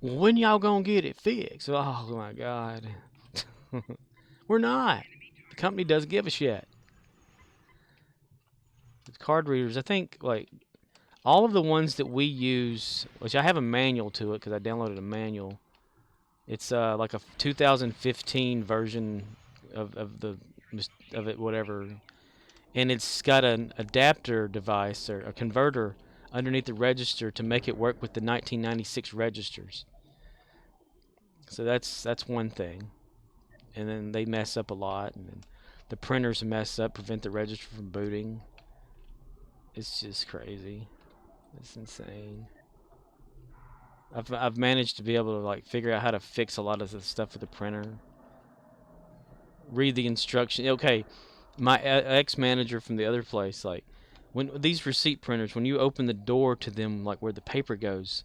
well, when y'all gonna get it fixed? Oh my God. We're not. The company doesn't give a shit. The card readers, I think, all of the ones that we use, which I have a manual to it because I downloaded a manual. It's a 2015 version of the of it, whatever. And it's got an adapter device or a converter underneath the register to make it work with the 1996 registers. So that's one thing. And then they mess up a lot, and then the printers mess up, prevent the register from booting. It's just crazy. It's insane. I've managed to be able to like figure out how to fix a lot of the stuff with the printer. Read the instruction. Okay, my ex-manager from the other place, like when these receipt printers, when you open the door to them, like where the paper goes,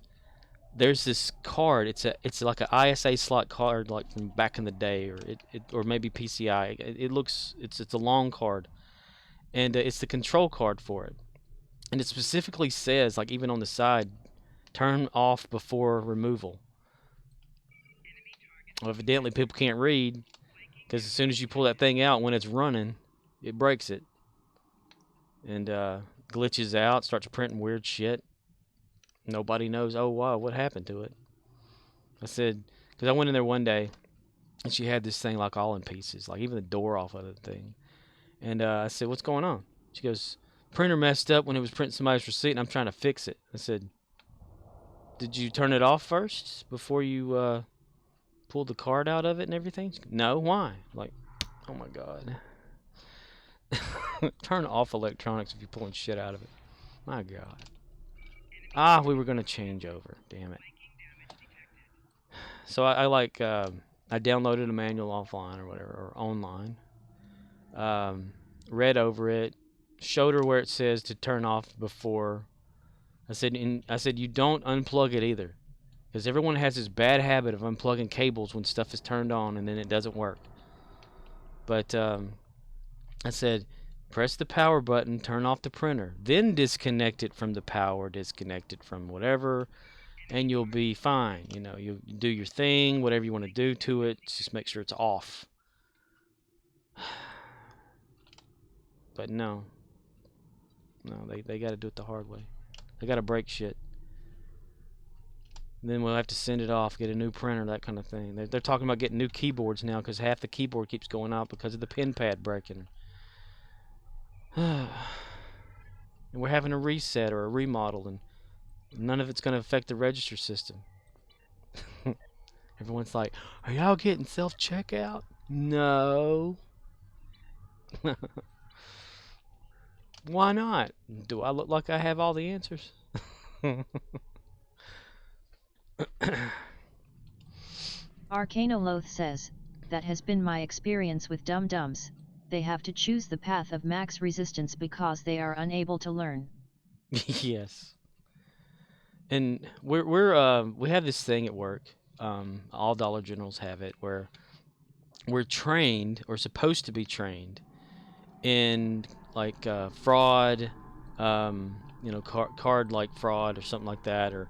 there's this card. It's like an ISA slot card, like from back in the day, or maybe PCI. It looks it's a long card, and it's the control card for it, and it specifically says, like even on the side, turn off before removal. Well, evidently people can't read, because as soon as you pull that thing out when it's running, it breaks it, and glitches out, starts printing weird shit. Nobody knows, oh wow, what happened to it. I said, because I went in there one day, and she had this thing like all in pieces, like even the door off of the thing. And I said, what's going on? She goes, printer messed up when it was printing somebody's receipt, and I'm trying to fix it. I said, did you turn it off first before you pulled the card out of it and everything? She goes, no, why? I'm like, oh my God. Turn off electronics if you're pulling shit out of it. My God. Ah, we were going to change over. Damn it. So I downloaded a manual offline or whatever, or online. Read over it. Showed her where it says to turn off before. I said you don't unplug it either. Because everyone has this bad habit of unplugging cables when stuff is turned on and then it doesn't work. But I said, press the power button, turn off the printer, then disconnect it from the power, disconnect it from whatever, and you'll be fine. You know, you do your thing, whatever you want to do to it, just make sure it's off. But no, they got to do it the hard way. They got to break shit. Then we'll have to send it off, get a new printer, that kind of thing. They're talking about getting new keyboards now because half the keyboard keeps going out because of the pen pad breaking. And we're having a reset or a remodel, and none of it's going to affect the register system. Everyone's like, are y'all getting self-checkout? No. Why not? Do I look like I have all the answers? Arcanoloth says, that has been my experience with dum-dums. They have to choose the path of max resistance because they are unable to learn. Yes. And we have this thing at work. All Dollar Generals have it, where we're trained, or supposed to be trained, in like fraud, card like fraud or something like that, or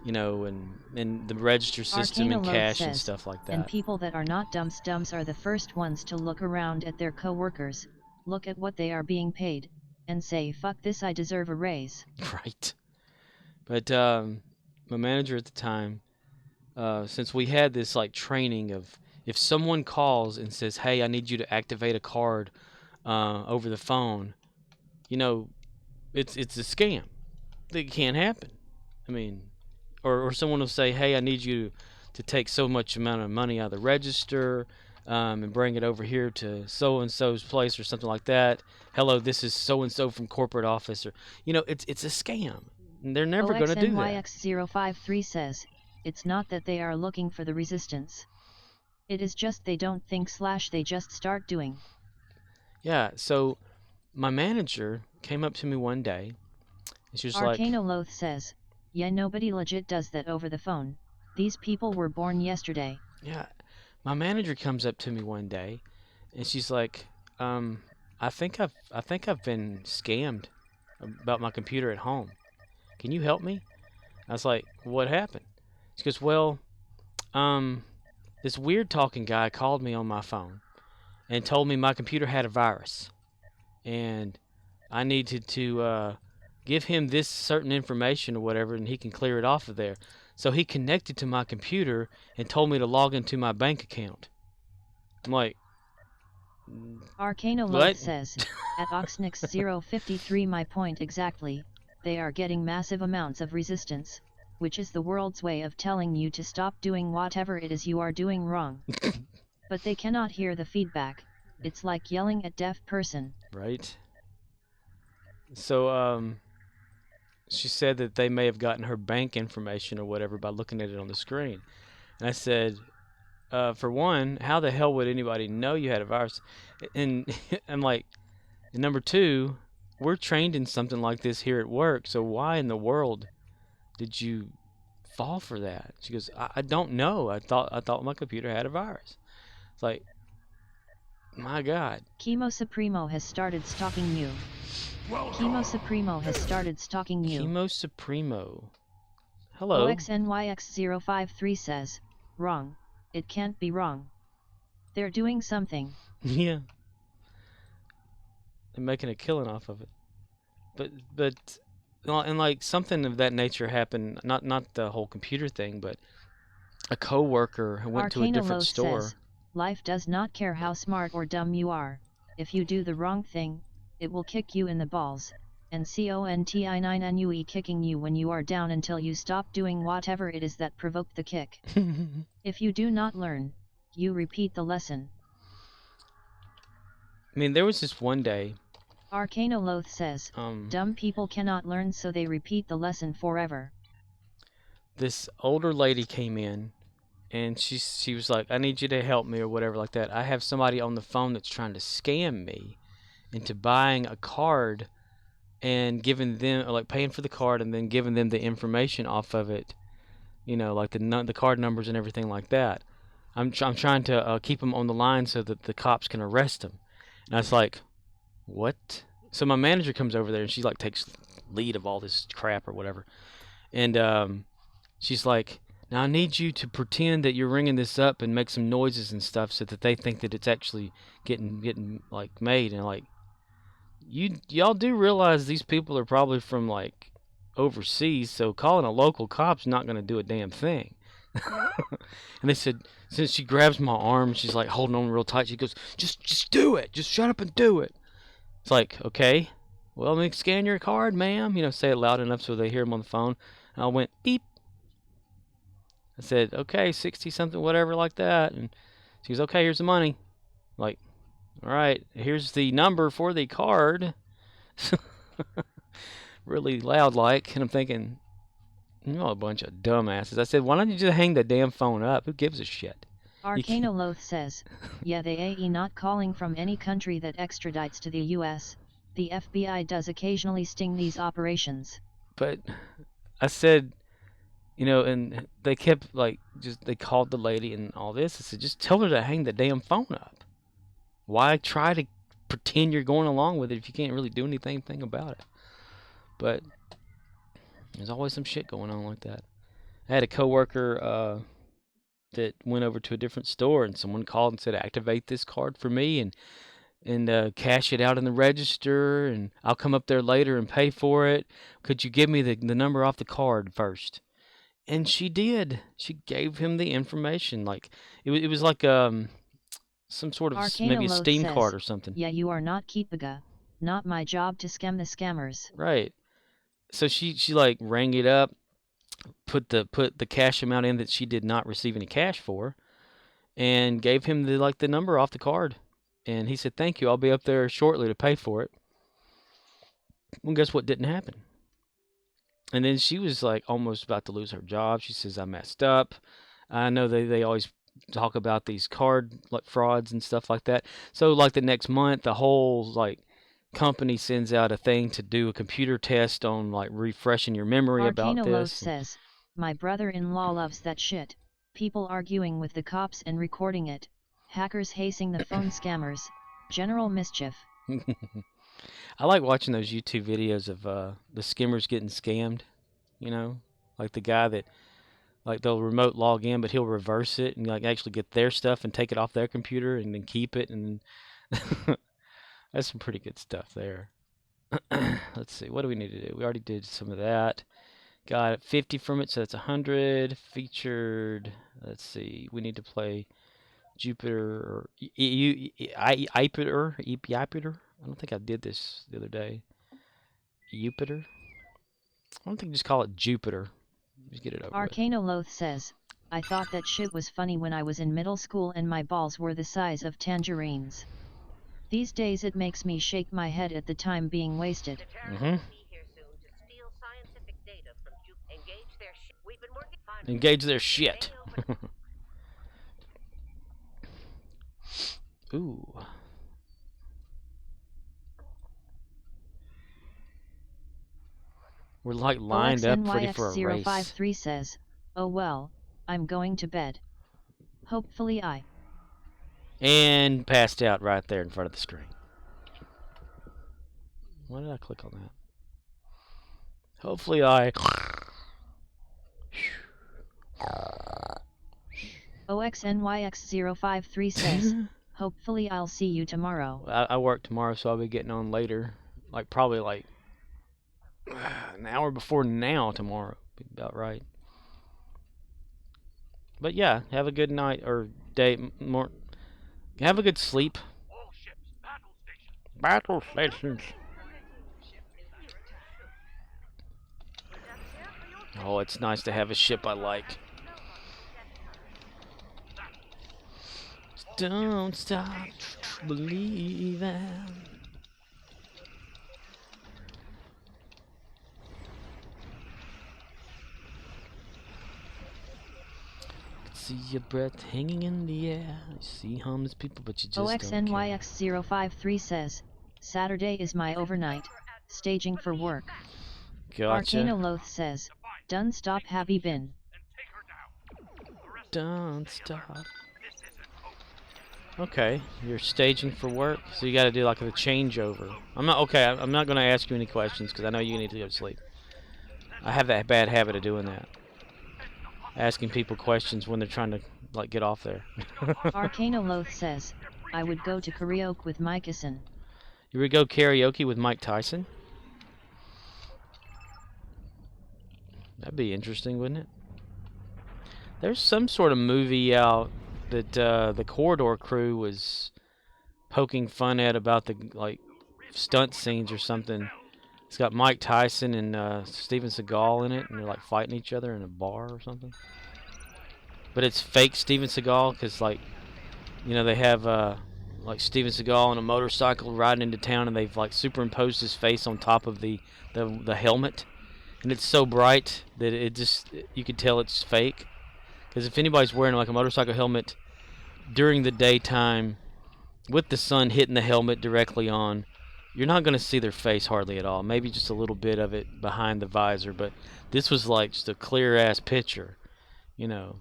and the register system and cash and stuff like that. And people that are not dums are the first ones to look around at their co-workers, look at what they are being paid, and say, fuck this, I deserve a raise. Right. But my manager at the time, since we had this like training of, if someone calls and says, hey, I need you to activate a card over the phone, it's a scam. It can't happen. I mean, or someone will say, hey, I need you to take so much amount of money out of the register and bring it over here to so-and-so's place or something like that. Hello, this is so-and-so from corporate office. Or it's a scam. They're never going to do that. OXNYX053 says, it's not that they are looking for the resistance. It is just they don't think / they just start doing. Yeah, so my manager came up to me one day, and she was like... Arcanoloth says, yeah, nobody legit does that over the phone. These people were born yesterday. Yeah, my manager comes up to me one day, and she's like, I think I've been scammed about my computer at home. Can you help me? I was like, what happened? She goes, well, this weird talking guy called me on my phone and told me my computer had a virus, and I needed to give him this certain information or whatever, and he can clear it off of there. So he connected to my computer and told me to log into my bank account. I'm like, Arcanaloth What? says, at Oxnix 053 my point exactly, they are getting massive amounts of resistance, which is the world's way of telling you to stop doing whatever it is you are doing wrong. But they cannot hear the feedback, it's like yelling at deaf person. Right. So, she said that they may have gotten her bank information or whatever by looking at it on the screen. And I said, for one, how the hell would anybody know you had a virus? And I'm like, and number two, we're trained in something like this here at work, so why in the world did you fall for that? She goes, I don't know. I thought my computer had a virus. It's like, my God. Chemo Supremo has started stalking you. Chemo Supremo has started stalking you. Chemo Supremo. Hello. OXNYX053 says, wrong, it can't be wrong. They're doing something. Yeah. They're making a killing off of it. But well, and like something of that nature happened, not the whole computer thing, but a coworker who went to a different Arcanaloth store. says, life does not care how smart or dumb you are, if you do the wrong thing, it will kick you in the balls, and CONTI9NUE kicking you when you are down until you stop doing whatever it is that provoked the kick. If you do not learn, you repeat the lesson. I mean, there was this one day, Arcanaloth says, dumb people cannot learn, so they repeat the lesson forever. this older lady came in, and she was like, I need you to help me or whatever like that. I have somebody on the phone that's trying to scam me into buying a card and giving them, like paying for the card and then giving them the information off of it, you know, like the card numbers and everything like that. I'm trying to keep them on the line so that the cops can arrest them. And I was like, what? So my manager comes over there and she like takes lead of all this crap or whatever. And she's like, now I need you to pretend that you're ringing this up and make some noises and stuff so that they think that it's actually getting like made. And like, y'all do realize these people are probably from like overseas, so calling a local cop's not going to do a damn thing. And they said, since she grabs my arm, she's like holding on real tight. She goes, just do it. Just shut up and do it. It's like, okay, well, let me scan your card, ma'am. You know, say it loud enough so they hear him on the phone. And I went, beep. I said, okay, 60 something, whatever like that. And she goes, okay, here's the money. Like, all right, here's the number for the card. Really loud like. And I'm thinking, you know, a bunch of dumbasses. I said, why don't you just hang the damn phone up? Who gives a shit? Arcanaloth says, yeah, they AE not calling from any country that extradites to the US. The FBI does occasionally sting these operations. But I said, you know, and they kept like, they called the lady and all this. I said, just tell her to hang the damn phone up. Why try to pretend you're going along with it if you can't really do anything about it? But there's always some shit going on like that. I had a coworker that went over to a different store, and someone called and said, activate this card for me and cash it out in the register, and I'll come up there later and pay for it. Could you give me the number off the card first? And she did. She gave him the information. Like it was like some sort of maybe a Steam card or something. Yeah, you are not Keepaga. Not my job to scam the scammers. Right. So she like rang it up, put the cash amount in that she did not receive any cash for, and gave him the number off the card. And he said, thank you, I'll be up there shortly to pay for it. Well, guess what didn't happen? And then she was like almost about to lose her job. She says, I messed up. I know they always talk about these card like frauds and stuff like that. So like the next month, the whole like company sends out a thing to do a computer test on like refreshing your memory about this. Says, my brother-in-law loves that shit. People arguing with the cops and recording it. Hackers hazing the phone scammers. General mischief. I like watching those YouTube videos of the skimmers getting scammed. You know, like the guy that like they'll remote log in, but he'll reverse it and like actually get their stuff and take it off their computer and then keep it. And that's some pretty good stuff there. Let's see, what do we need to do? We already did some of that. Got 50 from it, so that's 100. Featured, let's see, we need to play Jupiter or Jupiter. Jupiter. I don't think I did this the other day. Jupiter. I don't think just call it Jupiter. Just get it over with. Arcanoloth says, I thought that shit was funny when I was in middle school and my balls were the size of tangerines. These days it makes me shake my head at the time being wasted. Engage their shit. Ooh. We're like lined up ready for a race. OXNYX053 says, oh well, I'm going to bed. Hopefully I. And passed out right there in front of the screen. Why did I click on that? Hopefully I. OXNYX053 says, hopefully I'll see you tomorrow. I work tomorrow, so I'll be getting on later. Like, probably like an hour before now tomorrow. Be about right. But yeah, have a good night or day. Have a good sleep. All ships, battle stations. Battle stations. Oh, it's nice to have a ship I like. Don't stop believing. See your breath hanging in the air. You see harmless people, but you just don't care. OXNYX053 says, Saturday is my overnight, staging for work. Gotcha. Arcanoloth says, done stop have you been? Don't stop. Okay, you're staging for work, so you got to do like a changeover. I'm not going to ask you any questions because I know you need to go to sleep. I have that bad habit of doing that, asking people questions when they're trying to like get off there. Arcanoloth says, I would go to karaoke with Mike Tyson. You would go karaoke with Mike Tyson? That'd be interesting, wouldn't it? There's some sort of movie out that the Corridor crew was poking fun at about the like stunt scenes or something. It's got Mike Tyson and Steven Seagal in it, and they're like fighting each other in a bar or something. But it's fake Steven Seagal because, like, you know, they have like Steven Seagal on a motorcycle riding into town, and they've like superimposed his face on top of the helmet, and it's so bright that it just you could tell it's fake. Because if anybody's wearing like a motorcycle helmet during the daytime with the sun hitting the helmet directly on, you're not going to see their face hardly at all. Maybe just a little bit of it behind the visor, but this was like just a clear ass picture, you know,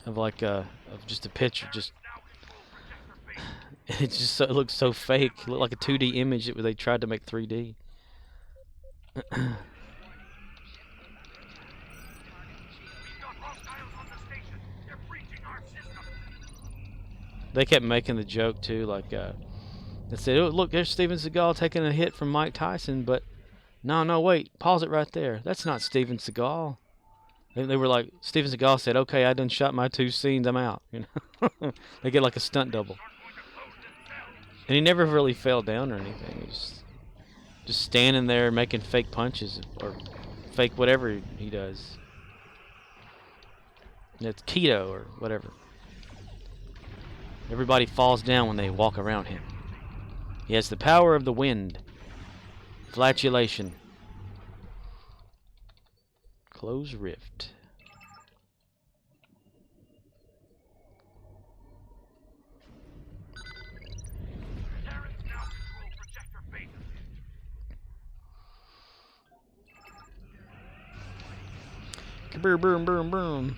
of like of just a picture. Just it's just so, it looks so fake. It looked like a 2D image that they tried to make 3D. They kept making the joke too, like they said, "Oh, look, there's Steven Seagal taking a hit from Mike Tyson," but no, wait, pause it right there. That's not Steven Seagal. They were like, Steven Seagal said, "Okay, I done shot my 2 scenes, I'm out." You know, they get like a stunt double, and he never really fell down or anything. He's just standing there making fake punches or fake whatever he does. It's keto or whatever. Everybody falls down when they walk around him. He has the power of the wind. Flatulation. Close rift. Terrans now control projector phases. Boom, boom, boom, boom.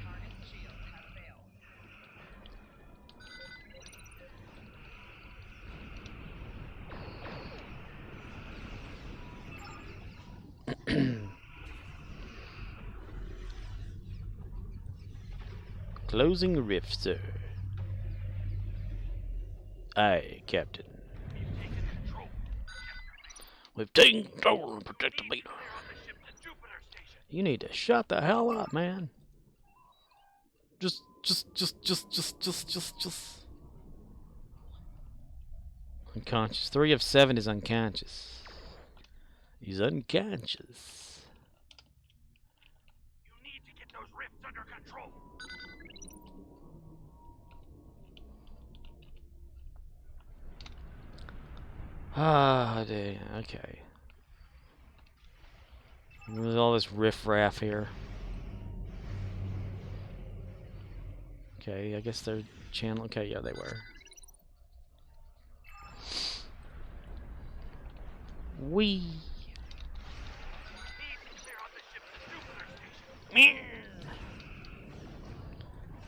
Closing rift, sir. Aye, Captain. We've taken control and protect the beta. You need to shut the hell up, man. Just Just. Unconscious. 3 of 7 is unconscious. He's unconscious. You need to get those rifts under control. Ah, dude. Okay. There's all this riff-raff here. Okay, I guess they're channel. Okay, yeah, they were. Wee.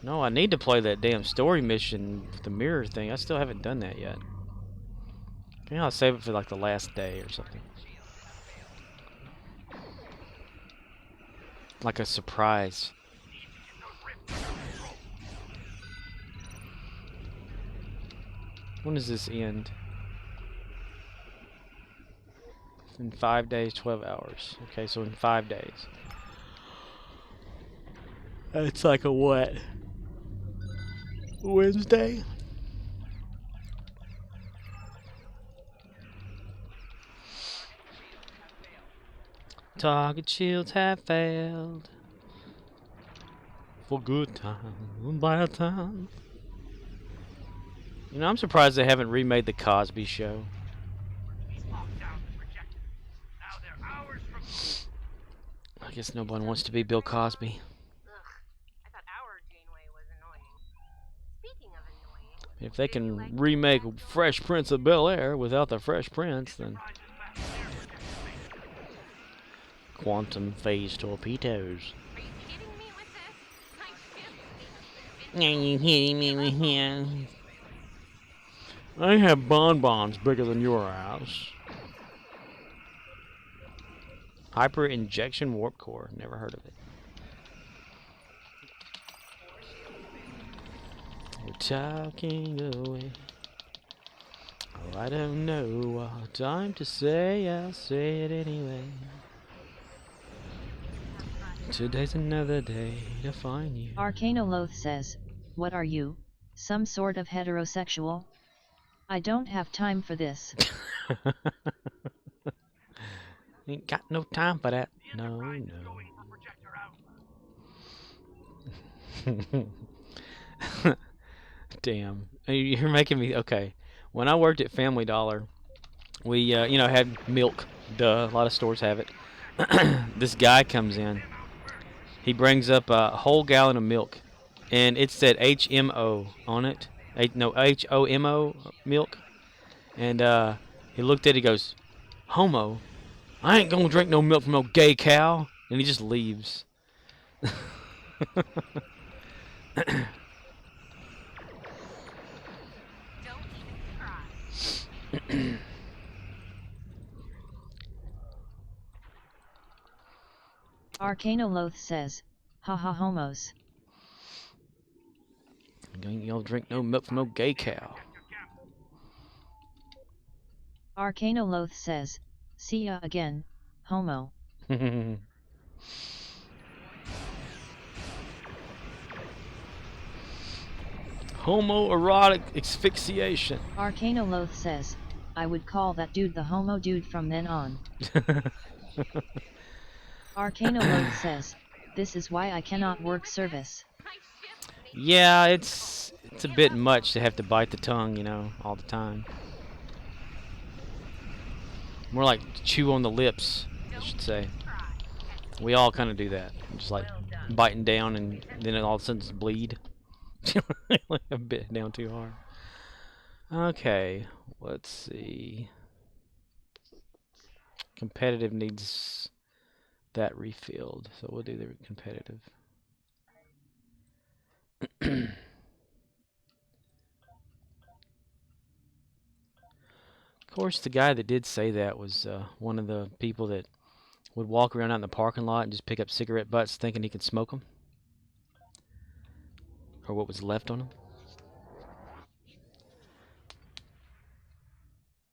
No, I need to play that damn story mission with the mirror thing. I still haven't done that yet. Maybe I'll save it for like the last day or something. Like a surprise. When does this end? In 5 days, 12 hours. Okay, so in 5 days. It's like a what? Wednesday? Target shields have failed. For good time, bad time. You know, I'm surprised they haven't remade the Cosby Show. I guess no one wants to be Bill Cosby. I thought our Janeway was annoying. Speaking of annoying, If they can remake Fresh Prince of Bel-Air without the Fresh Prince, then... Quantum phase torpedoes. are you kidding me with this? My ship. Are you kidding me with him? I have bonbons bigger than your house. Hyper injection warp core. Never heard of it. We're talking away. Oh, I don't know what time to say. I'll say it anyway. Today's another day to find you. Arcanoloth says, what are you, some sort of heterosexual? I don't have time for this. Ain't got no time for that. No, no. Damn. You're making me... Okay. When I worked at Family Dollar, we, you know, had milk. Duh. A lot of stores have it. This guy comes in. He brings up a whole gallon of milk. And it said HMO on it. No, HOMO milk. And he looked at it, he goes, homo? I ain't gonna drink no milk from no gay cow. And he just leaves. Don't even try. Arcanoloth says, haha homos. You don't drink no milk from no gay cow. Arcanoloth says, see ya again, homo. Homoerotic asphyxiation. Arcanoloth says, I would call that dude the homo dude from then on. Arcanoloth says, this is why I cannot work service. Yeah, it's a bit much to have to bite the tongue, you know, all the time. More like chew on the lips, I should say. We all kind of do that. Just like biting down and then all of a sudden just bleed. Like a bit down too hard. Okay, let's see. Competitive needs that refilled, so we'll do the competitive. Of course, the guy that did say that was one of the people that would walk around out in the parking lot and just pick up cigarette butts thinking he could smoke them. Or what was left on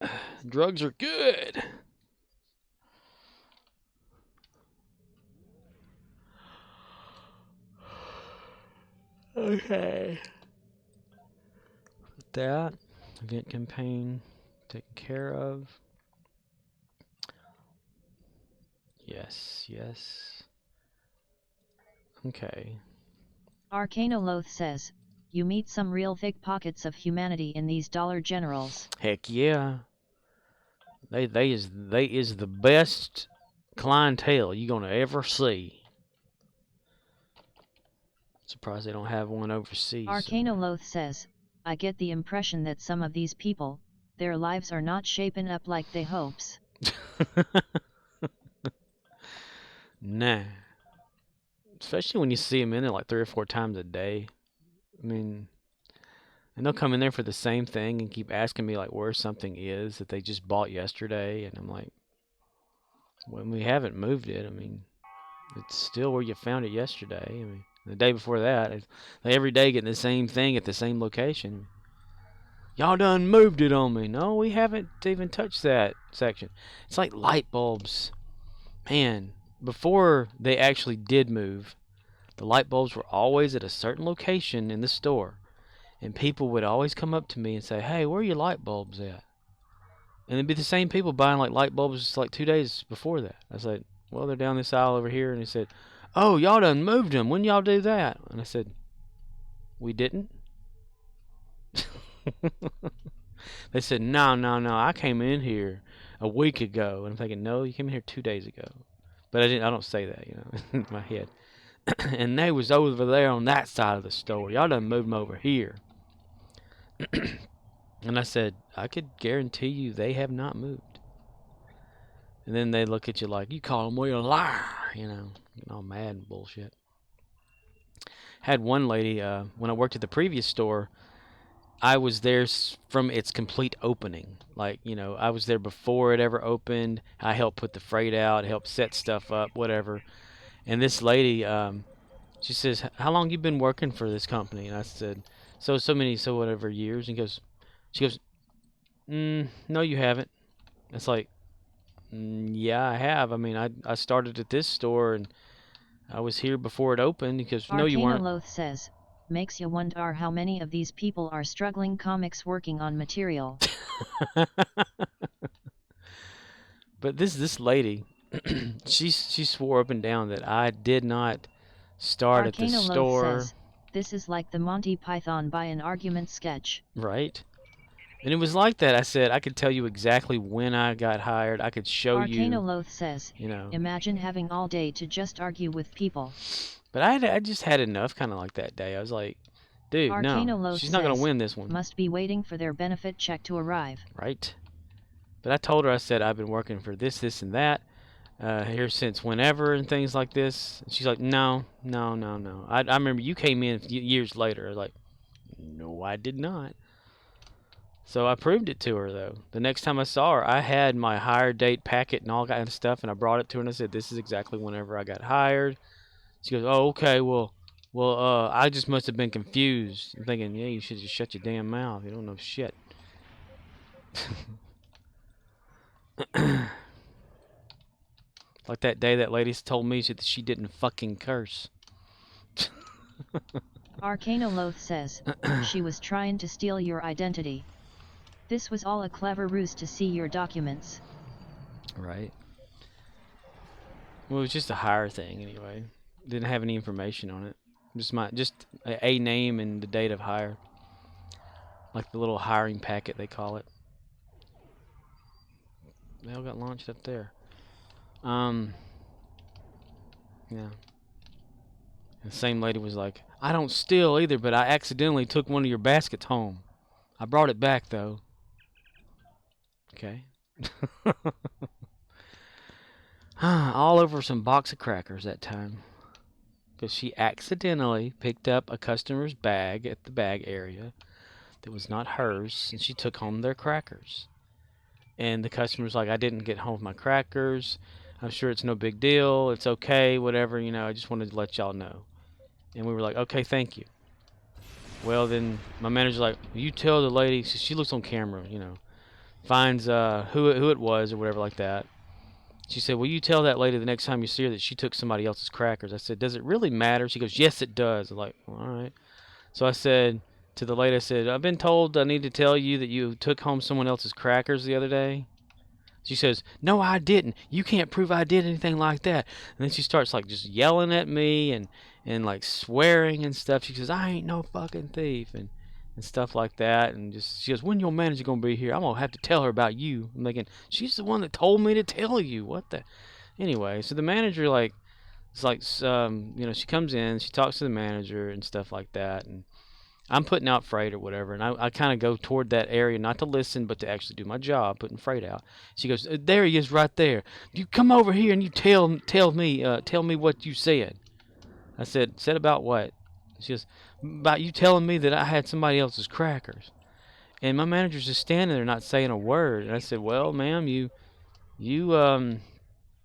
them. Drugs are good. Okay. That event campaign taken care of. Yes, yes. Okay. Arcanoloth says, you meet some real thick pockets of humanity in these dollar generals. Heck yeah. They is the best clientele you gonna ever see. Surprised they don't have one overseas. Arcanoloth says, I get the impression that some of these people, their lives are not shaping up like they hopes. Nah. Especially when you see them in there like 3 or 4 times a day. I mean, and they'll come in there for the same thing and keep asking me like where something is that they just bought yesterday, and I'm like, well, we haven't moved it. I mean, it's still where you found it yesterday. I mean, the day before that, they every day getting the same thing at the same location. Y'all done moved it on me. No, we haven't even touched that section. It's like light bulbs. Man, before they actually did move, the light bulbs were always at a certain location in the store. And people would always come up to me and say, hey, where are your light bulbs at? And it'd be the same people buying like light bulbs like 2 days before that. I said, well, they're down this aisle over here. And he said, oh, y'all done moved them. When y'all do that? And I said, we didn't. They said, no, I came in here a week ago. And I'm thinking, no, you came in here 2 days ago. But I don't say that, in my head. And they was over there on that side of the store. Y'all done moved them over here. And I said, I could guarantee you they have not moved. And then they look at you like, you call them, well, you're a liar, getting all mad and bullshit. Had one lady, when I worked at the previous store, I was there from its complete opening. Like, I was there before it ever opened. I helped put the freight out, helped set stuff up, whatever. And this lady, she says, how long you been working for this company? And I said, so whatever years. And she goes, no, you haven't. It's like, yeah, I have. I mean, I started at this store and I was here before it opened. Because no, you weren't. Arcanoloth says, makes you wonder how many of these people are struggling comics working on material. But this lady, she swore up and down that I did not start at the store. Says, this is like the Monty Python by an argument sketch. Right. And it was like that. I said, I could tell you exactly when I got hired. I could show you. Arcanoloth says, imagine having all day to just argue with people. But I just had enough kind of like that day. I was like, dude, no, she's not going to win this one. Must be waiting for their benefit check to arrive. Right. But I told her, I said, I've been working for this, and that here since whenever and things like this. And she's like, no. I remember you came in years later. I was like, no, I did not. So I proved it to her, though. The next time I saw her, I had my hire date packet and all that kind of stuff, and I brought it to her and I said, this is exactly whenever I got hired. She goes, oh, okay, well, I just must have been confused. I'm thinking, yeah, you should just shut your damn mouth. You don't know shit. Like that day that lady told me that she didn't fucking curse. Arcanoloth says, she was trying to steal your identity. This was all a clever ruse to see your documents. Right. Well, it was just a hire thing anyway. Didn't have any information on it. Just a name and the date of hire. Like the little hiring packet they call it. They all got launched up there. Yeah. The same lady was like, I don't steal either, but I accidentally took one of your baskets home. I brought it back though. Okay. All over some box of crackers that time. Because she accidentally picked up a customer's bag at the bag area that was not hers, and she took home their crackers. And the customer's like, I didn't get home with my crackers. I'm sure it's no big deal. It's okay, whatever, I just wanted to let y'all know. And we were like, okay, thank you. Well, then my manager's like, you tell the lady, so she looks on camera, finds who it was or whatever like that. She said, well, you tell that lady the next time you see her that she took somebody else's crackers. I said, does it really matter? She goes, yes, it does. I'm like, well, all right. So I said to the lady, I said, I've been told I need to tell you that you took home someone else's crackers the other day. She says, no, I didn't. You can't prove I did anything like that. And then she starts like just yelling at me and like swearing and stuff. She says, I ain't no fucking thief and stuff like that. And just she goes, when your manager gonna be here? I'm gonna have to tell her about you. I'm thinking, she's the one that told me to tell you. What the? Anyway, so the manager like, it's like, you know, she comes in, she talks to the manager and stuff like that, and I'm putting out freight or whatever, and I kind of go toward that area, not to listen, but to actually do my job, putting freight out. She goes, there he is right there. You come over here and you tell me what you said. I said about what? She goes, about you telling me that I had somebody else's crackers. And my manager's just standing there not saying a word. And I said, well, ma'am, you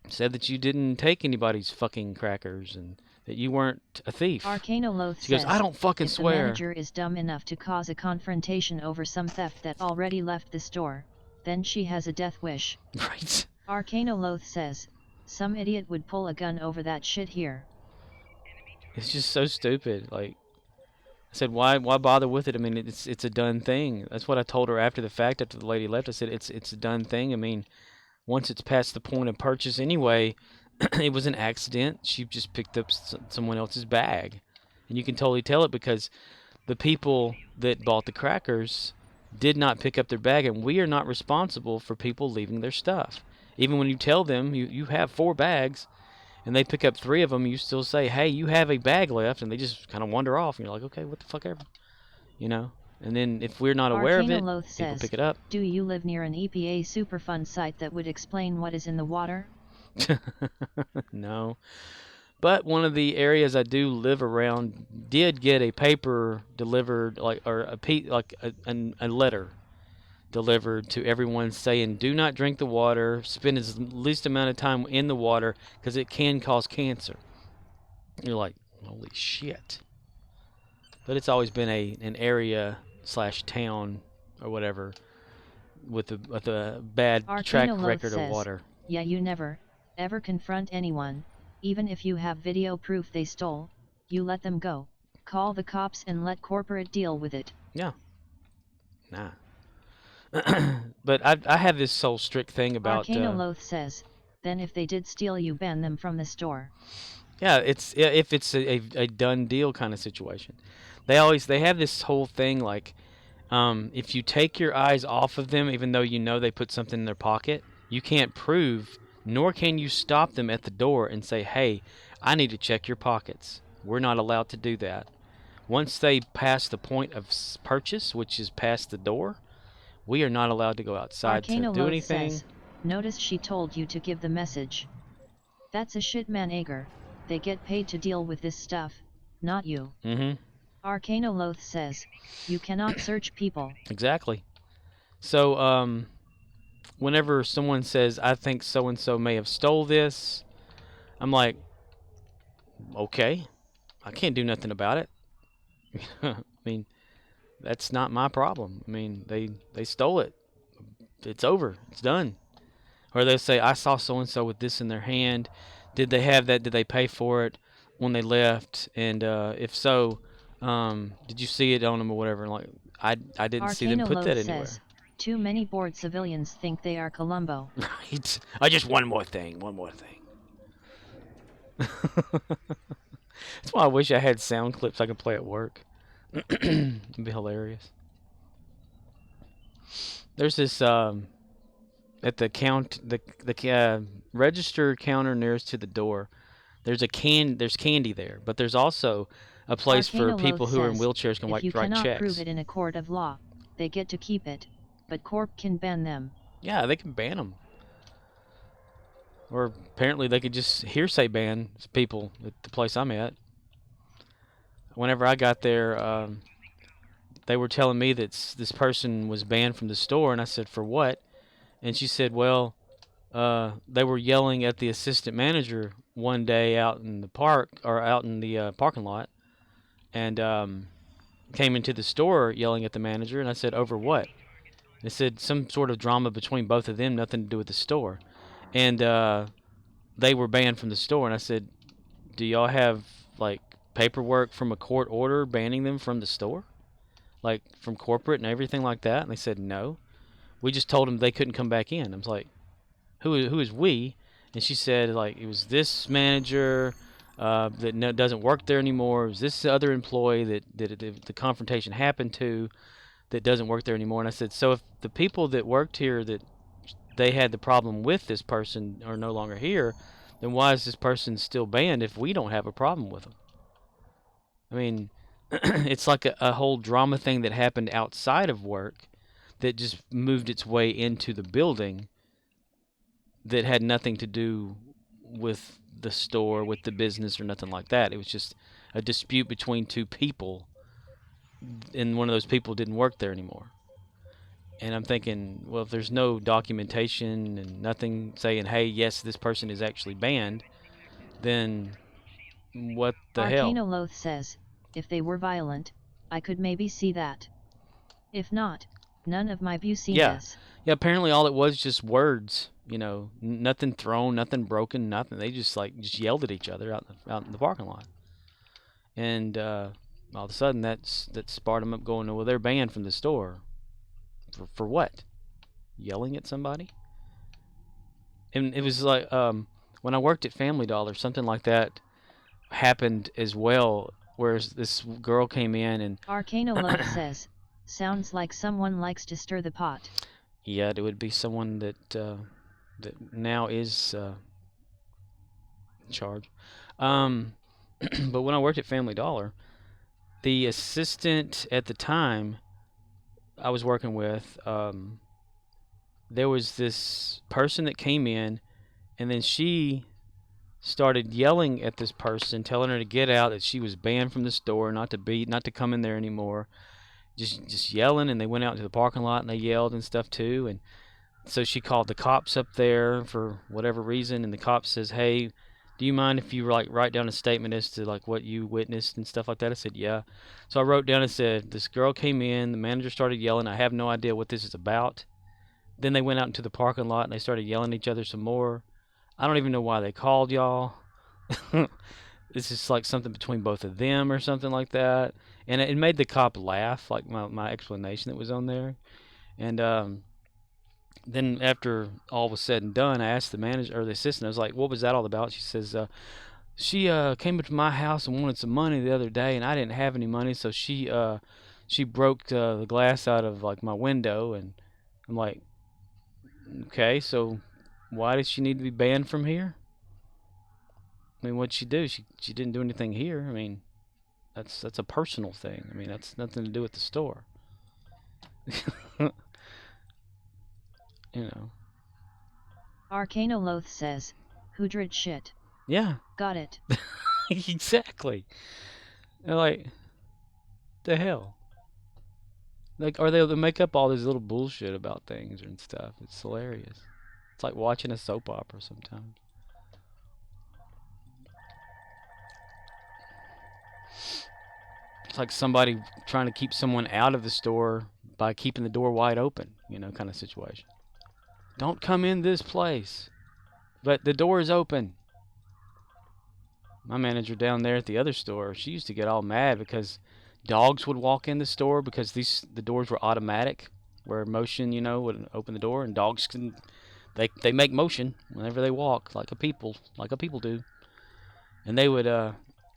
said that you didn't take anybody's fucking crackers and that you weren't a thief. Arcanoloth She goes, I don't fucking if swear. the manager is dumb enough to cause a confrontation over some theft that already left the store, then she has a death wish. Right. Arcanoloth says, some idiot would pull a gun over that shit here. It's just so stupid. Like I said, why bother with it? I mean, it's a done thing. That's what I told her after the fact, after the lady left. I said, it's a done thing. I mean, once it's past the point of purchase anyway, it was an accident. She just picked up someone else's bag. And you can totally tell it because the people that bought the crackers did not pick up their bag, and we are not responsible for people leaving their stuff. Even when you tell them you have 4 bags, and they pick up 3 of them, you still say, hey, you have a bag left, and they just kind of wander off, and you're like, okay, what the fuck ever, you know? And then if we're not aware of it, people pick it up. Do you live near an EPA Superfund site that would explain what is in the water? No. But one of the areas I do live around did get a paper delivered, like, or a letter delivered to everyone saying, do not drink the water, spend as least amount of time in the water because it can cause cancer. You're like, holy shit. But it's always been an area / town or whatever with a bad track record of water. Yeah, you never ever confront anyone, even if you have video proof they stole. You let them go, call the cops, and let corporate deal with it. Yeah. Nah. But I have this whole strict thing about. Arcanoloth says, then if they did steal, you ban them from the store. Yeah, if it's a done deal kind of situation. They have this whole thing like, if you take your eyes off of them, even though you know they put something in their pocket, you can't prove, nor can you stop them at the door and say, hey, I need to check your pockets. We're not allowed to do that. Once they pass the point of purchase, which is past the door, we are not allowed to go outside to do anything. Says, notice she told you to give the message. That's a shit, man, Ager. They get paid to deal with this stuff, not you. Mm-hmm. Arcanoloth says, you cannot search people. Exactly. So, whenever someone says, I think so-and-so may have stole this, I'm like, okay, I can't do nothing about it. I mean, that's not my problem. I mean, they stole it. It's over. It's done. Or they'll say, I saw so-and-so with this in their hand. Did they have that? Did they pay for it when they left? And if so, did you see it on them or whatever? Like, I didn't see them put that anywhere. Says, too many bored civilians think they are Columbo. Right. Just one more thing. That's why I wish I had sound clips I could play at work. It'd be hilarious. There's this at the register counter nearest to the door. There's candy there, but there's also a place for people who are in wheelchairs can write checks. If you cannot prove it in a court of law, they get to keep it, but Corp can ban them. Yeah, they can ban them. Or apparently they could just hearsay ban people at the place I'm at. Whenever I got there, they were telling me that this person was banned from the store, and I said, for what? And she said, well, they were yelling at the assistant manager one day out in the park, or out in the parking lot, and came into the store yelling at the manager, and I said, over what? They said some sort of drama between both of them, nothing to do with the store. And they were banned from the store, and I said, do y'all have, like, paperwork from a court order banning them from the store, like from corporate and everything like that? And they said no. We just told them they couldn't come back in. I was like, who is we? And she said like it was this manager that doesn't work there anymore. It was this other employee that the confrontation happened to that doesn't work there anymore. And I said, so if the people that worked here that they had the problem with this person are no longer here, then why is this person still banned if we don't have a problem with them? I mean, it's like a whole drama thing that happened outside of work that just moved its way into the building that had nothing to do with the store, with the business, or nothing like that. It was just a dispute between two people, and one of those people didn't work there anymore. And I'm thinking, well, if there's no documentation and nothing saying, hey, yes, this person is actually banned, then what the hell? Arcanoloth says, if they were violent, I could maybe see that. If not, none of my business. Yeah, apparently all it was just words, nothing thrown, nothing broken, nothing. They just yelled at each other out in the parking lot. And all of a sudden that sparked them up going, well, they're banned from the store. For what? Yelling at somebody? And it was like when I worked at Family Dollar, something like that happened as well, where this girl came in and Arcanoloth says, sounds like someone likes to stir the pot. Yeah, it would be someone that now is in charge. But when I worked at Family Dollar, the assistant at the time I was working with, there was this person that came in, and then she started yelling at this person, telling her to get out, that she was banned from the store, not to come in there anymore. Just yelling, and they went out to the parking lot and they yelled and stuff too. And so she called the cops up there for whatever reason, and the cop says, hey, do you mind if you write down a statement as to what you witnessed and stuff like that? I said, yeah. So I wrote down and said, this girl came in, the manager started yelling, I have no idea what this is about. Then they went out into the parking lot and they started yelling at each other some more. I don't even know why they called y'all. This is like something between both of them or something like that. And it made the cop laugh, like my explanation that was on there. And then after all was said and done, I asked the manager or the assistant, I was like, what was that all about? She says, she came into my house and wanted some money the other day, and I didn't have any money, so she broke the glass out of my window. And I'm like, okay, so why does she need to be banned from here? I mean, what'd she do? She didn't do anything here. I mean, that's a personal thing. I mean, that's nothing to do with the store. Arcanoloth says, Hoodred shit. Yeah. Got it. Exactly. They're like, the hell? Or they'll make up all this little bullshit about things and stuff. It's hilarious. It's like watching a soap opera sometimes. It's like somebody trying to keep someone out of the store by keeping the door wide open, kind of situation. Don't come in this place, but the door is open. My manager down there at the other store, she used to get all mad because dogs would walk in the store because the doors were automatic, where motion, would open the door, and dogs they make motion whenever they walk like a people do, and they would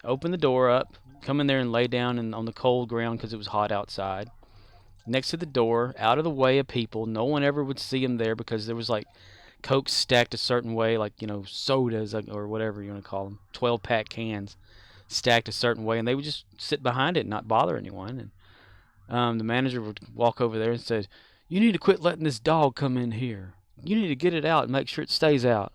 open the door up, come in there and lay down on the cold ground because it was hot outside, next to the door, out of the way of people. No one ever would see them there because there was Coke stacked a certain way, sodas or whatever you want to call them, 12-pack cans stacked a certain way, and they would just sit behind it and not bother anyone. And the manager would walk over there and say, you need to quit letting this dog come in here. You need to get it out and make sure it stays out.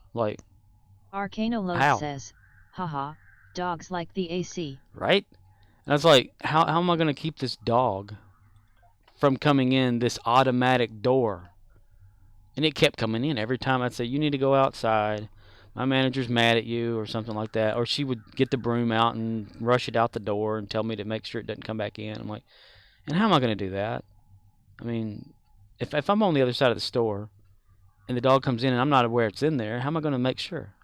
Arcanoloth says, haha, dogs like the AC. Right? And I was like, how am I going to keep this dog from coming in this automatic door? And it kept coming in. Every time I'd say, you need to go outside, my manager's mad at you, or something like that. Or she would get the broom out and rush it out the door and tell me to make sure it doesn't come back in. I'm like, and how am I going to do that? I mean, if I'm on the other side of the store and the dog comes in and I'm not aware it's in there, how am I going to make sure?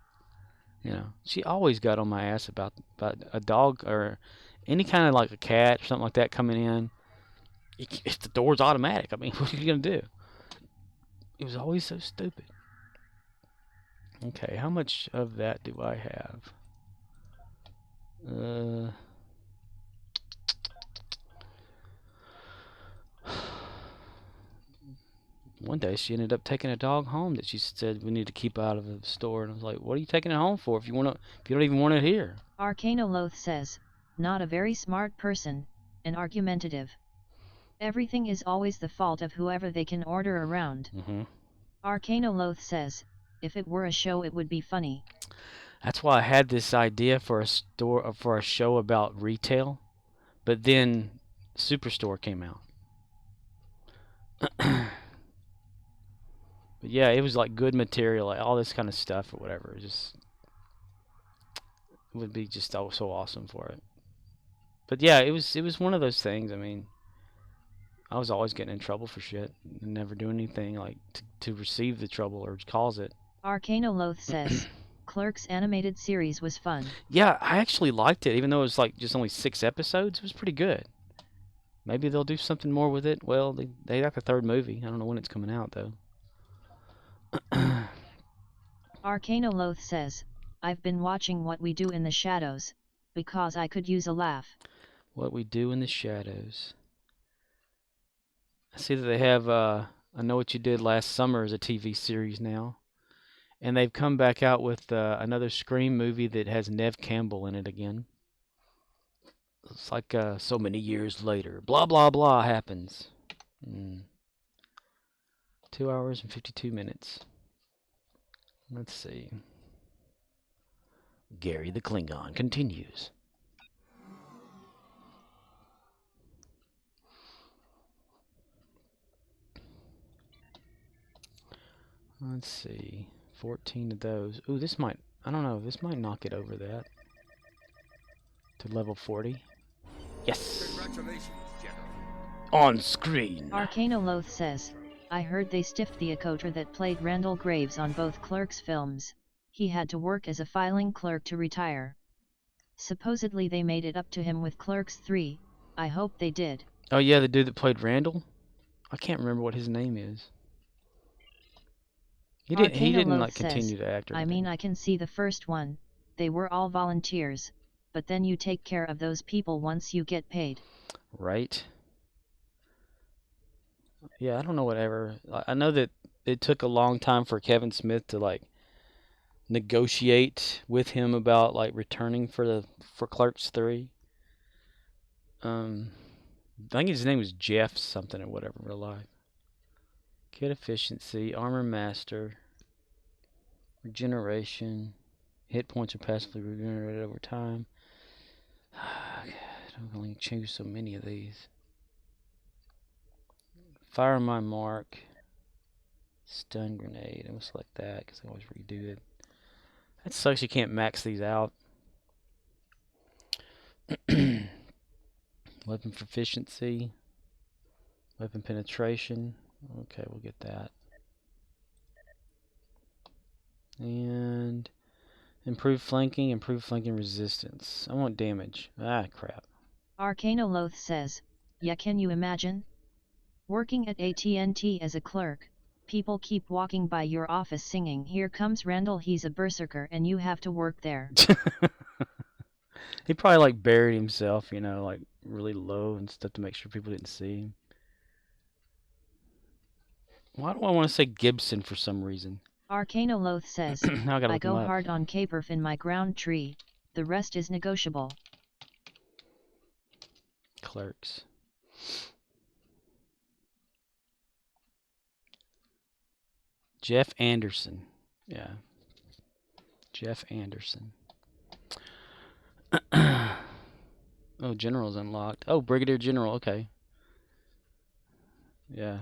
You know, she always got on my ass about a dog or any kind of like a cat or something like that coming in. If the door's automatic, I mean, what are you gonna do? It was always so stupid. Okay, how much of that do I have? One day she ended up taking a dog home that she said we need to keep out of the store, and I was like, "What are you taking it home for? If you don't even want it here." Arcanoloth says, not a very smart person, and argumentative. Everything is always the fault of whoever they can order around. Arcanoloth says, if it were a show it would be funny. That's why I had this idea for a show about retail, but then Superstore came out. But yeah, it was like good material, like all this kind of stuff or whatever. Just would be just so awesome for it. But yeah, it was one of those things. I mean, I was always getting in trouble for shit and never doing anything like to receive the trouble or cause it. Arcanoloth says, Clerks animated series was fun. Yeah, I actually liked it, even though it was like just only 6 episodes. It was pretty good. Maybe they'll do something more with it. Well, they got the 3rd movie. I don't know when it's coming out though. Arcanoloth says, I've been watching What We Do in the Shadows, because I could use a laugh. What We Do in the Shadows. I see that they have I Know What You Did Last Summer as a TV series now. And they've come back out with another Scream movie that has Neve Campbell in it again. It's like so many years later. Blah, blah, blah happens. 2 hours and 52 minutes. Let's see. Gary the Klingon continues. Let's see. 14 of those. Ooh, this might, I don't know, this might knock it over that. To level 40. Yes! Congratulations, General. On screen! Arcanoloth says, I heard they stiffed the actor that played Randall Graves on both Clerks films. He had to work as a filing clerk to retire. Supposedly they made it up to him with Clerks 3, I hope they did. Oh yeah, the dude that played Randall? I can't remember what his name is. He didn't like continue to act or anything. I mean, I can see the first one, they were all volunteers, but then you take care of those people once you get paid. Right. Yeah, I don't know whatever. I know that it took a long time for Kevin Smith to like negotiate with him about like returning for Clerks 3. I think his name was Jeff something or whatever in real life. Kid efficiency, armor master, regeneration, hit points are passively regenerated over time. God, I can only choose so many of these. Fire my mark, stun grenade. I'm gonna select that because I always redo it. That sucks. You can't max these out. Weapon proficiency, weapon penetration. Okay, we'll get that. And improved flanking resistance. I want damage. Ah, crap. Arcanoloth says, yeah, can you imagine? Working at AT&T as a clerk, people keep walking by your office singing, "Here comes Randall, he's a berserker," and you have to work there. He probably like buried himself, you know, like really low and stuff to make sure people didn't see him. Why do I want to say Gibson for some reason? Arcanoloth says, I go hard on Caperf in my ground tree, the rest is negotiable. Clerks. Jeff Anderson. Yeah. Jeff Anderson. Oh, General's unlocked. Oh, Brigadier General. Okay. Yeah.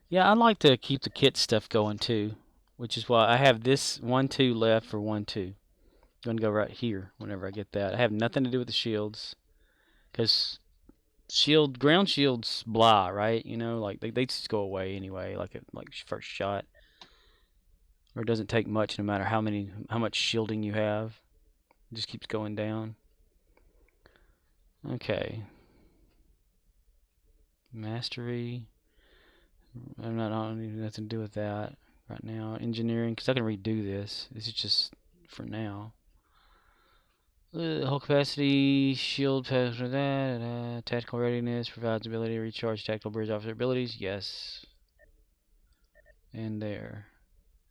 Yeah, I'd like to keep the kit stuff going too, which is why I have this 1-2 left for 1-2. Going to go right here whenever I get that. I have nothing to do with the shields, because ground shields, blah, right? You know, like they just go away anyway, like first shot. Or it doesn't take much no matter how much shielding you have. It just keeps going down. Okay. Mastery. I don't need nothing to do with that right now. Engineering, because I can redo this. This is just for now. Hull capacity, shield, tactical readiness, provides ability to recharge tactical bridge officer abilities. Yes. And there.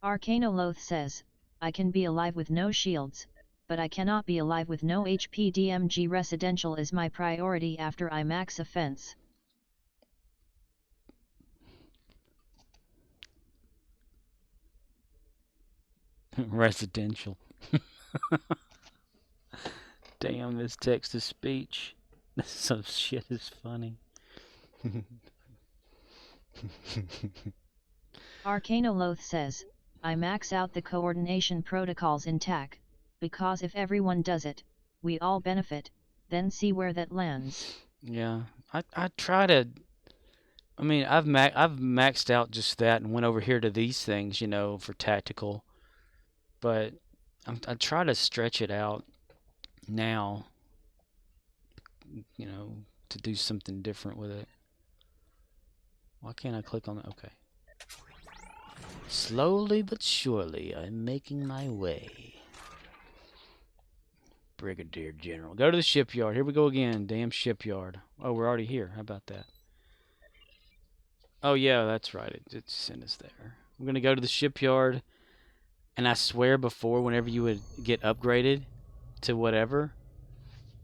Arcanoloth says, I can be alive with no shields, but I cannot be alive with no HP. DMG residential is my priority after I max offense. Residential. Damn, this text to speech. Some shit is funny. Arcanoloth says, I max out the coordination protocols in TAC, because if everyone does it, we all benefit, then see where that lands. Yeah, I try to. I mean, I've maxed out just that and went over here to these things, you know, for tactical. But I try to stretch it out now, you know, to do something different with it. Why can't I click on it? Okay. Slowly but surely, I'm making my way. Brigadier General. Go to the shipyard. Here we go again. Damn shipyard. Oh, we're already here. How about that? Oh, yeah, that's right. It sent us there. We're going to go to the shipyard. And I swear before, whenever you would get upgraded to whatever,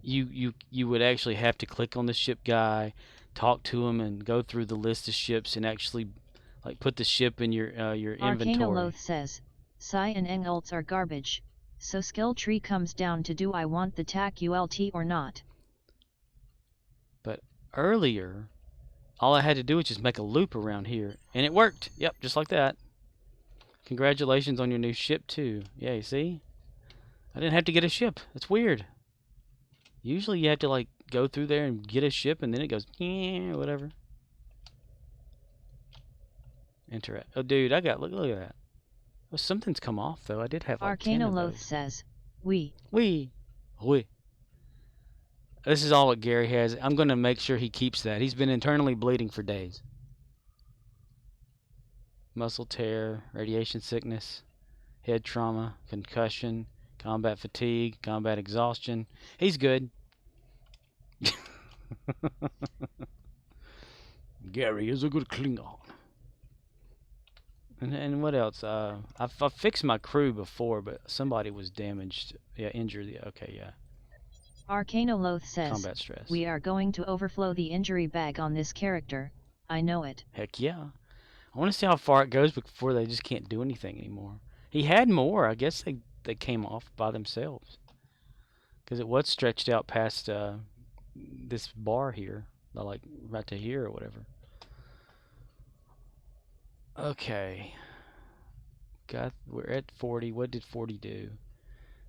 you would actually have to click on the ship guy, talk to him, and go through the list of ships and actually like put the ship in your inventory. Arcanoloth says, Psi and Eng ults are garbage, so skill tree comes down to do I want the TAC ULT or not. But earlier, all I had to do was just make a loop around here, and it worked. Yep, just like that. Congratulations on your new ship too. Yeah, you see? I didn't have to get a ship. That's weird. Usually you have to like go through there and get a ship, and then it goes, yeah, whatever. Interact. Oh, dude, I got look at that. Oh, something's come off though. I did have like 10 of Arcanoloth those. says, we. This is all what Gary has. I'm going to make sure he keeps that. He's been internally bleeding for days. Muscle tear, radiation sickness, head trauma, concussion, combat fatigue, combat exhaustion. He's good. Gary is a good Klingon. And what else? I fixed my crew before, but somebody was damaged. Yeah, injured. Yeah, okay, yeah. Arcanoloth says, Combat stress. we are going to overflow the injury bag on this character, I know it. Heck yeah. I want to see how far it goes before they just can't do anything anymore. He had more. I guess they came off by themselves. Because it was stretched out past this bar here. Like right to here or whatever. Okay. We're at 40. What did 40 do?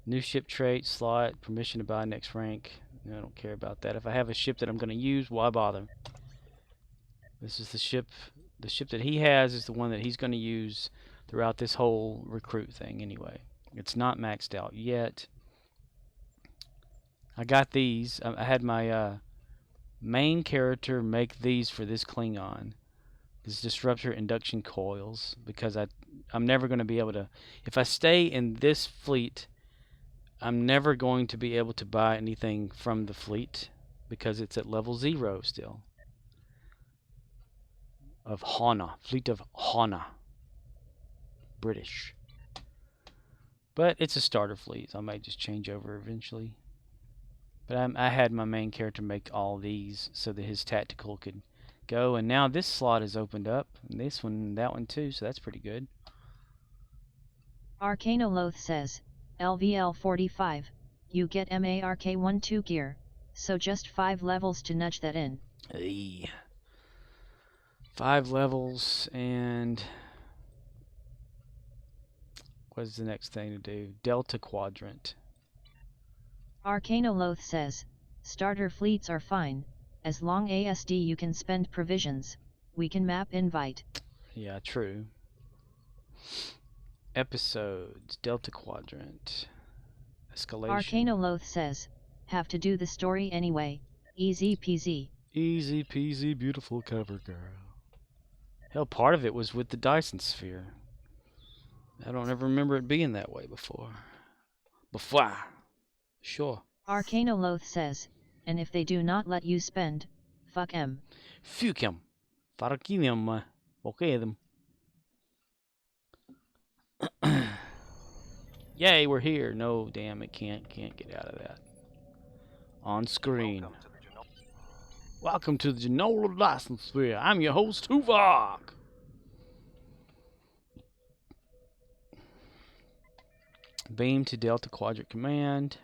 New ship trait, slot, permission to buy next rank. I don't care about that. If I have a ship that I'm going to use, why bother? This is the ship. The ship that he has is the one that he's going to use throughout this whole recruit thing anyway. It's not maxed out yet. I got these. I had my main character make these for this Klingon. This disruptor induction coils. Because I'm never going to be able to... If I stay in this fleet... I'm never going to be able to buy anything from the fleet because it's at level 0 still. Of Hana. Fleet of Hana. British. But it's a starter fleet, so I might just change over eventually. But I had my main character make all these so that his tactical could go. And now this slot is opened up. And this one, that one too, so that's pretty good. Arcanoloth says, LVL 45, you get MARK12 gear, so just 5 levels to nudge that in. Hey. 5 levels, and what is the next thing to do? Delta Quadrant. Arcanoloth says, starter fleets are fine, as long ASD you can spend provisions, we can map invite. Yeah, true. Episodes. Delta Quadrant. Escalation. Arcanoloth says, have to do the story anyway, easy peasy. Easy peasy, beautiful cover girl. Hell, part of it was with the Dyson Sphere. I don't ever remember it being that way before. Sure. Arcanoloth says, and if they do not let you spend, fuck em. Fuck him. Fuck him. Okay, them. Yay, we're here. No, damn, it can't get out of that. On screen. Welcome to the Genola Dyson Sphere. I'm your host, Tuvok. Beam to Delta Quadrant Command.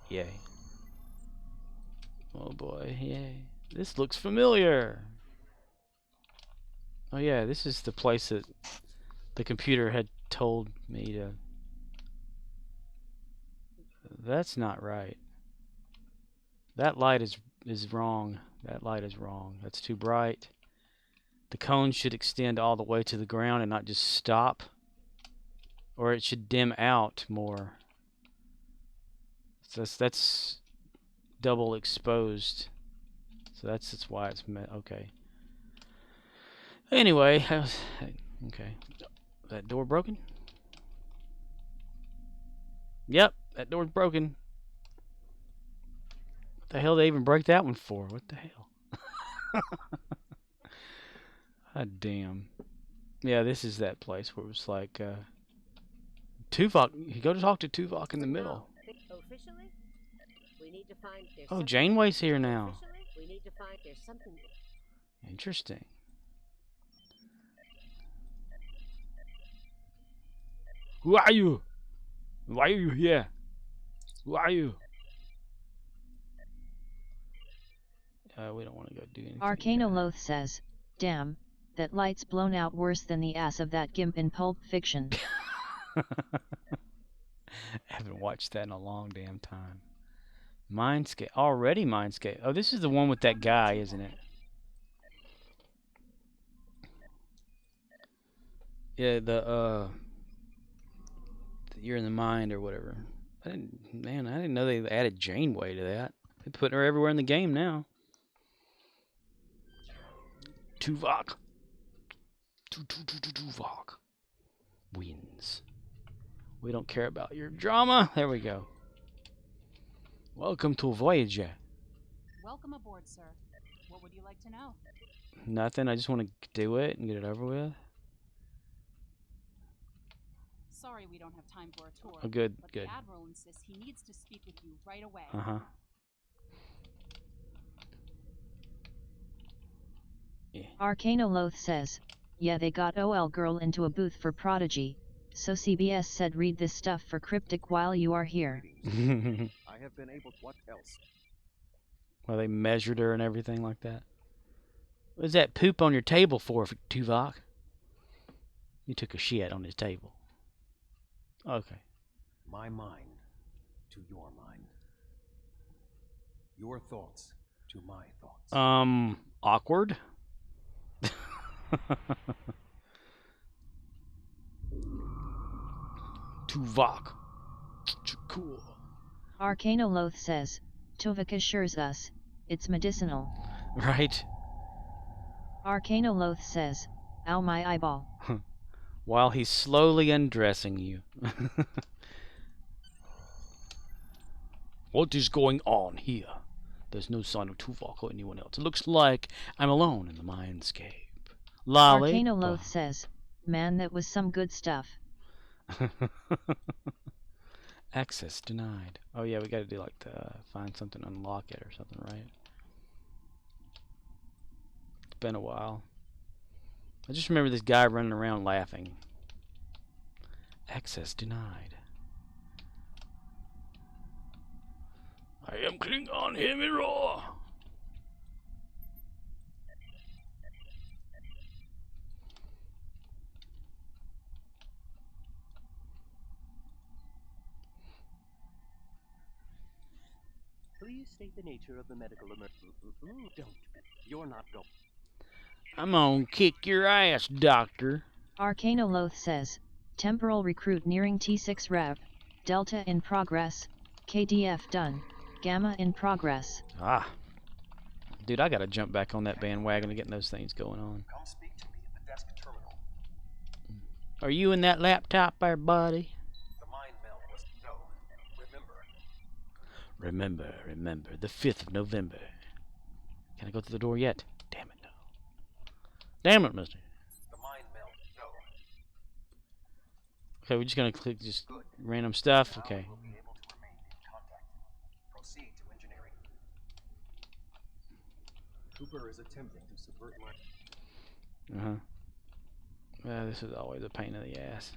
Yay. Oh boy, yay. This looks familiar. Oh yeah, this is the place that the computer had told me to... That's not right. That light is wrong. That light is wrong. That's too bright. The cone should extend all the way to the ground and not just stop. Or it should dim out more. So that's double exposed. So that's why it's okay. Anyway, okay. That door broken? Yep, that door's broken. What the hell did they even break that one for? What the hell? God damn. Yeah, this is that place where it was like, Tuvok, you go to talk to Tuvok in the middle. Officially, we need to find Oh, Janeway's here now. We need to find there's something. Interesting. Who are you? Why are you here? Who are you? We don't want to go do anything. Arcanoloth says, damn, that light's blown out worse than the ass of that gimp in Pulp Fiction. I haven't watched that in a long damn time. Mindscape. Already Mindscape. Oh, this is the one with that guy, isn't it? Yeah, You're in the Mind or whatever. I didn't know they added Janeway to that. They're putting her everywhere in the game now. Tuvok. Tuvok wins. We don't care about your drama. There we go. Welcome to Voyager. Welcome aboard, sir. What would you like to know? Nothing. I just want to do it and get it over with. Sorry we don't have time for a tour. Oh, good, but good. The Admiral insists he needs to speak with you right away. Uh-huh. Yeah. Arcanoloth says, yeah, they got OL Girl into a booth for Prodigy, so CBS said read this stuff for Cryptic while you are here. I have been able. What else? Well, they measured her and everything like that. What's that poop on your table for, Tuvok? You took a shit on his table. Okay. My mind to your mind. Your thoughts to my thoughts. Awkward? Tuvok. Cool. Arcanoloth says, Tuvok assures us, it's medicinal. Right? Arcanoloth says, ow my eyeball. While he's slowly undressing you. What is going on here? There's no sign of Tuvok or anyone else. It looks like I'm alone in the Mindscape. Lolly. Arcanoloth says, man, that was some good stuff. Access denied. Oh yeah, we gotta do like find something, unlock it or something, right? It's been a while. I just remember this guy running around laughing. Access denied. I am Klingon, hear me roar! Please Please state the nature of the medical emergency. Don't. You're not going. I'm gonna kick your ass, Doctor. Arcanoloth says, temporal recruit nearing T6 rev, Delta in progress, KDF done, Gamma in progress. Ah. Dude, I gotta jump back on that bandwagon and getting those things going on. Come speak to me at the desk terminal. Are you in that laptop there, buddy? The mind meld was no. Remember, the 5th of November. Can I go through the door yet? Damn it, no. Damn it, mister. The mind meld, no. Okay, we're just gonna click just random stuff. Okay. We'll be able to remain in contact. Proceed to engineering. Cooper is attempting to subvert my... This is always a pain in the ass.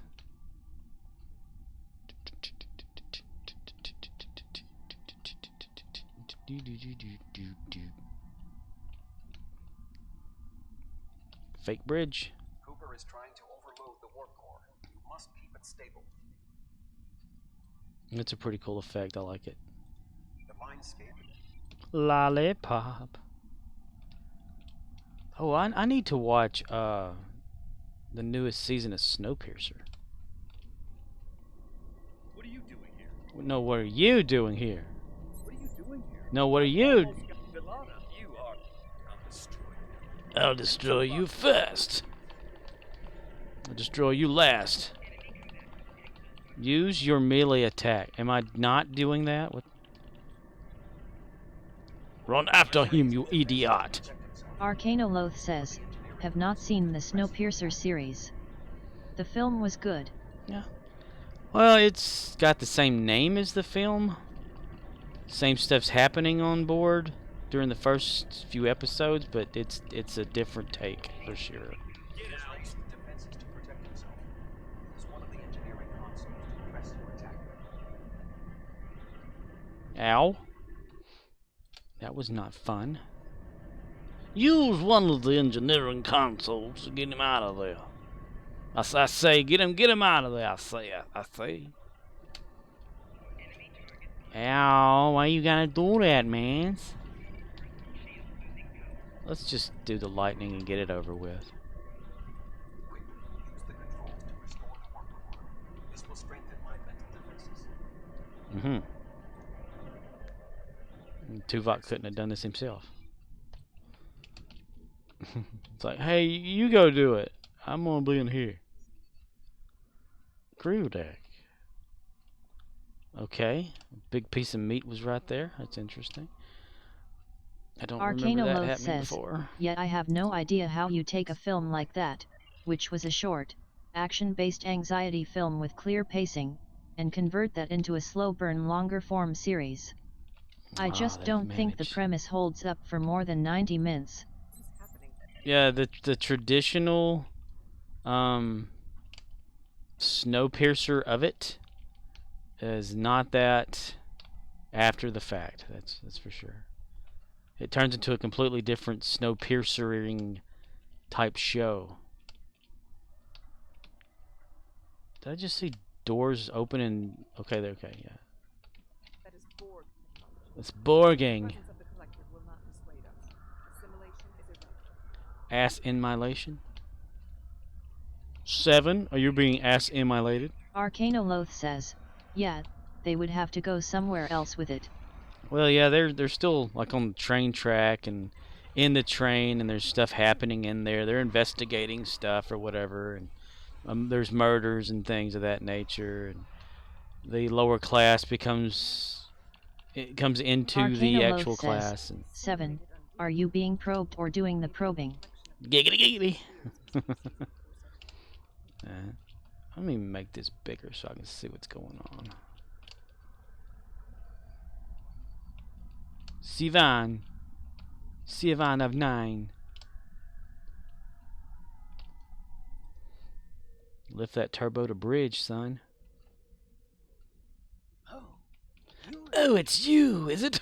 Fake bridge. Cooper is trying to overload the warp core. You must keep it stable. It's a pretty cool effect. I like it. The mindscape. Lollipop. Oh, I need to watch the newest season of Snowpiercer. What are you doing here? No, what are you doing here? What are you doing here? No, what are you? Villana, you are. I'll destroy you. I'll destroy you first. I'll destroy you last. Use your melee attack. Am I not doing that? What? Run after him, you idiot. Arcanoloth says, have not seen the Snowpiercer series. The film was good. Yeah. Well, it's got the same name as the film. Same stuff's happening on board during the first few episodes, but it's a different take for sure. Defenses to protect himself. Use one of the engineering consoles to press your attack. Ow. That was not fun. Use one of the engineering consoles to get him out of there. I say, get him out of there. I say. Ow, why you gotta do that, man? Let's just do the lightning and get it over with. Use the controls to restore the warp core. This will strengthen my mental defenses. Tuvok couldn't have done this himself. It's like, hey, you go do it. I'm gonna be in here. Crew deck. Okay, a big piece of meat was right there. That's interesting. I don't remember that happening says, before. Yet I have no idea how you take a film like that, which was a short, action-based anxiety film with clear pacing, and convert that into a slow-burn longer-form series. I just don't think the premise holds up for more than 90 minutes. Yeah, the traditional Snowpiercer of it is not that after the fact. That's for sure. It turns into a completely different Snowpiercering type show. Did I just see doors open and okay, they're okay, yeah. That is Borg. It's Borging. The presence of the collective will not dissuade us. Assimilation is irrelevant. Ass-inmilation? 7? Are you being ass-inmilated? Arcanoloth says, yeah, they would have to go somewhere else with it. Well, yeah, they're still like on the train track and in the train, and there's stuff happening in there. They're investigating stuff or whatever, and there's murders and things of that nature. And the lower class comes into the actual class. And 7. Are you being probed or doing the probing? Giggity giggity. Let me make this bigger so I can see what's going on. Sivan of 9. Lift that turbo to bridge, son. Oh, it's you, is it?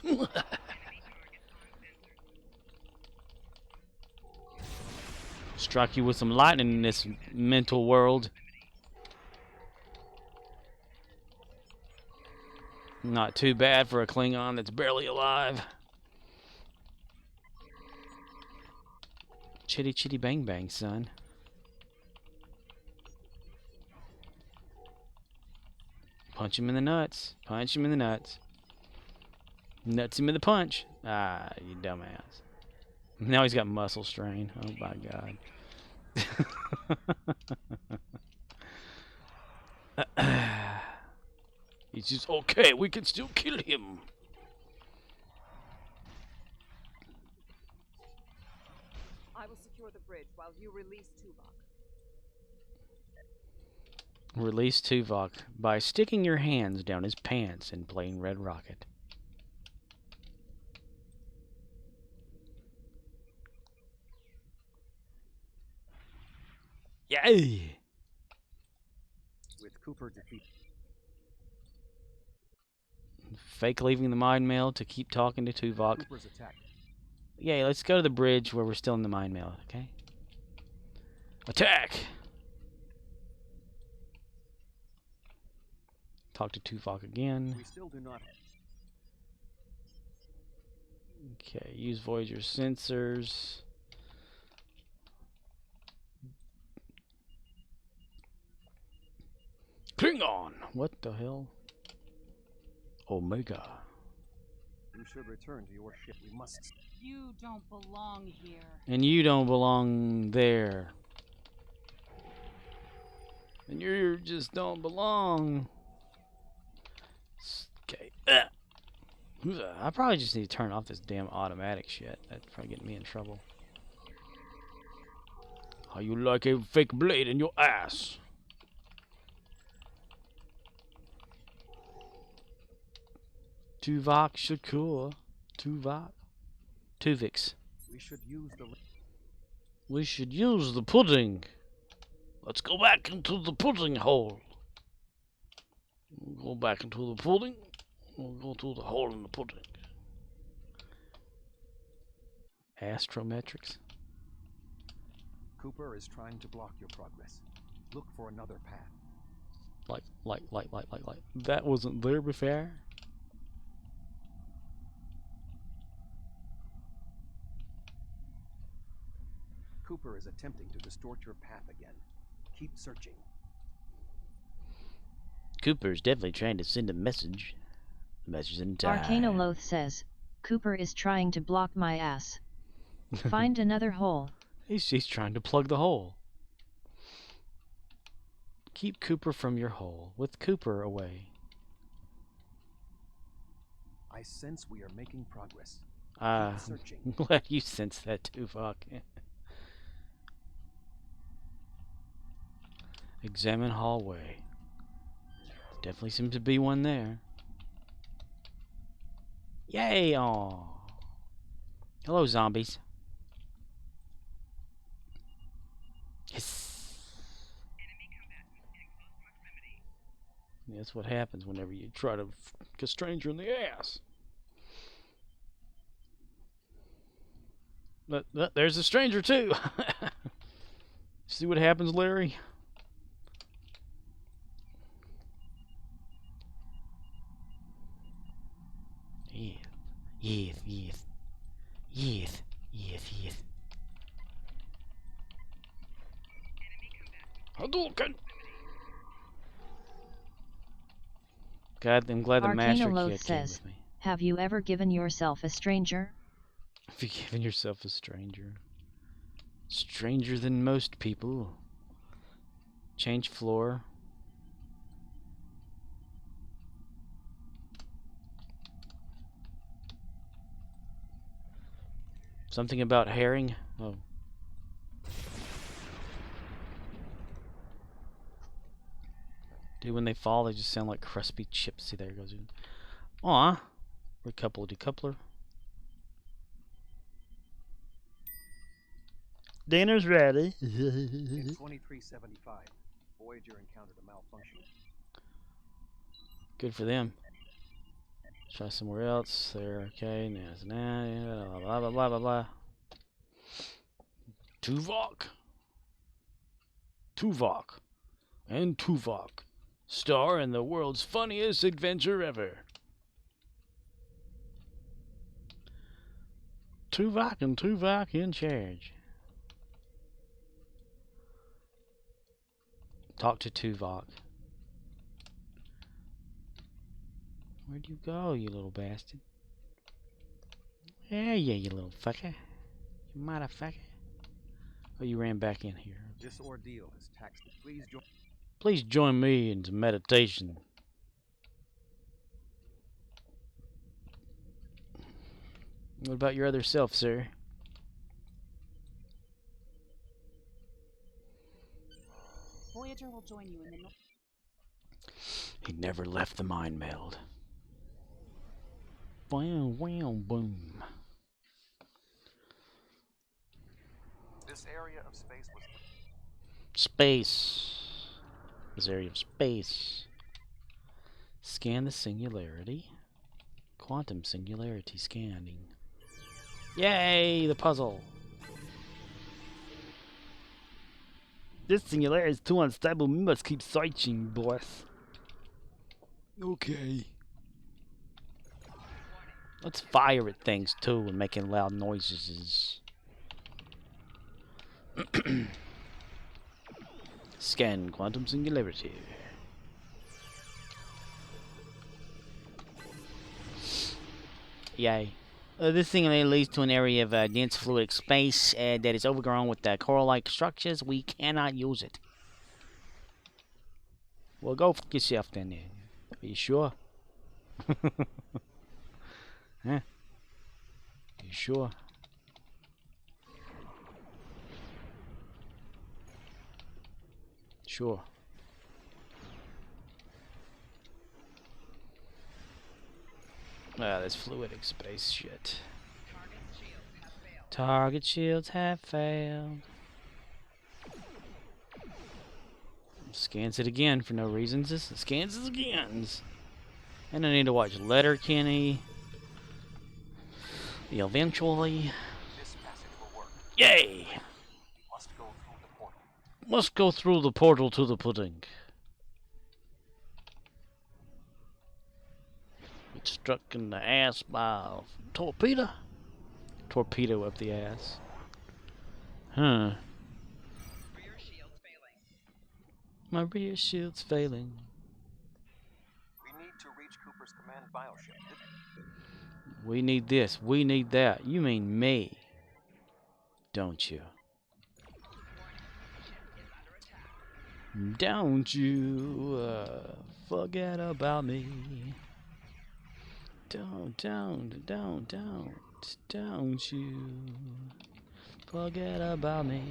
Struck you with some lightning in this mental world. Not too bad for a Klingon that's barely alive. Chitty chitty bang bang, son. Punch him in the nuts. Punch him in the nuts. Nuts him in the punch. Ah, you dumbass. Now he's got muscle strain. Oh my god. He's just okay. We can still kill him. I will secure the bridge while you release Tuvok. Release Tuvok by sticking your hands down his pants and playing Red Rocket. Yay! With Cooper defeated. Fake leaving the mind mail to keep talking to Tuvok. Cooper's attack. Yeah, let's go to the bridge where we're still in the mind mail, okay? Attack! Talk to Tuvok again. We still do not. Okay, use Voyager sensors. Klingon! What the hell? Omega. You should return to your ship. We must. You don't belong here. And you don't belong there. And you just don't belong. Okay. I probably just need to turn off this damn automatic shit. That's probably getting me in trouble. How you like a fake blade in your ass? Tuvok Shakur. Tuvok. Tuvix. We should use the. We should use the pudding. Let's go back into the pudding hole. We'll go back into the pudding. We'll go to the hole in the pudding. Astrometrics. Cooper is trying to block your progress. Look for another path. Like. That wasn't there before. Cooper is attempting to distort your path again. Keep searching. Cooper's definitely trying to send a message. Message in time. Arcanoloth says, Cooper is trying to block my ass. Find another hole. He's trying to plug the hole. Keep Cooper from your hole. With Cooper away. I sense we are making progress. I'm Keep searching. glad you sense that too, fuck. Examine hallway. Definitely seems to be one there. Yay! Aw. Hello, zombies. Yes. Yeah, that's what happens whenever you try to fuck a stranger in the ass. But there's a stranger too. See what happens, Larry? Yes. Hadouken! God, I'm glad the Master Kid came says, with me. have you ever given yourself a stranger? Have you given yourself a stranger? Stranger than most people. Change floor. Something about herring? Oh. Dude, when they fall, they just sound like crispy chips. See, there it goes. Aw. Recoupler, decoupler. Dinner's ready. In 2375, Voyager encountered a malfunction. Good for them. Try somewhere else. There, okay. Now, blah, blah, blah, blah, blah. Tuvok. And Tuvok. Star in the world's funniest adventure ever. Tuvok and Tuvok in charge. Talk to Tuvok. Where'd you go, you little bastard? Yeah, you little fucker. You motherfucker. Oh, you ran back in here. This ordeal has taxed me. Please join me in some meditation. What about your other self, sir? Voyager will join you in the He never left the mind meld. Wow, wow, boom. This area of space was Space. This area of space. Scan the singularity. Quantum singularity scanning. Yay, the puzzle. This singularity is too unstable. We must keep searching, boss. Okay. Let's fire at things too and making loud noises. Scan quantum singularity. Yay. This thing leads to an area of dense fluidic space that is overgrown with coral-like structures. We cannot use it. Well, go fuck yourself then. Are you sure? Huh? You sure? Sure. Ah, this fluidic space shit. Target shields have failed. Scans it again for no reasons. This scans it again. And I need to watch Letterkenny. Eventually. this passage will work. Yay! Must go through the portal. Must go through the portal to the pudding. Get struck in the ass by a torpedo. Torpedo up the ass. Huh. Rear shields failing. My rear shield's failing. We need to reach Cooper's command bioship. We need this. We need that. You mean me. Don't you? Don't you forget about me. Don't you forget about me.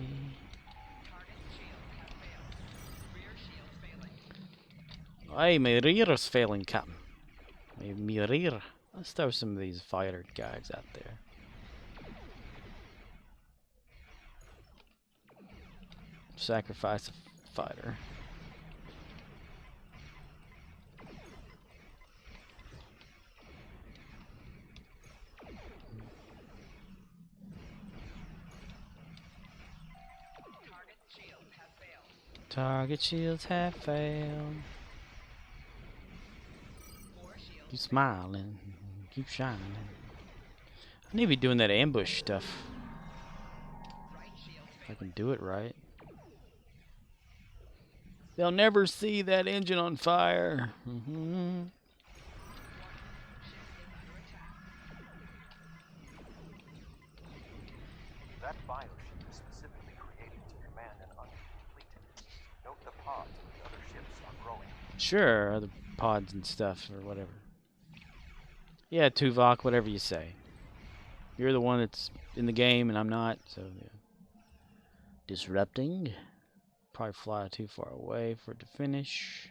Hey, my rear's failing, Captain. My rear. Let's throw some of these fighter guys out there. Sacrifice a fighter. Target shields have failed. Keep smiling. Keep shining. I need to be doing that ambush stuff. If I can do it right. They'll never see that engine on fire. That bioship is specifically created to command an uneven fleet. Note the pods of the other ships are growing. Sure, other pods and stuff or whatever. Yeah, Tuvok, whatever you say. You're the one that's in the game and I'm not, so yeah. Disrupting. Probably fly too far away for it to finish.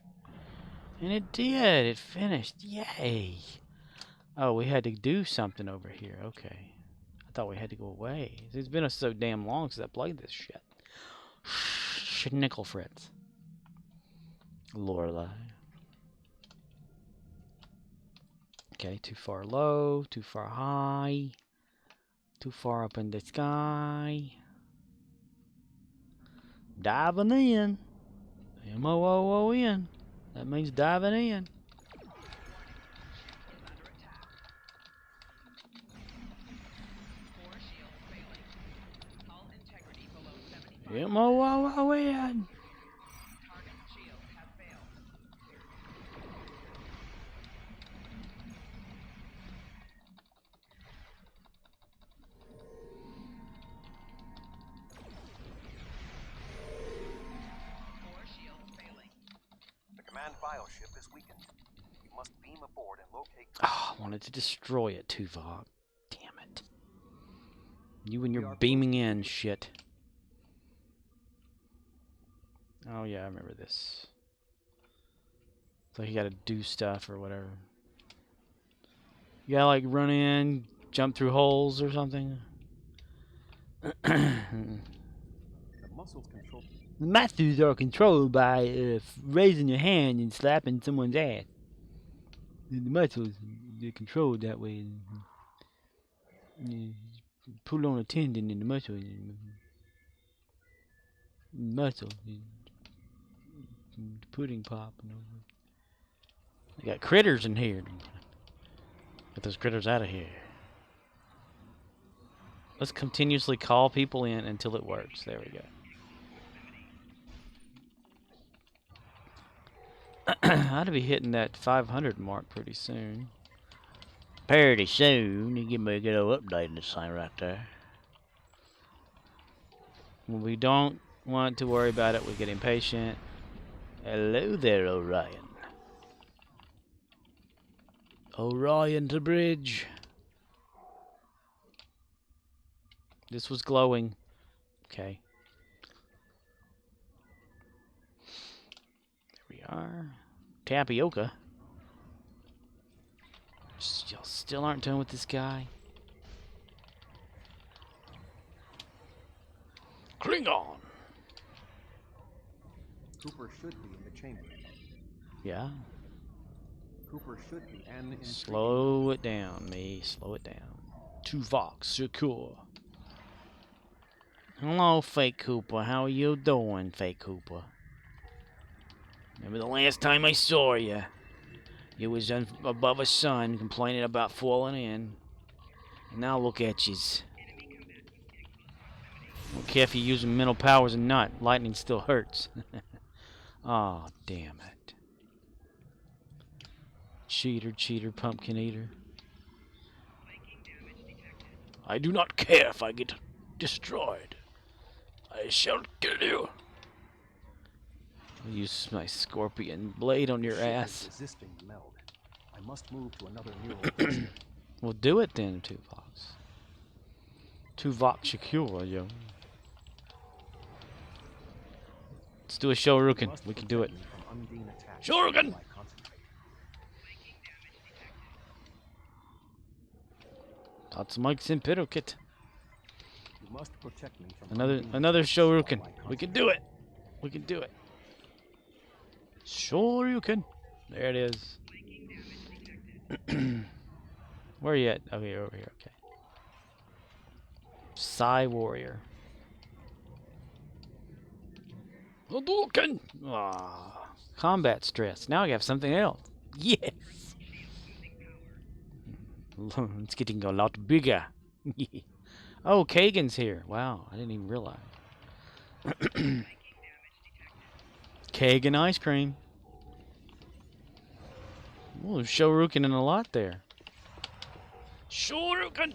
And it did. It finished. Yay. Oh, we had to do something over here. Okay. I thought we had to go away. It's been so damn long since I played this shit. Schnickel Fritz. Lorelei. Okay, too far low, too far high, too far up in the sky. Diving in. M-O-O-O-N. That means diving in. Yeah, my way. The command bioship is weakened. You must beam aboard and locate. Oh, I wanted to destroy it, Tuvok. Damn it. You and your beaming in shit. Oh yeah, I remember this. So you gotta do stuff or whatever. You gotta like run in, jump through holes or something. The muscles control. The muscles are controlled by raising your hand and slapping someone's ass. The muscles, they're controlled that way. You pull on a tendon in the muscle. Muscle. Pudding pop. We got critters in here. Get those critters out of here. Let's continuously call people in until it works. There we go. I ought to be hitting that 500 mark pretty soon. Pretty soon. You give me a good old update in this thing right there. When we don't want to worry about it, we get impatient. Hello there, Orion. Orion to bridge. This was glowing. Okay. There we are. Tapioca. Y'all still aren't done with this guy. Klingon. Cooper should be in the chamber. Yeah. Cooper should be an. Slow it down, me. Slow it down. Tuvok secure. Hello, Fake Cooper. How are you doing, Fake Cooper? Remember the last time I saw you? You was above a sun complaining about falling in. And now look at yous. Don't care if you're using mental powers or not. Lightning still hurts. Oh, damn it. Cheater, cheater, pumpkin eater. I do not care if I get destroyed. I shall kill you. I'll use my scorpion blade on your ass. Resisting meld. I must move to another neural. Well, do it then, Tuvox. Tuvok secure, yo. Let's do a Shoryuken. We can do it. Shoryuken! Tatsumike Senpero kit. You must protect me from Another Shoryuken. We can do it. We can do it. Shoryuken. There it is. Where are you at? Oh, here, over here. Okay. Psy Warrior. Hadouken! Ah, combat stress. Now I have something else. Yes! It's getting a lot bigger. Oh, Kagan's here. Wow, I didn't even realize. Kagan ice cream. Oh, Shoryuken in a lot there. Shoryuken!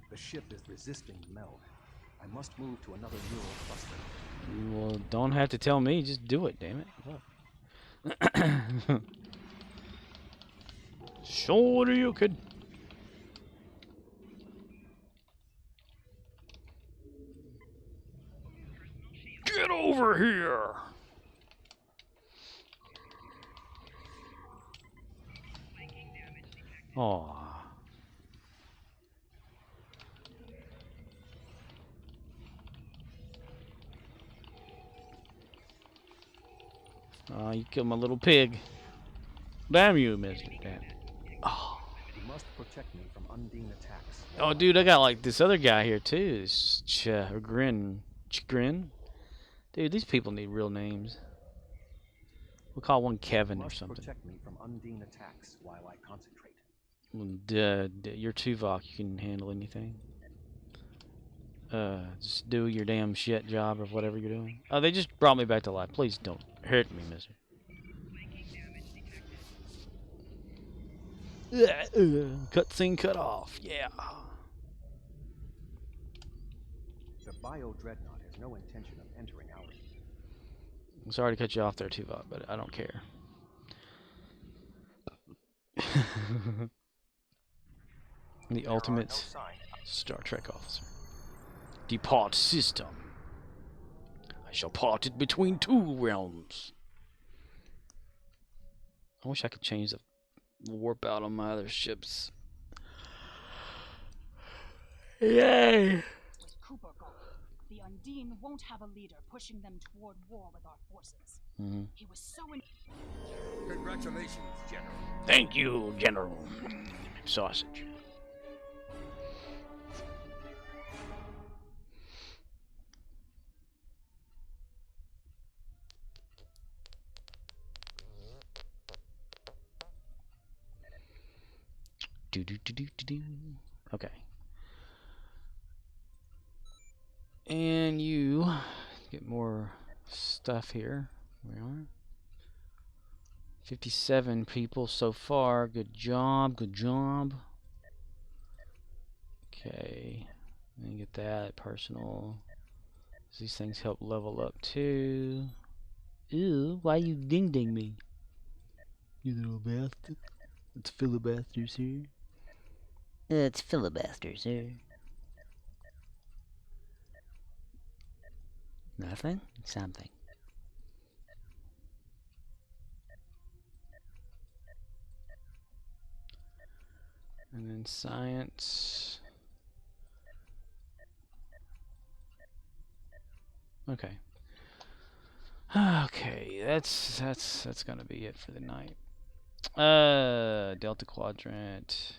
The ship is resisting meld. I must move to another neural cluster. Well, don't have to tell me. Just do it, damn it. Shoryuken. Get over here. Aw. Oh, you killed my little pig. Damn you, mister. Damn. Oh. You must protect me from Undine attacks. Oh, dude, I got like this other guy here too. This Grin. Dude, these people need real names. We'll call one Kevin or something. Protect me from Undine attacks while I concentrate. You're Tuvok. You can handle anything. Just do your damn shit job or whatever you're doing. Oh, they just brought me back to life. Please don't hurt me, mister. Cutscene cut off. Yeah. The Bio Dreadnought has no intention of entering our. I'm sorry to cut you off there, Tuvok, but I don't care. The ultimate Star Trek officer. Depart system. I shall part it between two realms. I wish I could change the warp out on my other ships. Yay! With Cooper gone, the Undine won't have a leader pushing them toward war with our forces. He was so Congratulations, General. Thank you, General. Sausage. Okay. And you get more stuff here. We are 57 people so far. Good job. Good job. Okay. Let me get that personal. These things help level up too. Ew, why you ding me? You little bastard. It's filibusters here. It's filibusters here. Nothing? Something. And then science. Okay. Okay, that's gonna be it for the night. Delta Quadrant.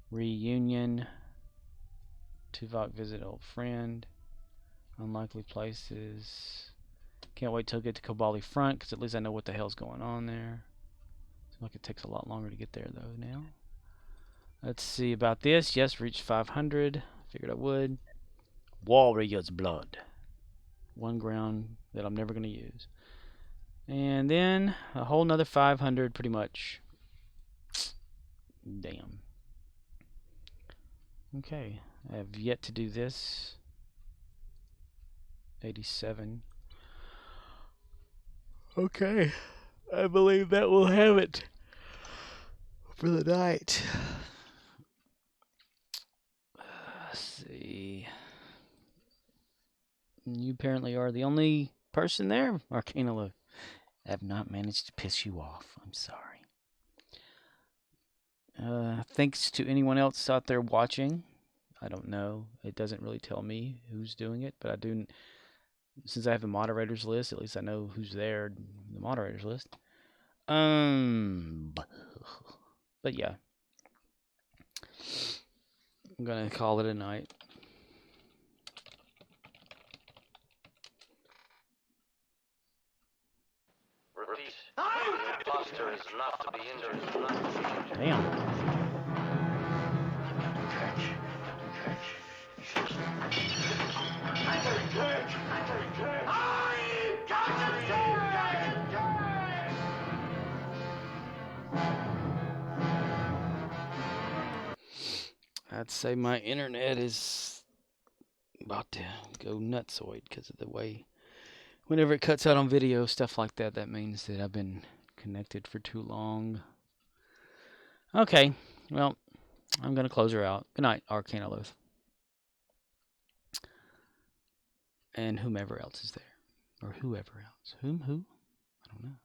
Reunion. Tuvok visit old friend. Unlikely places. Can't wait till I get to Kobali Front, because at least I know what the hell's going on there. Seems like it takes a lot longer to get there, though, now. Let's see about this. Yes, reached 500. Figured I would. Warrior's Blood. One ground that I'm never going to use. And then a whole nother 500, pretty much. Damn. Okay. I have yet to do this. 87. Okay. I believe that will have it for the night. Let's see. You apparently are the only person there, Arcana Luke. I have not managed to piss you off. I'm sorry. Thanks to anyone else out there watching. I don't know. It doesn't really tell me who's doing it, but I do. Since I have a moderators list, at least I know who's there in the moderators list. But yeah. I'm gonna call it a night. Repeat. The imposter is not to be injured. Damn. I'd say my internet is about to go nutsoid because of the way whenever it cuts out on video, stuff like that, that means that I've been connected for too long. Okay, well, I'm going to close her out. Good night, Arcana Luth. And whomever else is there. Or whoever else. Who? I don't know.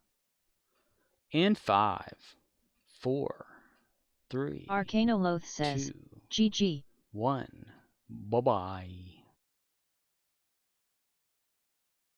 In 5, 4, 3, Arcana Loth says, 2, GG. 1. Bye-bye.